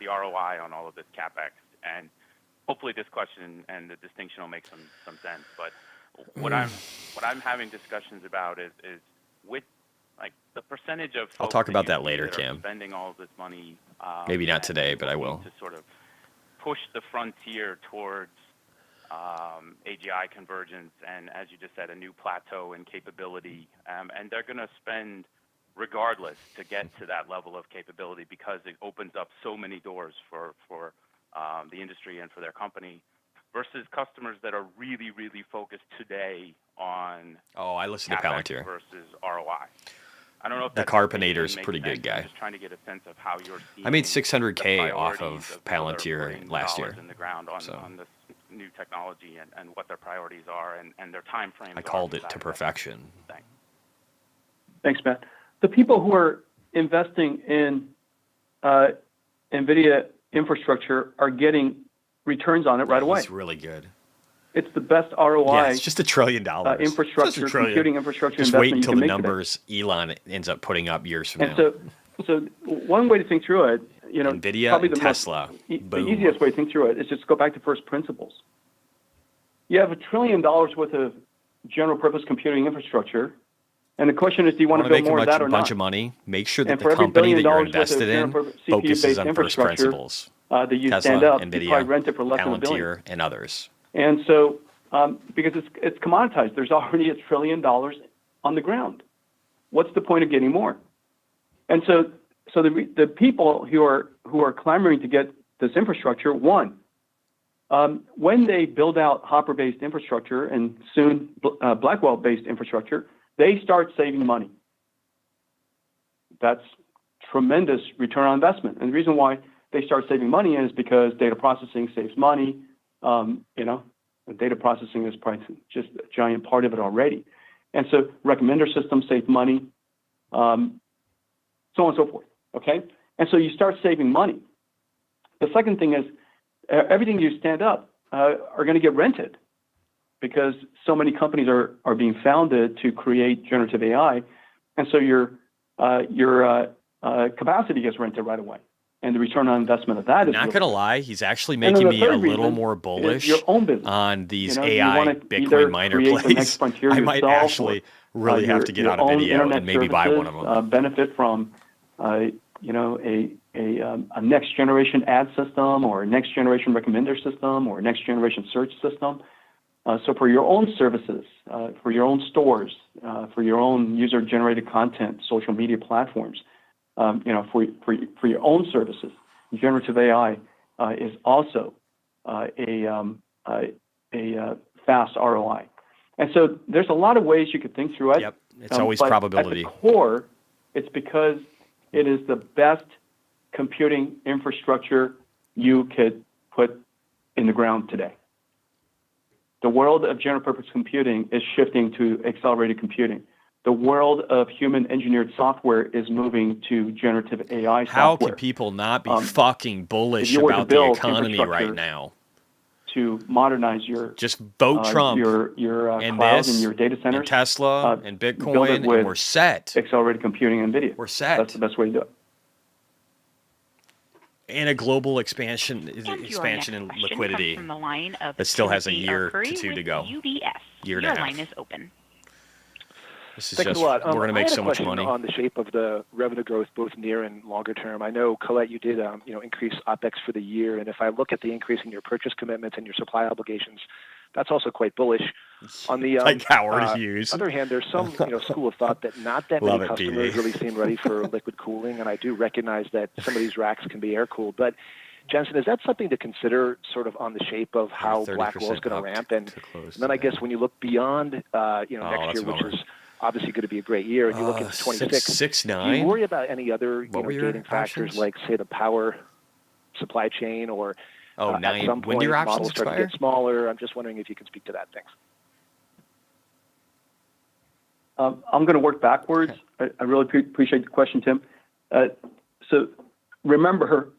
[SPEAKER 11] the ROI on all of this CapEx, and hopefully this question and the distinction will make some sense. But what I'm having discussions about is with like the percentage of folks
[SPEAKER 1] I'll talk about that
[SPEAKER 11] that
[SPEAKER 1] later,
[SPEAKER 11] are
[SPEAKER 1] Cam.
[SPEAKER 11] Spending all of this money.
[SPEAKER 1] Maybe not today, but I will.
[SPEAKER 11] To sort of push the frontier towards AGI convergence, and as you just said, a new plateau in capability, and they're going to spend regardless to get to that level of capability because it opens up so many doors for the industry and for their company, versus customers that are really, really focused today on
[SPEAKER 1] I listen to
[SPEAKER 11] CapEx
[SPEAKER 1] Palantir
[SPEAKER 11] versus ROI. I don't know if
[SPEAKER 1] the Carpenator's a pretty good guy.
[SPEAKER 11] I'm just trying to get a sense of how you're seeing.
[SPEAKER 1] I made $600K off of Palantir last year.
[SPEAKER 11] In the ground on this new technology and what their priorities are and their time frames.
[SPEAKER 1] I called it to perfection.
[SPEAKER 8] Thanks, Matt. The people who are investing in NVIDIA infrastructure are getting returns on it right away.
[SPEAKER 1] It's really good.
[SPEAKER 8] It's the best ROI.
[SPEAKER 1] Yeah, it's just $1 trillion.
[SPEAKER 8] Infrastructure, computing infrastructure.
[SPEAKER 1] Just
[SPEAKER 8] investment
[SPEAKER 1] wait until the
[SPEAKER 8] you can
[SPEAKER 1] numbers Elon ends up putting up years from now.
[SPEAKER 8] So one way to think through it,
[SPEAKER 1] NVIDIA
[SPEAKER 8] probably
[SPEAKER 1] and
[SPEAKER 8] the
[SPEAKER 1] Tesla.
[SPEAKER 8] The easiest way to think through it is just go back to first principles. You have $1 trillion worth of general purpose computing infrastructure, and the question is, do you want to build more of that or not?
[SPEAKER 1] Make a bunch of money. Make sure that the company that you're invested in focuses on first principles.
[SPEAKER 8] That you
[SPEAKER 1] Tesla,
[SPEAKER 8] stand up,
[SPEAKER 1] NVIDIA,
[SPEAKER 8] you probably rent it for less than $1 billion.
[SPEAKER 1] Palantir, and others.
[SPEAKER 8] And so, because it's commoditized, there's already $1 trillion on the ground. What's the point of getting more? And so the people who are clamoring to get this infrastructure, one, when they build out Hopper-based infrastructure and soon Blackwell-based infrastructure, they start saving money. That's tremendous return on investment. And the reason why they start saving money is because data processing saves money. Data processing is probably just a giant part of it already. And so recommender systems save money, so on and so forth, okay? And so you start saving money. The second thing is everything you stand up are going to get rented because so many companies are being founded to create generative AI. And so your capacity gets rented right away. And the return on investment of that is
[SPEAKER 1] not going to lie, he's actually making me a little more bullish on these AI Bitcoin miner plays. I might actually really have to get out of NVIDIA and maybe buy one of them.
[SPEAKER 8] Benefit from a next generation ad system or a next generation recommender system or a next generation search system. So for your own services, for your own stores, for your own user generated content, social media platforms, for your own services, generative AI is also a fast ROI. And so there's a lot of ways you could think through it.
[SPEAKER 1] Yep, it's always
[SPEAKER 8] but
[SPEAKER 1] probability.
[SPEAKER 8] At the core, it's because it is the best computing infrastructure you could put in the ground today. The world of general purpose computing is shifting to accelerated computing. The world of human engineered software is moving to generative AI software.
[SPEAKER 1] How can people not be fucking bullish about the economy right now?
[SPEAKER 8] To modernize your
[SPEAKER 1] just vote Trump,
[SPEAKER 8] your
[SPEAKER 1] and
[SPEAKER 8] cloud
[SPEAKER 1] this,
[SPEAKER 8] and your data centers,
[SPEAKER 1] and Tesla, and Bitcoin, and we're set.
[SPEAKER 8] Accelerated computing and NVIDIA.
[SPEAKER 1] We're set.
[SPEAKER 8] That's the best way to do it.
[SPEAKER 1] And a global expansion in liquidity
[SPEAKER 6] from the line of
[SPEAKER 1] that still has a
[SPEAKER 6] Timothy
[SPEAKER 1] year
[SPEAKER 6] Arcuri
[SPEAKER 1] to two
[SPEAKER 6] with
[SPEAKER 1] to go.
[SPEAKER 6] UBS.
[SPEAKER 1] Year and
[SPEAKER 6] Your
[SPEAKER 1] a half.
[SPEAKER 6] line is open.
[SPEAKER 1] This is
[SPEAKER 12] Thanks
[SPEAKER 1] just,
[SPEAKER 12] a lot.
[SPEAKER 1] we're going to make so much
[SPEAKER 12] I had a
[SPEAKER 1] money.
[SPEAKER 12] question on the shape of the revenue growth, both near and longer term. I know, Colette, you did increase OPEX for the year, and if I look at the increase in your purchase commitments and your supply obligations, that's also quite bullish. On the
[SPEAKER 1] like Howard Hughes.
[SPEAKER 12] other hand, there's some school of thought that not that many customers really seem ready for liquid cooling, and I do recognize that some of these racks can be air cooled, but Jensen, is that something to consider sort of on the shape of how Blackwell is going to ramp? And then I guess when you look beyond next year, which is obviously going to be a great year, and you look into 26, do you worry about any other gating factors like, say, the power supply chain or at some point models start to get smaller? I'm just wondering if you can speak to that. Thanks.
[SPEAKER 8] I'm going to work backwards. I really appreciate the question, Tim. So remember,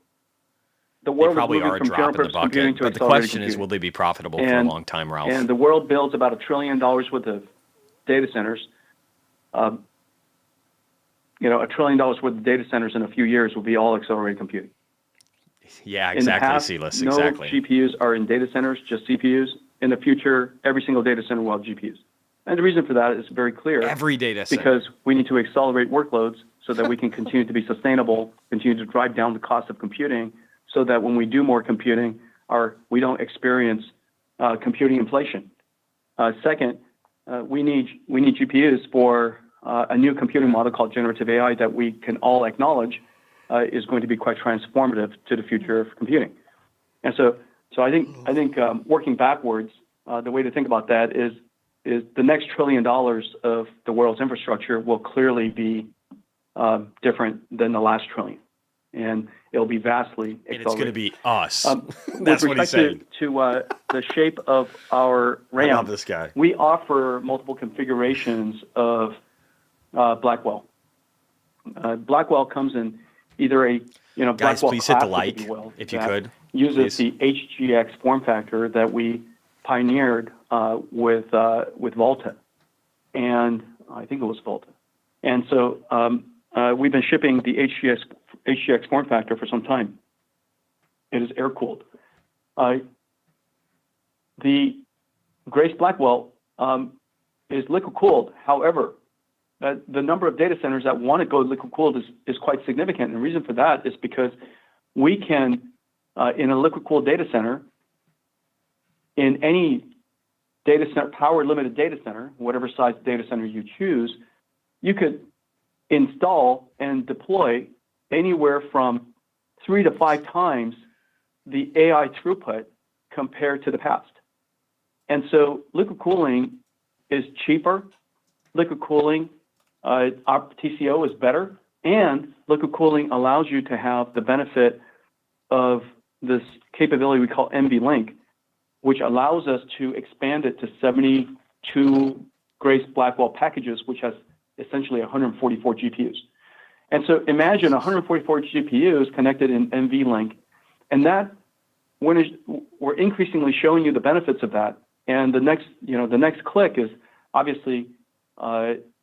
[SPEAKER 8] the world
[SPEAKER 1] they probably
[SPEAKER 8] is moving
[SPEAKER 1] are
[SPEAKER 8] from general
[SPEAKER 1] dropping the
[SPEAKER 8] purpose
[SPEAKER 1] bucket,
[SPEAKER 8] computing to
[SPEAKER 1] but the
[SPEAKER 8] accelerated
[SPEAKER 1] question is,
[SPEAKER 8] computing.
[SPEAKER 1] will they be profitable for a long time, Ralph?
[SPEAKER 8] And the world builds about $1 trillion worth of data centers. $1 trillion worth of data centers in a few years will be all accelerated computing.
[SPEAKER 1] Yeah, exactly, Silas, exactly.
[SPEAKER 8] No GPUs are in data centers, just CPUs. In the future, every single data center will have GPUs. And the reason for that is very clear.
[SPEAKER 1] Every data center.
[SPEAKER 8] Because we need to accelerate workloads so that we can continue to be sustainable, continue to drive down the cost of computing, so that when we do more computing, we don't experience computing inflation. Second, we need GPUs for a new computing model called generative AI that we can all acknowledge is going to be quite transformative to the future of computing. And so I think working backwards, the way to think about that is the next $1 trillion of the world's infrastructure will clearly be different than the last trillion. And it'll be vastly accelerated.
[SPEAKER 1] And it's going to be us.
[SPEAKER 8] That's what he's saying. To the shape of our RAM,
[SPEAKER 1] I love this guy.
[SPEAKER 8] We offer multiple configurations of Blackwell. Blackwell comes in either a
[SPEAKER 1] Guys,
[SPEAKER 8] Blackwell
[SPEAKER 1] please hit the
[SPEAKER 8] Classic,
[SPEAKER 1] like if you could.
[SPEAKER 8] Uses
[SPEAKER 1] please.
[SPEAKER 8] the HGX form factor that we pioneered with Volta, and I think it was Volta. And so we've been shipping the HGX form factor for some time. It is air cooled. The Grace Blackwell is liquid cooled. However, the number of data centers that want to go liquid cooled is quite significant. And the reason for that is because we can, in a liquid cooled data center, in any data center, power limited data center, whatever size data center you choose, you could install and deploy anywhere from 3 to 5 times the AI throughput compared to the past. And so liquid cooling is cheaper. Liquid cooling, our TCO is better, and liquid cooling allows you to have the benefit of this capability we call NVLink, which allows us to expand it to 72 Grace Blackwell packages, which has essentially 144 GPUs. And so imagine 144 GPUs connected in NVLink, and that we're increasingly showing you the benefits of that. And the next click is obviously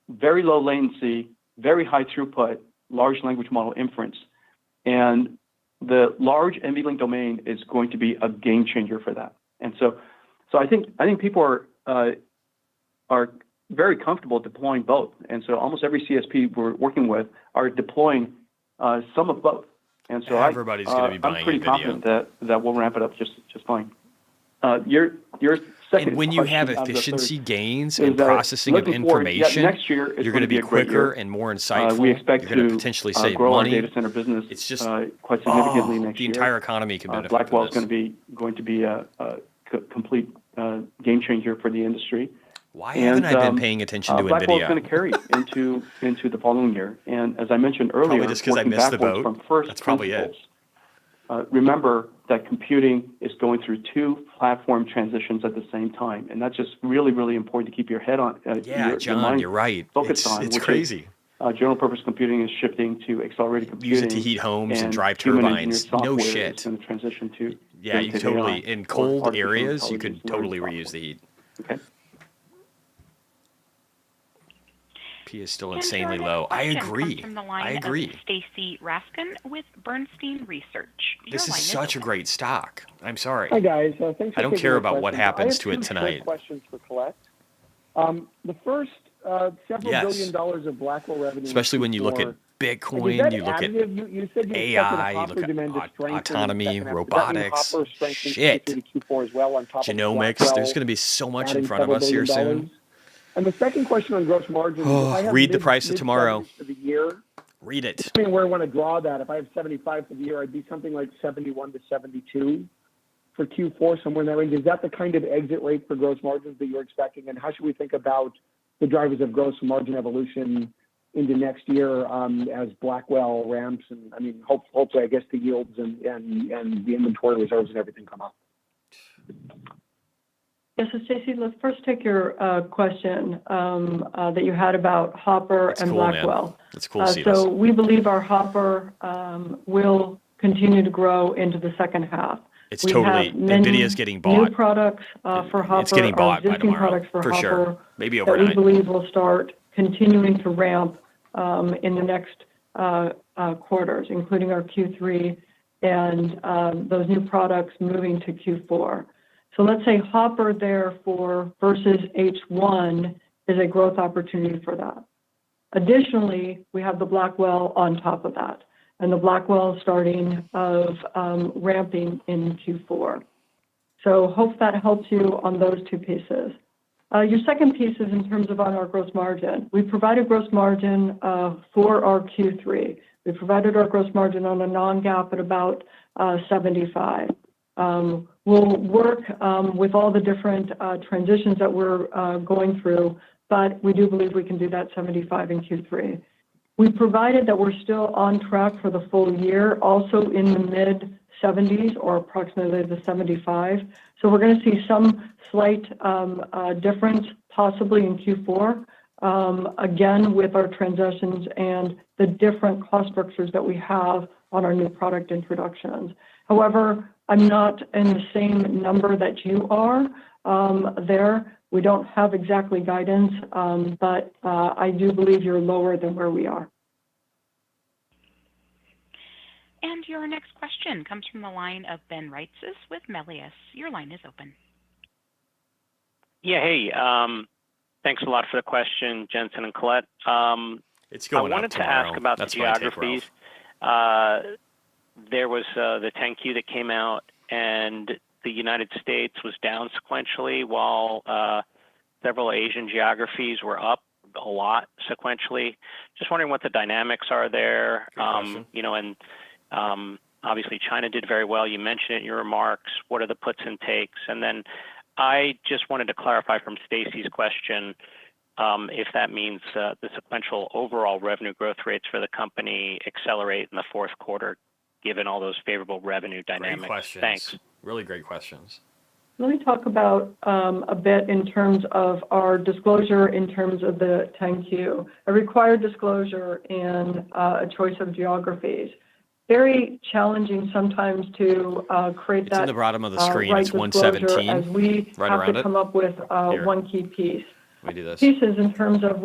[SPEAKER 8] very low latency, very high throughput, large language model inference. And the large NVLink domain is going to be a game changer for that. And so I think people are very comfortable deploying both. And so almost every CSP we're working with are deploying some of both. And so
[SPEAKER 1] everybody's going to be buying
[SPEAKER 8] I'm pretty
[SPEAKER 1] NVIDIA.
[SPEAKER 8] confident that we'll ramp it up just fine. Your second
[SPEAKER 1] And when you have
[SPEAKER 8] question of the
[SPEAKER 1] efficiency
[SPEAKER 8] third
[SPEAKER 1] gains
[SPEAKER 8] is
[SPEAKER 1] and
[SPEAKER 8] that
[SPEAKER 1] processing of
[SPEAKER 8] looking forward,
[SPEAKER 1] information,
[SPEAKER 8] next year it's
[SPEAKER 1] you're going to be
[SPEAKER 8] a great
[SPEAKER 1] quicker
[SPEAKER 8] year.
[SPEAKER 1] and more insightful.
[SPEAKER 8] We expect
[SPEAKER 1] you're going to
[SPEAKER 8] to
[SPEAKER 1] potentially save
[SPEAKER 8] grow
[SPEAKER 1] money.
[SPEAKER 8] our data center business
[SPEAKER 1] It's just
[SPEAKER 8] quite significantly next
[SPEAKER 1] the
[SPEAKER 8] year.
[SPEAKER 1] entire economy can benefit
[SPEAKER 8] Blackwell
[SPEAKER 1] from
[SPEAKER 8] is
[SPEAKER 1] this.
[SPEAKER 8] going to be a complete game changer for the industry.
[SPEAKER 1] Why haven't I been paying attention to
[SPEAKER 8] Blackwell is
[SPEAKER 1] NVIDIA?
[SPEAKER 8] going to carry into the following year. And as I mentioned earlier,
[SPEAKER 1] Probably just 'cause I
[SPEAKER 8] working
[SPEAKER 1] missed the
[SPEAKER 8] backwards
[SPEAKER 1] boat.
[SPEAKER 8] from first
[SPEAKER 1] That's probably it.
[SPEAKER 8] principles, remember that computing is going through two platform transitions at the same time, and that's just really, really important to keep your head on.
[SPEAKER 1] Yeah, John,
[SPEAKER 8] mind
[SPEAKER 1] you're right.
[SPEAKER 8] focused on,
[SPEAKER 1] It's
[SPEAKER 8] which is,
[SPEAKER 1] crazy.
[SPEAKER 8] general purpose computing is shifting to accelerated computing.
[SPEAKER 1] Use it to heat homes and drive
[SPEAKER 8] human
[SPEAKER 1] turbines.
[SPEAKER 8] engineered
[SPEAKER 1] No
[SPEAKER 8] software
[SPEAKER 1] shit.
[SPEAKER 8] is going to transition to
[SPEAKER 1] Yeah, you
[SPEAKER 8] generative
[SPEAKER 1] totally,
[SPEAKER 8] AI
[SPEAKER 1] in
[SPEAKER 8] or
[SPEAKER 1] cold
[SPEAKER 8] artificial
[SPEAKER 1] areas, you could
[SPEAKER 8] intelligence
[SPEAKER 1] totally
[SPEAKER 8] learning
[SPEAKER 1] reuse the heat.
[SPEAKER 8] software. Okay.
[SPEAKER 1] P is still
[SPEAKER 6] And
[SPEAKER 1] insanely
[SPEAKER 6] your
[SPEAKER 1] low.
[SPEAKER 6] next
[SPEAKER 1] I
[SPEAKER 6] question comes
[SPEAKER 1] agree.
[SPEAKER 6] From the
[SPEAKER 1] I
[SPEAKER 6] line
[SPEAKER 1] agree.
[SPEAKER 6] Of Stacy Raskin with Bernstein Research.
[SPEAKER 1] This is such a great stock. I'm sorry.
[SPEAKER 13] Hi, guys. Thanks for
[SPEAKER 1] I don't
[SPEAKER 13] taking
[SPEAKER 1] care
[SPEAKER 13] my
[SPEAKER 1] about what
[SPEAKER 13] questions.
[SPEAKER 1] happens to
[SPEAKER 13] I have
[SPEAKER 1] it
[SPEAKER 13] two
[SPEAKER 1] tonight.
[SPEAKER 13] quick questions for Colette. The first, several
[SPEAKER 1] Yes.
[SPEAKER 13] $billion dollars of Blackwell revenue.
[SPEAKER 1] Especially when you look at
[SPEAKER 13] Is
[SPEAKER 1] Bitcoin,
[SPEAKER 13] that
[SPEAKER 1] you look at
[SPEAKER 13] additive? You said you
[SPEAKER 1] AI, you
[SPEAKER 13] expected
[SPEAKER 1] look
[SPEAKER 13] Hopper
[SPEAKER 1] at
[SPEAKER 13] demand to strengthen in the
[SPEAKER 1] autonomy,
[SPEAKER 13] second half. Does that mean
[SPEAKER 1] robotics,
[SPEAKER 13] Hopper strengthens
[SPEAKER 1] shit.
[SPEAKER 13] Q3 to Q4 as well on top of
[SPEAKER 1] genomics.
[SPEAKER 13] Blackwell,
[SPEAKER 1] There's going to be so much in
[SPEAKER 13] adding
[SPEAKER 1] front of
[SPEAKER 13] several
[SPEAKER 1] us here
[SPEAKER 13] billion
[SPEAKER 1] soon.
[SPEAKER 13] dollars? And the second question on gross margin.
[SPEAKER 1] Oh,
[SPEAKER 13] if I have
[SPEAKER 1] read the price of tomorrow.
[SPEAKER 13] mid-70s for the year.
[SPEAKER 1] Read it.
[SPEAKER 13] I mean, where I want to draw that, if I have 75 for the year, I'd be something like 71 to 72 for Q4, somewhere in that range. Is that the kind of exit rate for gross margins that you're expecting? And how should we think about the drivers of gross margin evolution into next year as Blackwell ramps? And I mean, hopefully, I guess the yields and the inventory reserves and everything come up.
[SPEAKER 5] Yes, so Stacy, let's first take your question that you had about Hopper
[SPEAKER 1] That's
[SPEAKER 5] and
[SPEAKER 1] cool,
[SPEAKER 5] Blackwell.
[SPEAKER 1] man. That's cool to see
[SPEAKER 5] So
[SPEAKER 1] this.
[SPEAKER 5] we believe our Hopper will continue to grow into the second half.
[SPEAKER 1] It's
[SPEAKER 5] We
[SPEAKER 1] totally,
[SPEAKER 5] have many
[SPEAKER 1] NVIDIA's getting
[SPEAKER 5] new
[SPEAKER 1] bought.
[SPEAKER 5] products for Hopper.
[SPEAKER 1] It's getting
[SPEAKER 5] our
[SPEAKER 1] bought by
[SPEAKER 5] existing
[SPEAKER 1] tomorrow,
[SPEAKER 5] products for Hopper
[SPEAKER 1] sure. Maybe
[SPEAKER 5] that we
[SPEAKER 1] overnight.
[SPEAKER 5] believe will start continuing to ramp in the next quarters, including our Q3 and those new products moving to Q4. So let's say Hopper therefore versus H1 is a growth opportunity for that. Additionally, we have the Blackwell on top of that, and the Blackwell starting of ramping in Q4. So hope that helps you on those two pieces. Your second piece is in terms of on our gross margin. We provided gross margin for our Q3. We provided our gross margin on a non-GAAP at about 75. We'll work with all the different transitions that we're going through, but we do believe we can do that 75 in Q3. We provided that we're still on track for the full year, also in the mid-70s or approximately the 75. So we're going to see some slight difference possibly in Q4, again with our transitions and the different cost structures that we have on our new product introductions. However, I'm not in the same number that you are there. We don't have exactly guidance, but I do believe you're lower than where we are.
[SPEAKER 6] And your next question comes from the line of Ben Reitzes with Melius. Your line is open.
[SPEAKER 14] Yeah, hey, thanks a lot for the question, Jensen and Colette.
[SPEAKER 1] It's going
[SPEAKER 14] I wanted
[SPEAKER 1] up
[SPEAKER 14] to ask
[SPEAKER 1] tomorrow.
[SPEAKER 14] about
[SPEAKER 1] That's
[SPEAKER 14] the
[SPEAKER 1] my take,
[SPEAKER 14] geographies. There was the 10Q that came out, and the United States was down sequentially, while several Asian geographies were up a lot sequentially. Just wondering what the dynamics are there. You know, and obviously China did very well. You mentioned it in your remarks. What are the puts and takes? And then I just wanted to clarify from Stacy's question if that means the sequential overall revenue growth rates for the company accelerate in the fourth quarter, given all those favorable revenue dynamics.
[SPEAKER 1] Great questions.
[SPEAKER 14] Thanks.
[SPEAKER 1] Really great questions.
[SPEAKER 5] Let me talk about a bit in terms of our disclosure in terms of the 10Q. A required disclosure in a choice of geographies. Very challenging sometimes to create
[SPEAKER 1] It's
[SPEAKER 5] that
[SPEAKER 1] in the bottom of the screen.
[SPEAKER 5] right
[SPEAKER 1] It's
[SPEAKER 5] disclosure
[SPEAKER 1] 117.
[SPEAKER 5] as we
[SPEAKER 1] Right
[SPEAKER 5] have
[SPEAKER 1] around
[SPEAKER 5] to
[SPEAKER 1] it.
[SPEAKER 5] come up with
[SPEAKER 1] Here.
[SPEAKER 5] one key piece.
[SPEAKER 1] Let me do this.
[SPEAKER 5] Pieces in terms of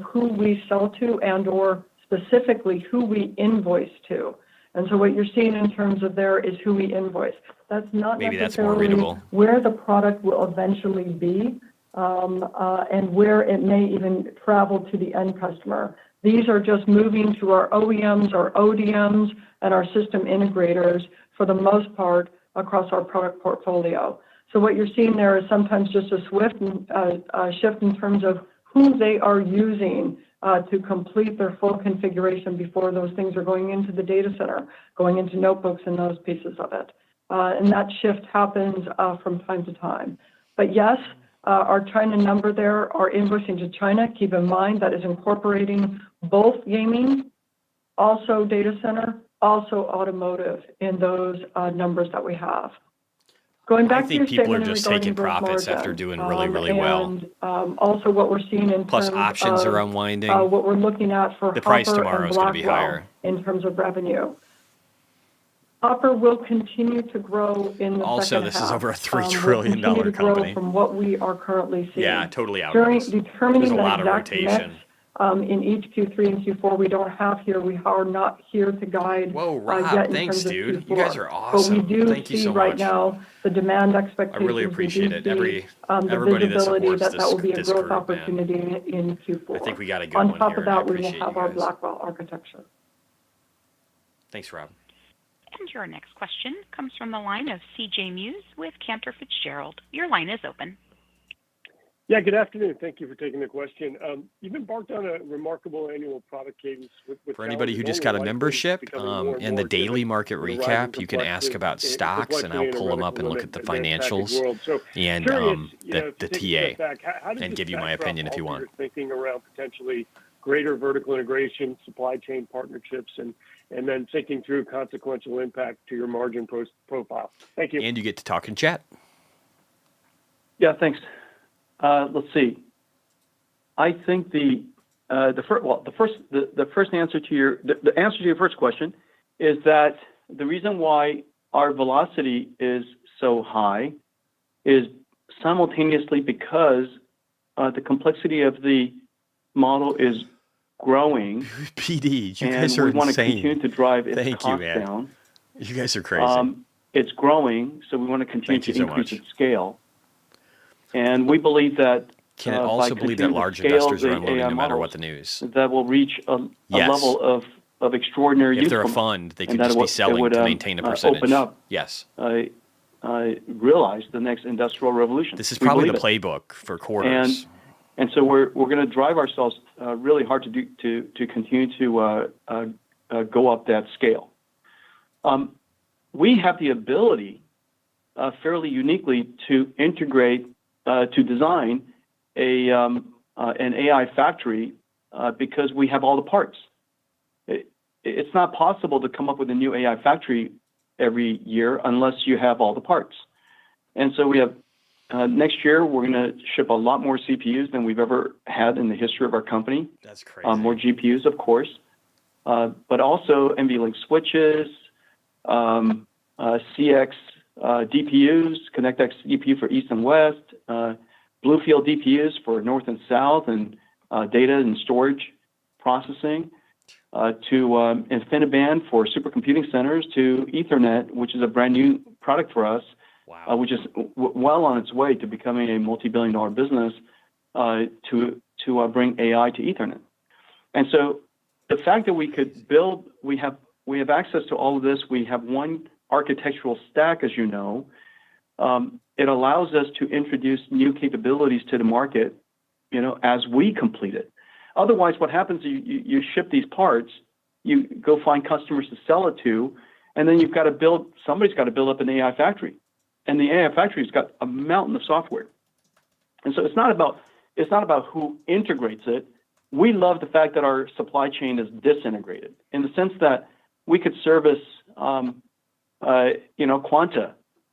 [SPEAKER 5] who we sell to and or specifically who we invoice to. And so what you're seeing in terms of there is who we invoice. That's not
[SPEAKER 1] Maybe that's more
[SPEAKER 5] necessarily
[SPEAKER 1] readable.
[SPEAKER 5] where the product will eventually be and where it may even travel to the end customer. These are just moving to our OEMs, our ODMs, and our system integrators for the most part across our product portfolio. So what you're seeing there is sometimes just a shift in terms of who they are using to complete their full configuration before those things are going into the data center, going into notebooks and those pieces of it. And that shift happens from time to time. But yes, our China number there, our invoicing to China, keep in mind that is incorporating both gaming, also data center, also automotive in those numbers that we have. Going back
[SPEAKER 1] I think
[SPEAKER 5] to your
[SPEAKER 1] people are
[SPEAKER 5] statement
[SPEAKER 1] just
[SPEAKER 5] regarding
[SPEAKER 1] taking
[SPEAKER 5] gross
[SPEAKER 1] profits
[SPEAKER 5] margin,
[SPEAKER 1] after doing really, really well.
[SPEAKER 5] Also what we're seeing in
[SPEAKER 1] Plus
[SPEAKER 5] terms
[SPEAKER 1] options
[SPEAKER 5] of
[SPEAKER 1] are unwinding.
[SPEAKER 5] what we're looking at for
[SPEAKER 1] The price
[SPEAKER 5] Hopper
[SPEAKER 1] tomorrow
[SPEAKER 5] and
[SPEAKER 1] is going to be
[SPEAKER 5] Blackwell
[SPEAKER 1] higher.
[SPEAKER 5] in terms of revenue. Hopper will continue to grow in the
[SPEAKER 1] Also,
[SPEAKER 5] second
[SPEAKER 1] this
[SPEAKER 5] half.
[SPEAKER 1] is over a $3
[SPEAKER 5] Will
[SPEAKER 1] trillion
[SPEAKER 5] continue to grow
[SPEAKER 1] company.
[SPEAKER 5] from what we are currently seeing.
[SPEAKER 1] Yeah, totally outgrows.
[SPEAKER 5] Determining
[SPEAKER 1] There's a
[SPEAKER 5] the
[SPEAKER 1] lot of
[SPEAKER 5] exact
[SPEAKER 1] rotation.
[SPEAKER 5] mix in each Q3 and Q4, we don't have here. We are not here to guide
[SPEAKER 1] Whoa, Rob,
[SPEAKER 5] yet in
[SPEAKER 1] thanks,
[SPEAKER 5] terms of
[SPEAKER 1] dude.
[SPEAKER 5] Q4.
[SPEAKER 1] You guys are awesome.
[SPEAKER 5] But we do
[SPEAKER 1] Thank you
[SPEAKER 5] see
[SPEAKER 1] so
[SPEAKER 5] right
[SPEAKER 1] much.
[SPEAKER 5] now the demand
[SPEAKER 1] I
[SPEAKER 5] expectations.
[SPEAKER 1] really appreciate it.
[SPEAKER 5] The
[SPEAKER 1] Everybody that
[SPEAKER 5] visibility
[SPEAKER 1] supports
[SPEAKER 5] that
[SPEAKER 1] this,
[SPEAKER 5] will be a
[SPEAKER 1] this
[SPEAKER 5] growth
[SPEAKER 1] group, man.
[SPEAKER 5] opportunity in Q4.
[SPEAKER 1] I think we got a good
[SPEAKER 5] On
[SPEAKER 1] one
[SPEAKER 5] top
[SPEAKER 1] here,
[SPEAKER 5] of
[SPEAKER 1] and I
[SPEAKER 5] that, we will
[SPEAKER 1] appreciate
[SPEAKER 5] have
[SPEAKER 1] you
[SPEAKER 5] our
[SPEAKER 1] guys.
[SPEAKER 5] Blackwell architecture.
[SPEAKER 1] Thanks, Rob.
[SPEAKER 6] And your next question comes from the line of C.J. Muse with Cantor Fitzgerald. Your line is open.
[SPEAKER 15] Yeah, good afternoon. Thank you for taking the question. You've embarked on a remarkable annual product cadence with
[SPEAKER 1] For anybody who just got a membership, in the daily market recap, you can ask about stocks, and I'll pull them up and look at the financials and the TA, and give you my opinion if you want.
[SPEAKER 15] Thinking around potentially greater vertical integration, supply chain partnerships, and then thinking through consequential impact to your margin profile. Thank you.
[SPEAKER 1] And you get to talk in chat.
[SPEAKER 8] Yeah, thanks. Let's see. I think the first answer to your first question is that the reason why our velocity is so high is simultaneously because the complexity of the model is growing.
[SPEAKER 1] PD, you guys
[SPEAKER 8] and
[SPEAKER 1] are
[SPEAKER 8] we want to
[SPEAKER 1] insane.
[SPEAKER 8] continue to drive its
[SPEAKER 1] Thank you,
[SPEAKER 8] cost
[SPEAKER 1] man.
[SPEAKER 8] down.
[SPEAKER 1] You guys are crazy.
[SPEAKER 8] It's growing, so we want to continue
[SPEAKER 1] Thank you
[SPEAKER 8] to
[SPEAKER 1] so
[SPEAKER 8] increase
[SPEAKER 1] much.
[SPEAKER 8] its scale. And we believe that
[SPEAKER 1] Can it
[SPEAKER 8] by
[SPEAKER 1] also believe that
[SPEAKER 8] continuing to
[SPEAKER 1] large
[SPEAKER 8] scale
[SPEAKER 1] investors are
[SPEAKER 8] the
[SPEAKER 1] unloading
[SPEAKER 8] AI
[SPEAKER 1] no matter
[SPEAKER 8] models,
[SPEAKER 1] what the news?
[SPEAKER 8] that will reach a
[SPEAKER 1] Yes.
[SPEAKER 8] level of extraordinary
[SPEAKER 1] If they're a
[SPEAKER 8] usefulness.
[SPEAKER 1] fund, they
[SPEAKER 8] And
[SPEAKER 1] could
[SPEAKER 8] that
[SPEAKER 1] just
[SPEAKER 8] it
[SPEAKER 1] be
[SPEAKER 8] would-
[SPEAKER 1] selling
[SPEAKER 8] it would,
[SPEAKER 1] to maintain a percentage.
[SPEAKER 8] Open up,
[SPEAKER 1] Yes.
[SPEAKER 8] realize the next industrial revolution.
[SPEAKER 1] This is
[SPEAKER 8] We
[SPEAKER 1] probably the
[SPEAKER 8] believe it.
[SPEAKER 1] playbook for quarters.
[SPEAKER 8] And so we're going to drive ourselves really hard to continue to go up that scale. We have the ability, fairly uniquely, to integrate, to design an AI factory because we have all the parts. It's not possible to come up with a new AI factory every year unless you have all the parts. And so we have next year, we're going to ship a lot more CPUs than we've ever had in the history of our company.
[SPEAKER 1] That's crazy.
[SPEAKER 8] More GPUs, of course, but also NVLink switches, CX DPUs, ConnectX CPU for East and West, Bluefield DPUs for North and South, and data and storage processing, to InfiniBand for supercomputing centers, to Ethernet, which is a brand new product for us.
[SPEAKER 1] Wow.
[SPEAKER 8] Which is well on its way to becoming a multi-billion-dollar business to bring AI to Ethernet. And so the fact that we could build, we have access to all of this. We have one architectural stack, as you know. It allows us to introduce new capabilities to the market, as we complete it. Otherwise, what happens is you ship these parts, you go find customers to sell it to, and then somebody's got to build up an AI factory. And the AI factory's got a mountain of software. And so it's not about who integrates it. We love the fact that our supply chain is disintegrated in the sense that we could service, Quanta,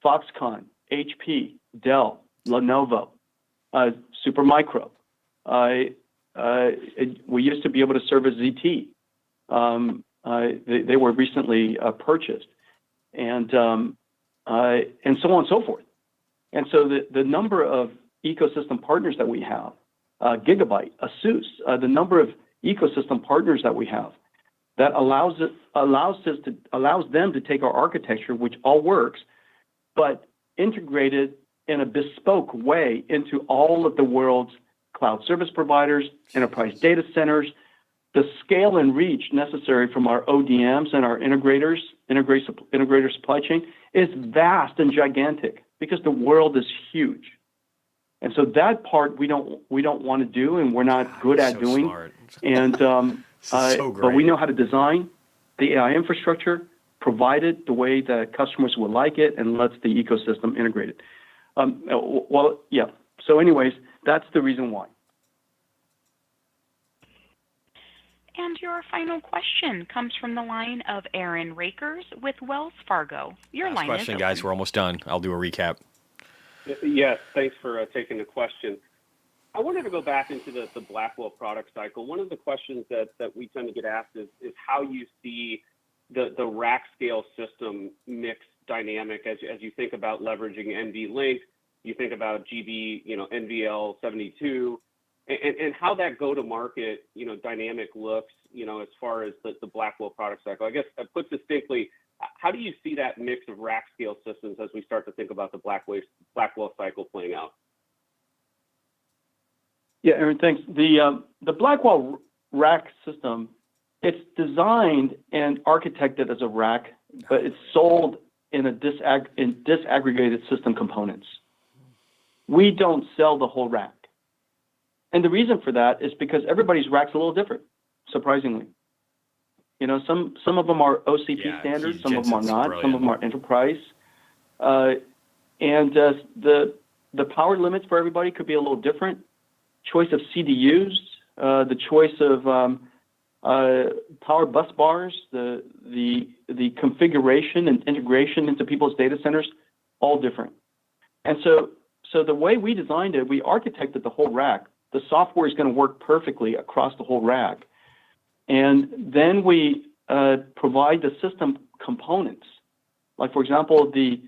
[SPEAKER 8] Foxconn, HP, Dell, Lenovo, Supermicro. We used to be able to service ZT. They were recently purchased, and so on and so forth. And so the number of ecosystem partners that we have, Gigabyte, ASUS, the number of ecosystem partners that we have, that allows them to take our architecture, which all works, but integrated in a bespoke way into all of the world's cloud service providers, enterprise data centers, the scale and reach necessary from our ODMs and our integrator supply chain is vast and gigantic because the world is huge. And so that part we don't want to do, and we're not good at doing.
[SPEAKER 1] Smart.
[SPEAKER 8] And
[SPEAKER 1] so
[SPEAKER 8] but we
[SPEAKER 1] great.
[SPEAKER 8] know how to design the AI infrastructure, provide it the way that customers would like it, and lets the ecosystem integrate it. Well, yeah. So, anyways, that's the reason why.
[SPEAKER 6] And your final question comes from the line of Aaron Rakers with Wells Fargo. Your line
[SPEAKER 1] Question,
[SPEAKER 6] is open.
[SPEAKER 1] guys. We're almost done. I'll do a recap.
[SPEAKER 16] Yes, thanks for taking the question. I wanted to go back into the Blackwell product cycle. One of the questions that we tend to get asked is how you see the rack scale system mix dynamic as you think about leveraging NVLink, you think about GB, NVL72, and how that go-to-market, dynamic looks, as far as the Blackwell product cycle. I guess, put distinctly, how do you see that mix of rack scale systems as we start to think about the Blackwell cycle playing out?
[SPEAKER 8] Yeah, Aaron, thanks. The Blackwell rack system, it's designed and architected as a rack, but it's sold in disaggregated system components. We don't sell the whole rack. And the reason for that is because everybody's rack's a little different, surprisingly. Some of them are OCP standards, some of them are not, some of them are enterprise. And the power limits for everybody could be a little different. Choice of CDUs, the choice of power bus bars, the configuration and integration into people's data centers, all different. And so the way we designed it, we architected the whole rack. The software is going to work perfectly across the whole rack. And then we provide the system components. Like, for example, the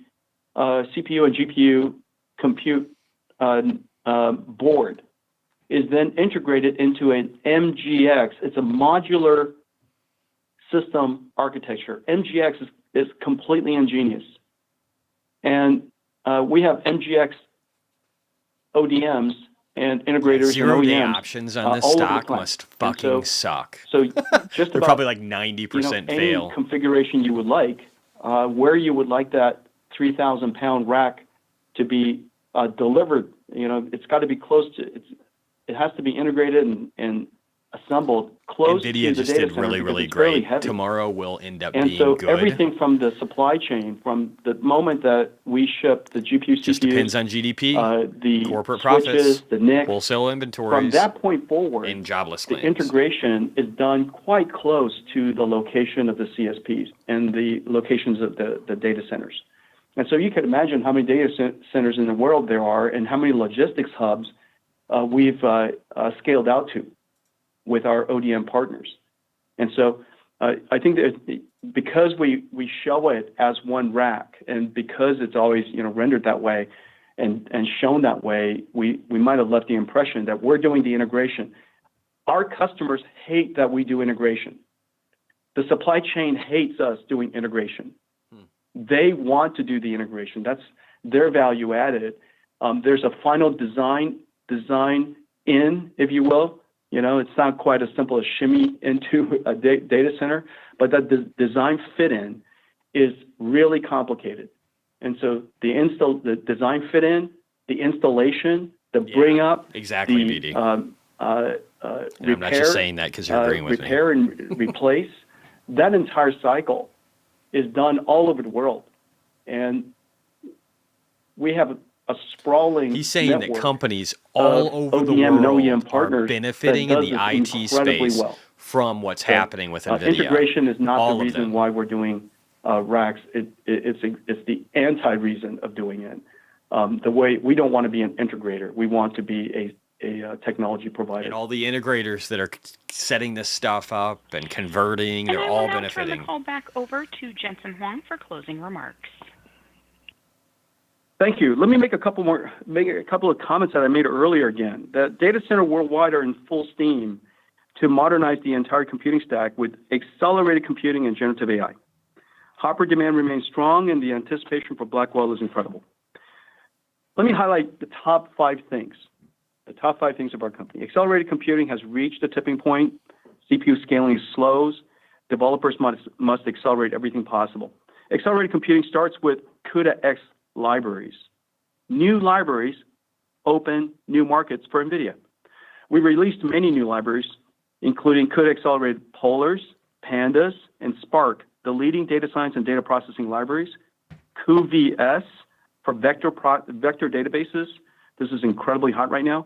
[SPEAKER 8] CPU and GPU compute board is then integrated into an MGX. It's a modular system architecture. MGX is completely ingenious. And we have MGX ODMs and integrators and
[SPEAKER 1] Zero-day
[SPEAKER 8] OEMs,
[SPEAKER 1] options on this
[SPEAKER 8] all over the
[SPEAKER 1] stock
[SPEAKER 8] planet.
[SPEAKER 1] must fucking suck.
[SPEAKER 8] So just
[SPEAKER 1] They're
[SPEAKER 8] about,
[SPEAKER 1] probably like 90% fail.
[SPEAKER 8] any configuration you would like, where you would like that 3,000-pound rack to be delivered, it's got to be close to, it has to be integrated and assembled close to
[SPEAKER 1] NVIDIA
[SPEAKER 8] the
[SPEAKER 1] just
[SPEAKER 8] data
[SPEAKER 1] did
[SPEAKER 8] center
[SPEAKER 1] really,
[SPEAKER 8] because
[SPEAKER 1] really
[SPEAKER 8] it's fairly
[SPEAKER 1] great.
[SPEAKER 8] heavy.
[SPEAKER 1] Tomorrow will end up
[SPEAKER 8] And
[SPEAKER 1] being
[SPEAKER 8] so
[SPEAKER 1] good.
[SPEAKER 8] everything from the supply chain, from the moment that we ship the GPU,
[SPEAKER 1] Just
[SPEAKER 8] CPUs,
[SPEAKER 1] depends on GDP,
[SPEAKER 8] the
[SPEAKER 1] corporate
[SPEAKER 8] switches,
[SPEAKER 1] profits,
[SPEAKER 8] the NICs,
[SPEAKER 1] wholesale inventories,
[SPEAKER 8] from that point forward,
[SPEAKER 1] and jobless
[SPEAKER 8] the
[SPEAKER 1] claims.
[SPEAKER 8] integration is done quite close to the location of the CSPs and the locations of the data centers. And so you can imagine how many data centers in the world there are and how many logistics hubs we've scaled out to with our ODM partners. And so I think that because we show it as one rack, and because it's always rendered that way and shown that way, we might have left the impression that we're doing the integration. Our customers hate that we do integration. The supply chain hates us doing integration. They want to do the integration. That's their value added. There's a final design in, if you will. It's not quite as simple as shimmy into a data center, but that the design fit in is really complicated. And so the design fit in, the installation, the bring up,
[SPEAKER 1] exactly,
[SPEAKER 8] the
[SPEAKER 1] BD.
[SPEAKER 8] repair,
[SPEAKER 1] I'm not just saying that because you're agreeing with me.
[SPEAKER 8] repair and replace, that entire cycle is done all over the world. And we have a sprawling
[SPEAKER 1] He's saying that
[SPEAKER 8] network
[SPEAKER 1] companies all over the
[SPEAKER 8] ODM and
[SPEAKER 1] world
[SPEAKER 8] OEM
[SPEAKER 1] are
[SPEAKER 8] partners
[SPEAKER 1] benefiting
[SPEAKER 8] that
[SPEAKER 1] in
[SPEAKER 8] does
[SPEAKER 1] the
[SPEAKER 8] this
[SPEAKER 1] IT
[SPEAKER 8] incredibly
[SPEAKER 1] space
[SPEAKER 8] well.
[SPEAKER 1] from what's
[SPEAKER 8] So,
[SPEAKER 1] happening with NVIDIA.
[SPEAKER 8] Integration is not
[SPEAKER 1] All
[SPEAKER 8] the
[SPEAKER 1] of
[SPEAKER 8] reason
[SPEAKER 1] them.
[SPEAKER 8] why we're doing racks. It's the anti-reason of doing it. The way we don't want to be an integrator. We want to be a technology provider.
[SPEAKER 1] And all the integrators that are setting this stuff up and converting,
[SPEAKER 6] And
[SPEAKER 1] they're
[SPEAKER 6] I
[SPEAKER 1] all
[SPEAKER 6] will now turn
[SPEAKER 1] benefiting.
[SPEAKER 6] the call back over to Jensen Huang for closing remarks.
[SPEAKER 8] Thank you. Let me make a couple of comments that I made earlier again. That data center worldwide are in full steam to modernize the entire computing stack with accelerated computing and generative AI. Hopper demand remains strong, and the anticipation for Blackwell is incredible. Let me highlight the top 5 things. The top 5 things of our company. Accelerated computing has reached a tipping point. CPU scaling slows. Developers must accelerate everything possible. Accelerated computing starts with CUDA-X libraries. New libraries open new markets for NVIDIA. We released many new libraries, including CUDA-accelerated Polars, Pandas, and Spark, the leading data science and data processing libraries. cuVS for vector databases. This is incredibly hot right now.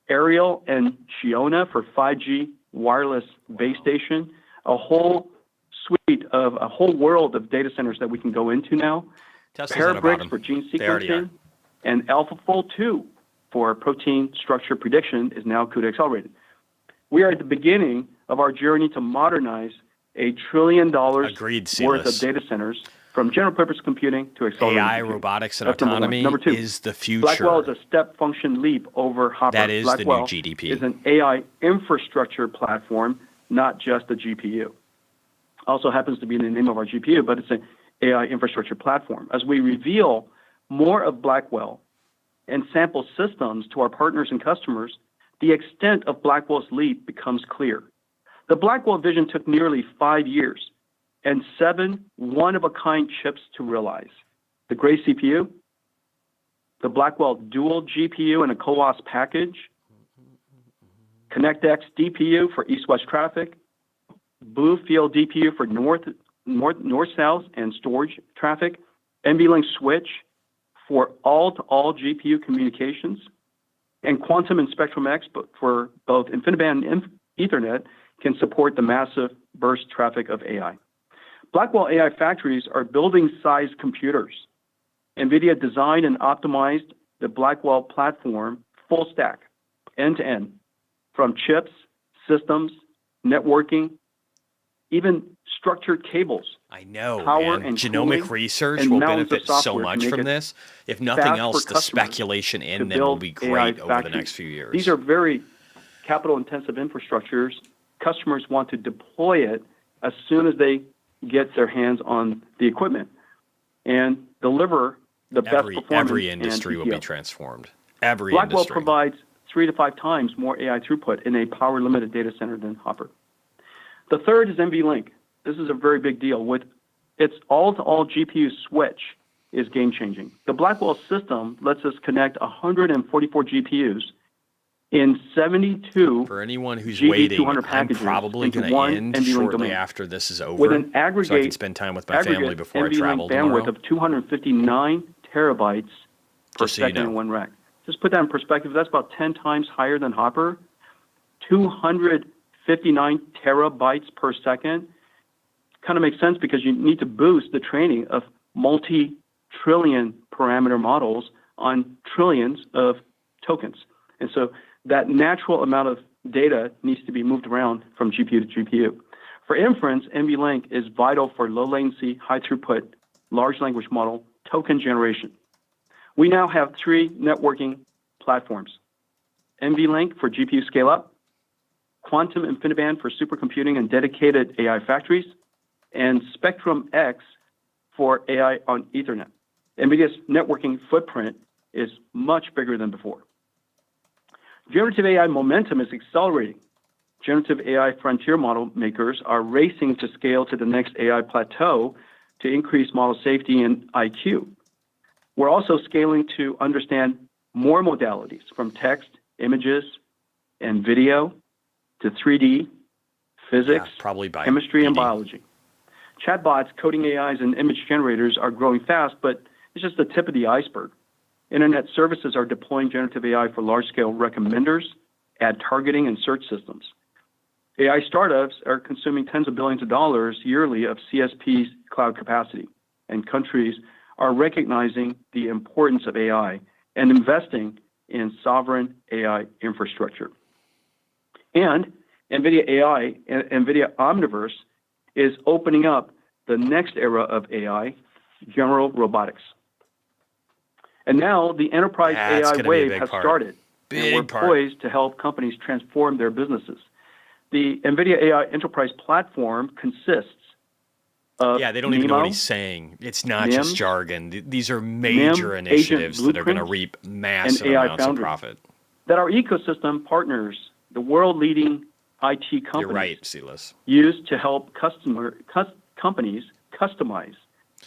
[SPEAKER 8] Ariel and Shiona for 5G wireless base station. A whole world of data centers that we can go into now. Parabricks for gene sequencing. And AlphaFold 2 for protein structure prediction is now CUDA accelerated. We are at the beginning of our journey to modernize $1 trillion worth of data centers from general purpose computing to accelerated
[SPEAKER 1] AI,
[SPEAKER 8] computing.
[SPEAKER 1] robotics, and
[SPEAKER 8] That's
[SPEAKER 1] autonomy
[SPEAKER 8] number two.
[SPEAKER 1] is the future.
[SPEAKER 8] Blackwell is a step function leap over Hopper.
[SPEAKER 1] That is
[SPEAKER 8] Blackwell
[SPEAKER 1] the new GDP.
[SPEAKER 8] is an AI infrastructure platform, not just a GPU. Also happens to be in the name of our GPU, but it's an AI infrastructure platform. As we reveal more of Blackwell and sample systems to our partners and customers, the extent of Blackwell's leap becomes clear. The Blackwell vision took nearly 5 years and 7 one-of-a-kind chips to realize. The Grace CPU, the Blackwell dual GPU in a CoWoS package, ConnectX DPU for east-west traffic, Bluefield DPU for north-south and storage traffic, NVLink switch for all-to-all GPU communications, and Quantum and Spectrum X for both InfiniBand and Ethernet can support the massive burst traffic of AI. Blackwell AI factories are building-sized computers. NVIDIA designed and optimized the Blackwell platform full stack, end-to-end, from chips, systems, networking, even structured cables.
[SPEAKER 1] I know,
[SPEAKER 8] power
[SPEAKER 1] man.
[SPEAKER 8] and
[SPEAKER 1] Genomic
[SPEAKER 8] cooling,
[SPEAKER 1] research
[SPEAKER 8] and
[SPEAKER 1] will
[SPEAKER 8] mountains of
[SPEAKER 1] benefit so
[SPEAKER 8] software to
[SPEAKER 1] much
[SPEAKER 8] make
[SPEAKER 1] from
[SPEAKER 8] it
[SPEAKER 1] this. If nothing
[SPEAKER 8] fast
[SPEAKER 1] else,
[SPEAKER 8] for
[SPEAKER 1] the
[SPEAKER 8] customers
[SPEAKER 1] speculation
[SPEAKER 8] to
[SPEAKER 1] in them will
[SPEAKER 8] build
[SPEAKER 1] be
[SPEAKER 8] AI
[SPEAKER 1] great over the
[SPEAKER 8] factories.
[SPEAKER 1] next few years.
[SPEAKER 8] These are very capital-intensive infrastructures. Customers want to deploy it as soon as they get their hands on the equipment and deliver the best performance.
[SPEAKER 1] Every industry will be
[SPEAKER 8] TCO.
[SPEAKER 1] transformed. Every
[SPEAKER 8] Blackwell
[SPEAKER 1] industry.
[SPEAKER 8] provides 3 to 5 times more AI throughput in a power-limited data center than Hopper. The third is NVLink. This is a very big deal. With its all-to-all GPU switch is game-changing. The Blackwell system lets us connect 144 GPUs in 72
[SPEAKER 1] For anyone who's
[SPEAKER 8] GB200
[SPEAKER 1] waiting, I'm
[SPEAKER 8] packages
[SPEAKER 1] probably
[SPEAKER 8] into
[SPEAKER 1] going to
[SPEAKER 8] one
[SPEAKER 1] end
[SPEAKER 8] NVLink
[SPEAKER 1] shortly
[SPEAKER 8] domain.
[SPEAKER 1] after this is over,
[SPEAKER 8] With an
[SPEAKER 1] so I
[SPEAKER 8] aggregate,
[SPEAKER 1] can spend time with my family before I
[SPEAKER 8] NVLink
[SPEAKER 1] travel
[SPEAKER 8] bandwidth
[SPEAKER 1] tomorrow.
[SPEAKER 8] of 259 terabytes per
[SPEAKER 1] Just so you
[SPEAKER 8] second
[SPEAKER 1] know.
[SPEAKER 8] in one rack. Just put that in perspective, that's about 10 times higher than Hopper. 259 terabytes per second kind of makes sense because you need to boost the training of multi-trillion parameter models on trillions of tokens. And so that natural amount of data needs to be moved around from GPU to GPU. For inference, NVLink is vital for low latency, high throughput, large language model token generation. We now have 3 networking platforms. NVLink for GPU scale up, Quantum InfiniBand for supercomputing and dedicated AI factories, and Spectrum X for AI on Ethernet. NVIDIA's networking footprint is much bigger than before. Generative AI momentum is accelerating. Generative AI frontier model makers are racing to scale to the next AI plateau to increase model safety and IQ. We're also scaling to understand more modalities from text, images, and video to 3D, physics,
[SPEAKER 1] probably by
[SPEAKER 8] chemistry, and
[SPEAKER 1] BD.
[SPEAKER 8] biology. Chatbots, coding AIs, and image generators are growing fast, but it's just the tip of the iceberg. Internet services are deploying generative AI for large-scale recommenders, ad targeting, and search systems. AI startups are consuming tens of billions of dollars yearly of CSP's cloud capacity, and countries are recognizing the importance of AI and investing in sovereign AI infrastructure. And NVIDIA AI and NVIDIA Omniverse is opening up the next era of AI, general robotics. And now the enterprise
[SPEAKER 1] That's
[SPEAKER 8] AI
[SPEAKER 1] gonna be a
[SPEAKER 8] wave
[SPEAKER 1] big
[SPEAKER 8] has
[SPEAKER 1] part.
[SPEAKER 8] started.
[SPEAKER 1] Big
[SPEAKER 8] and we're
[SPEAKER 1] part.
[SPEAKER 8] poised to help companies transform their businesses. The NVIDIA AI Enterprise Platform consists of
[SPEAKER 1] Yeah, they don't even know what
[SPEAKER 8] NeMo,
[SPEAKER 1] he's saying. It's not
[SPEAKER 8] NIM,
[SPEAKER 1] just jargon. These are major
[SPEAKER 8] NIM,
[SPEAKER 1] initiatives
[SPEAKER 8] Agent
[SPEAKER 1] that are going to
[SPEAKER 8] Blueprint,
[SPEAKER 1] reap massive
[SPEAKER 8] and AI
[SPEAKER 1] amounts
[SPEAKER 8] Foundry.
[SPEAKER 1] of profit.
[SPEAKER 8] that our ecosystem partners, the world-leading IT companies
[SPEAKER 1] You're right, Silas.
[SPEAKER 8] use to help companies customize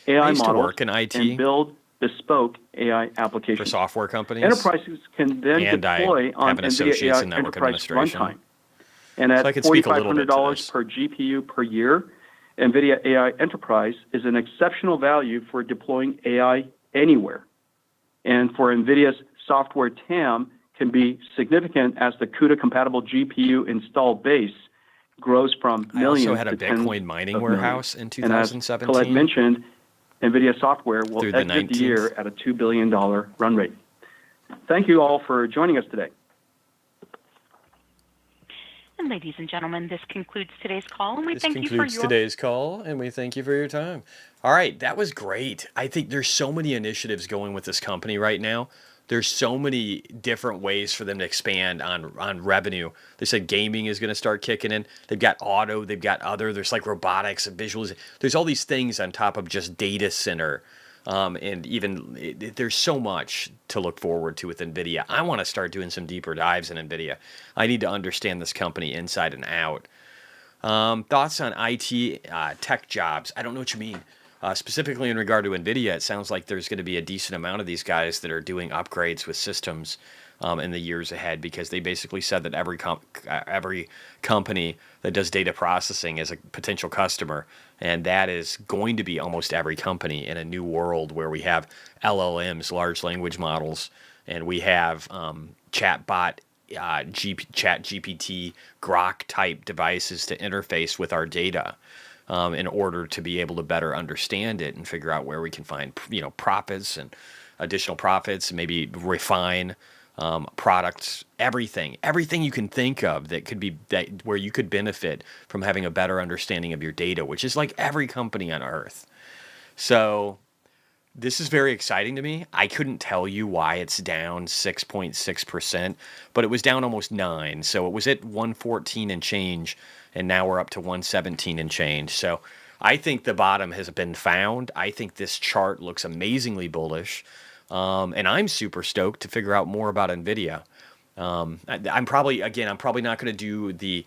[SPEAKER 8] AI
[SPEAKER 1] I used to
[SPEAKER 8] models
[SPEAKER 1] work in IT.
[SPEAKER 8] and build bespoke AI applications.
[SPEAKER 1] For software companies.
[SPEAKER 8] Enterprises can then
[SPEAKER 1] and
[SPEAKER 8] deploy
[SPEAKER 1] I
[SPEAKER 8] on
[SPEAKER 1] have an
[SPEAKER 8] NVIDIA
[SPEAKER 1] associate's
[SPEAKER 8] AI
[SPEAKER 1] in network
[SPEAKER 8] Enterprise
[SPEAKER 1] administration.
[SPEAKER 8] runtime. And at
[SPEAKER 1] So I can speak a little bit to
[SPEAKER 8] $4,500
[SPEAKER 1] this.
[SPEAKER 8] per GPU per year, NVIDIA AI Enterprise is an exceptional value for deploying AI anywhere. And for NVIDIA's software TAM can be significant as the CUDA-compatible GPU installed base grows from millions
[SPEAKER 1] I also had a
[SPEAKER 8] to tens
[SPEAKER 1] Bitcoin mining
[SPEAKER 8] of
[SPEAKER 1] warehouse in
[SPEAKER 8] millions. And as
[SPEAKER 1] 2017.
[SPEAKER 8] Colette mentioned, NVIDIA software will
[SPEAKER 1] Through the
[SPEAKER 8] exit the
[SPEAKER 1] 19th.
[SPEAKER 8] year at a $2 billion run rate. Thank you all for joining us today.
[SPEAKER 6] And ladies and gentlemen, this concludes today's call, and we
[SPEAKER 1] This
[SPEAKER 6] thank you for
[SPEAKER 1] concludes
[SPEAKER 6] your
[SPEAKER 1] today's call, and we thank you for your time. All right, that was great. I think there's so many initiatives going with this company right now. There's so many different ways for them to expand on revenue. They said gaming is going to start kicking in. They've got auto. They've got other. There's like robotics and visuals. There's all these things on top of just data center. And even there's so much to look forward to with NVIDIA. I want to start doing some deeper dives in NVIDIA. I need to understand this company inside and out. Thoughts on IT tech jobs? I don't know what you mean. Specifically in regard to NVIDIA, it sounds like there's going to be a decent amount of these guys that are doing upgrades with systems in the years ahead, because they basically said that every company that does data processing is a potential customer, and that is going to be almost every company in a new world where we have LLMs, large language models, and we have chatbot, Chat GPT, Grok type devices to interface with our data. In order to be able to better understand it and figure out where we can find, profits and additional profits, and maybe refine products, everything you can think of that could be where you could benefit from having a better understanding of your data, which is like every company on earth. So this is very exciting to me. I couldn't tell you why it's down 6.6%, but it was down almost 9%. So it was at 114 and change, and now we're up to 117 and change. So I think the bottom has been found. I think this chart looks amazingly bullish, and I'm super stoked to figure out more about NVIDIA. I'm probably not going to do the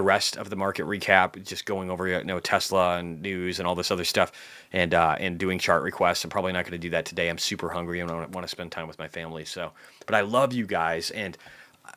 [SPEAKER 1] rest of the market recap, just going over Tesla and news and all this other stuff, and doing chart requests. I'm probably not going to do that today. I'm super hungry and I want to spend time with my family. So, but I love you guys. And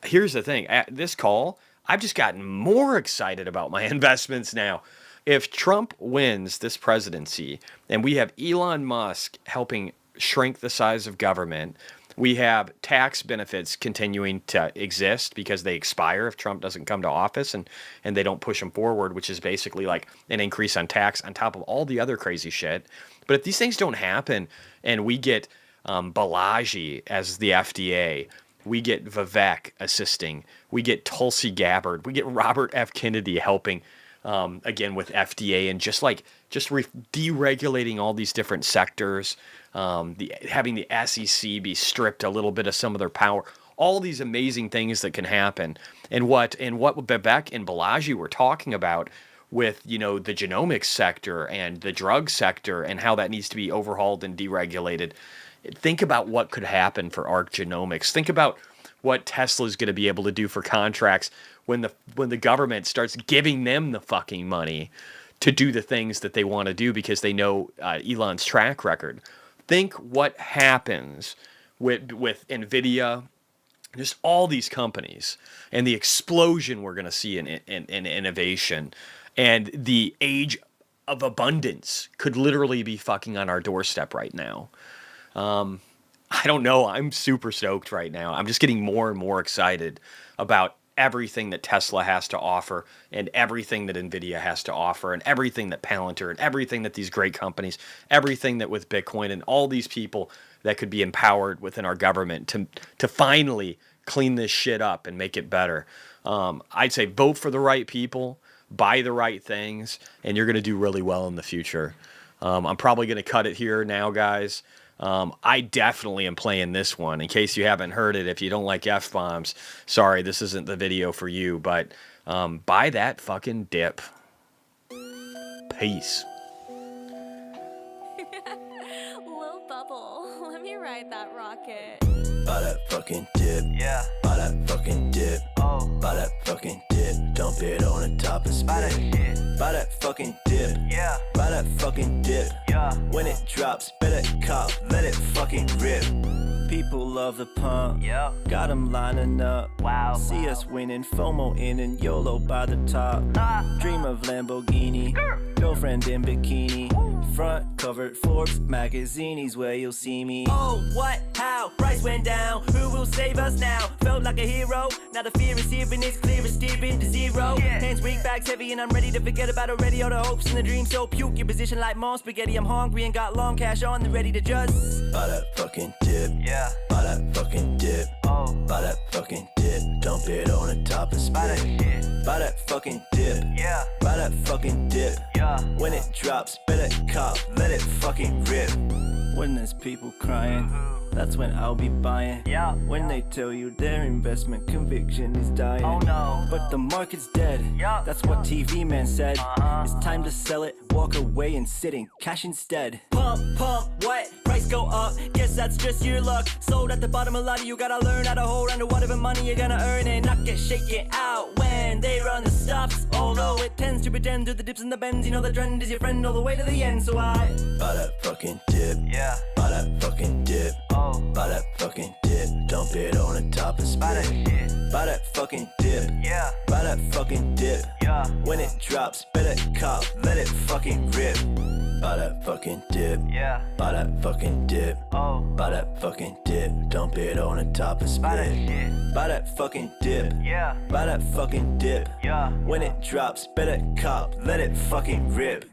[SPEAKER 1] here's the thing: at this call, I've just gotten more excited about my investments now. If Trump wins this presidency and we have Elon Musk helping shrink the size of government, we have tax benefits continuing to exist because they expire if Trump doesn't come to office, and they don't push them forward, which is basically like an increase on tax on top of all the other crazy shit. But if these things don't happen and we get Balaji as the FDA, we get Vivek assisting, we get Tulsi Gabbard, we get Robert F. Kennedy helping again with FDA, and just deregulating all these different sectors, having the SEC be stripped a little bit of some of their power, all these amazing things that can happen. And what Vivek and Balaji were talking about with the genomics sector and the drug sector and how that needs to be overhauled and deregulated. Think about what could happen for Arc Genomics. Think about what Tesla's going to be able to do for contracts when the government starts giving them the fucking money to do the things that they want to do because they know Elon's track record. Think what happens with NVIDIA, just all these companies, and the explosion we're going to see in innovation, and the age of abundance could literally be fucking on our doorstep right now. I don't know. I'm super stoked right now. I'm just getting more and more excited about everything that Tesla has to offer, and everything that NVIDIA has to offer, and everything that Palantir, and everything that these great companies, everything that with Bitcoin, and all these people that could be empowered within our government to finally clean this shit up and make it better. I'd say vote for the right people, buy the right things, and you're going to do really well in the future. I'm probably going to cut it here now, guys. I definitely am playing this one. In case you haven't heard it, if you don't like F-bombs, sorry, this isn't the video for you, but buy that fucking dip. Peace.
[SPEAKER 17] Lil Bubble, let me ride that rocket.
[SPEAKER 18] Buy that fucking dip. Yeah.
[SPEAKER 17] Buy that fucking dip. Buy that fucking dip. Dump it on the top and spit. Buy that fucking dip. Yeah. Buy that fucking dip. Yeah. When it drops, better cop, let it fucking rip. People love the pump. Yep. Got them lining up. Wow. See us winning, FOMO in and YOLO by the top. Dream of Lamborghini. Girlfriend in bikini. Front covered Forbes magazine is where you'll see me. Oh, what? How? Price went down. Who will save us now? Felt like a hero. Now the fear is here and it's clear it's steeping to zero. Yeah. Hands weak, bags heavy, and I'm ready to forget about already all the hopes and the dreams. So puke your position like mom spaghetti. I'm hungry and got long cash on the ready to just buy that fucking dip. Yeah. Buy that fucking dip. Oh. Buy that fucking dip. Dump it on the top and spit. Buy that shit. Buy that fucking dip. Yeah. Buy that fucking dip. Yeah. When it drops, better cop, let it fucking rip. When there's people crying, that's when I'll be buying. Yeah. When they tell you their investment conviction is dying. Oh no. But the market's dead. Yeah. That's what TV man said. It's time to sell it, walk away and sit in cash instead. Pump, what? Price go up. Guess that's just your luck. Sold at the bottom of ladder, you gotta learn how to hold on to whatever money you're gonna earn and not get shaken out when they run the stops. Although it tends to pretend through the dips and the bends, you know the trend is your friend all the way to the end. So I buy that fucking dip. Yeah. Buy that fucking dip. Oh. Buy that fucking dip. Dump it on the top and spit. Buy that shit. Buy that fucking dip. Yeah. Buy that fucking dip. Yeah. When it drops, better cop, let it fucking rip. Buy that fucking dip. Yeah. Buy that fucking dip. Oh. Buy that fucking dip. Dump it on the top and spit. Buy that shit. Buy that fucking dip. Yeah. Buy that fucking dip. Yeah. When it drops, better cop, let it fucking rip.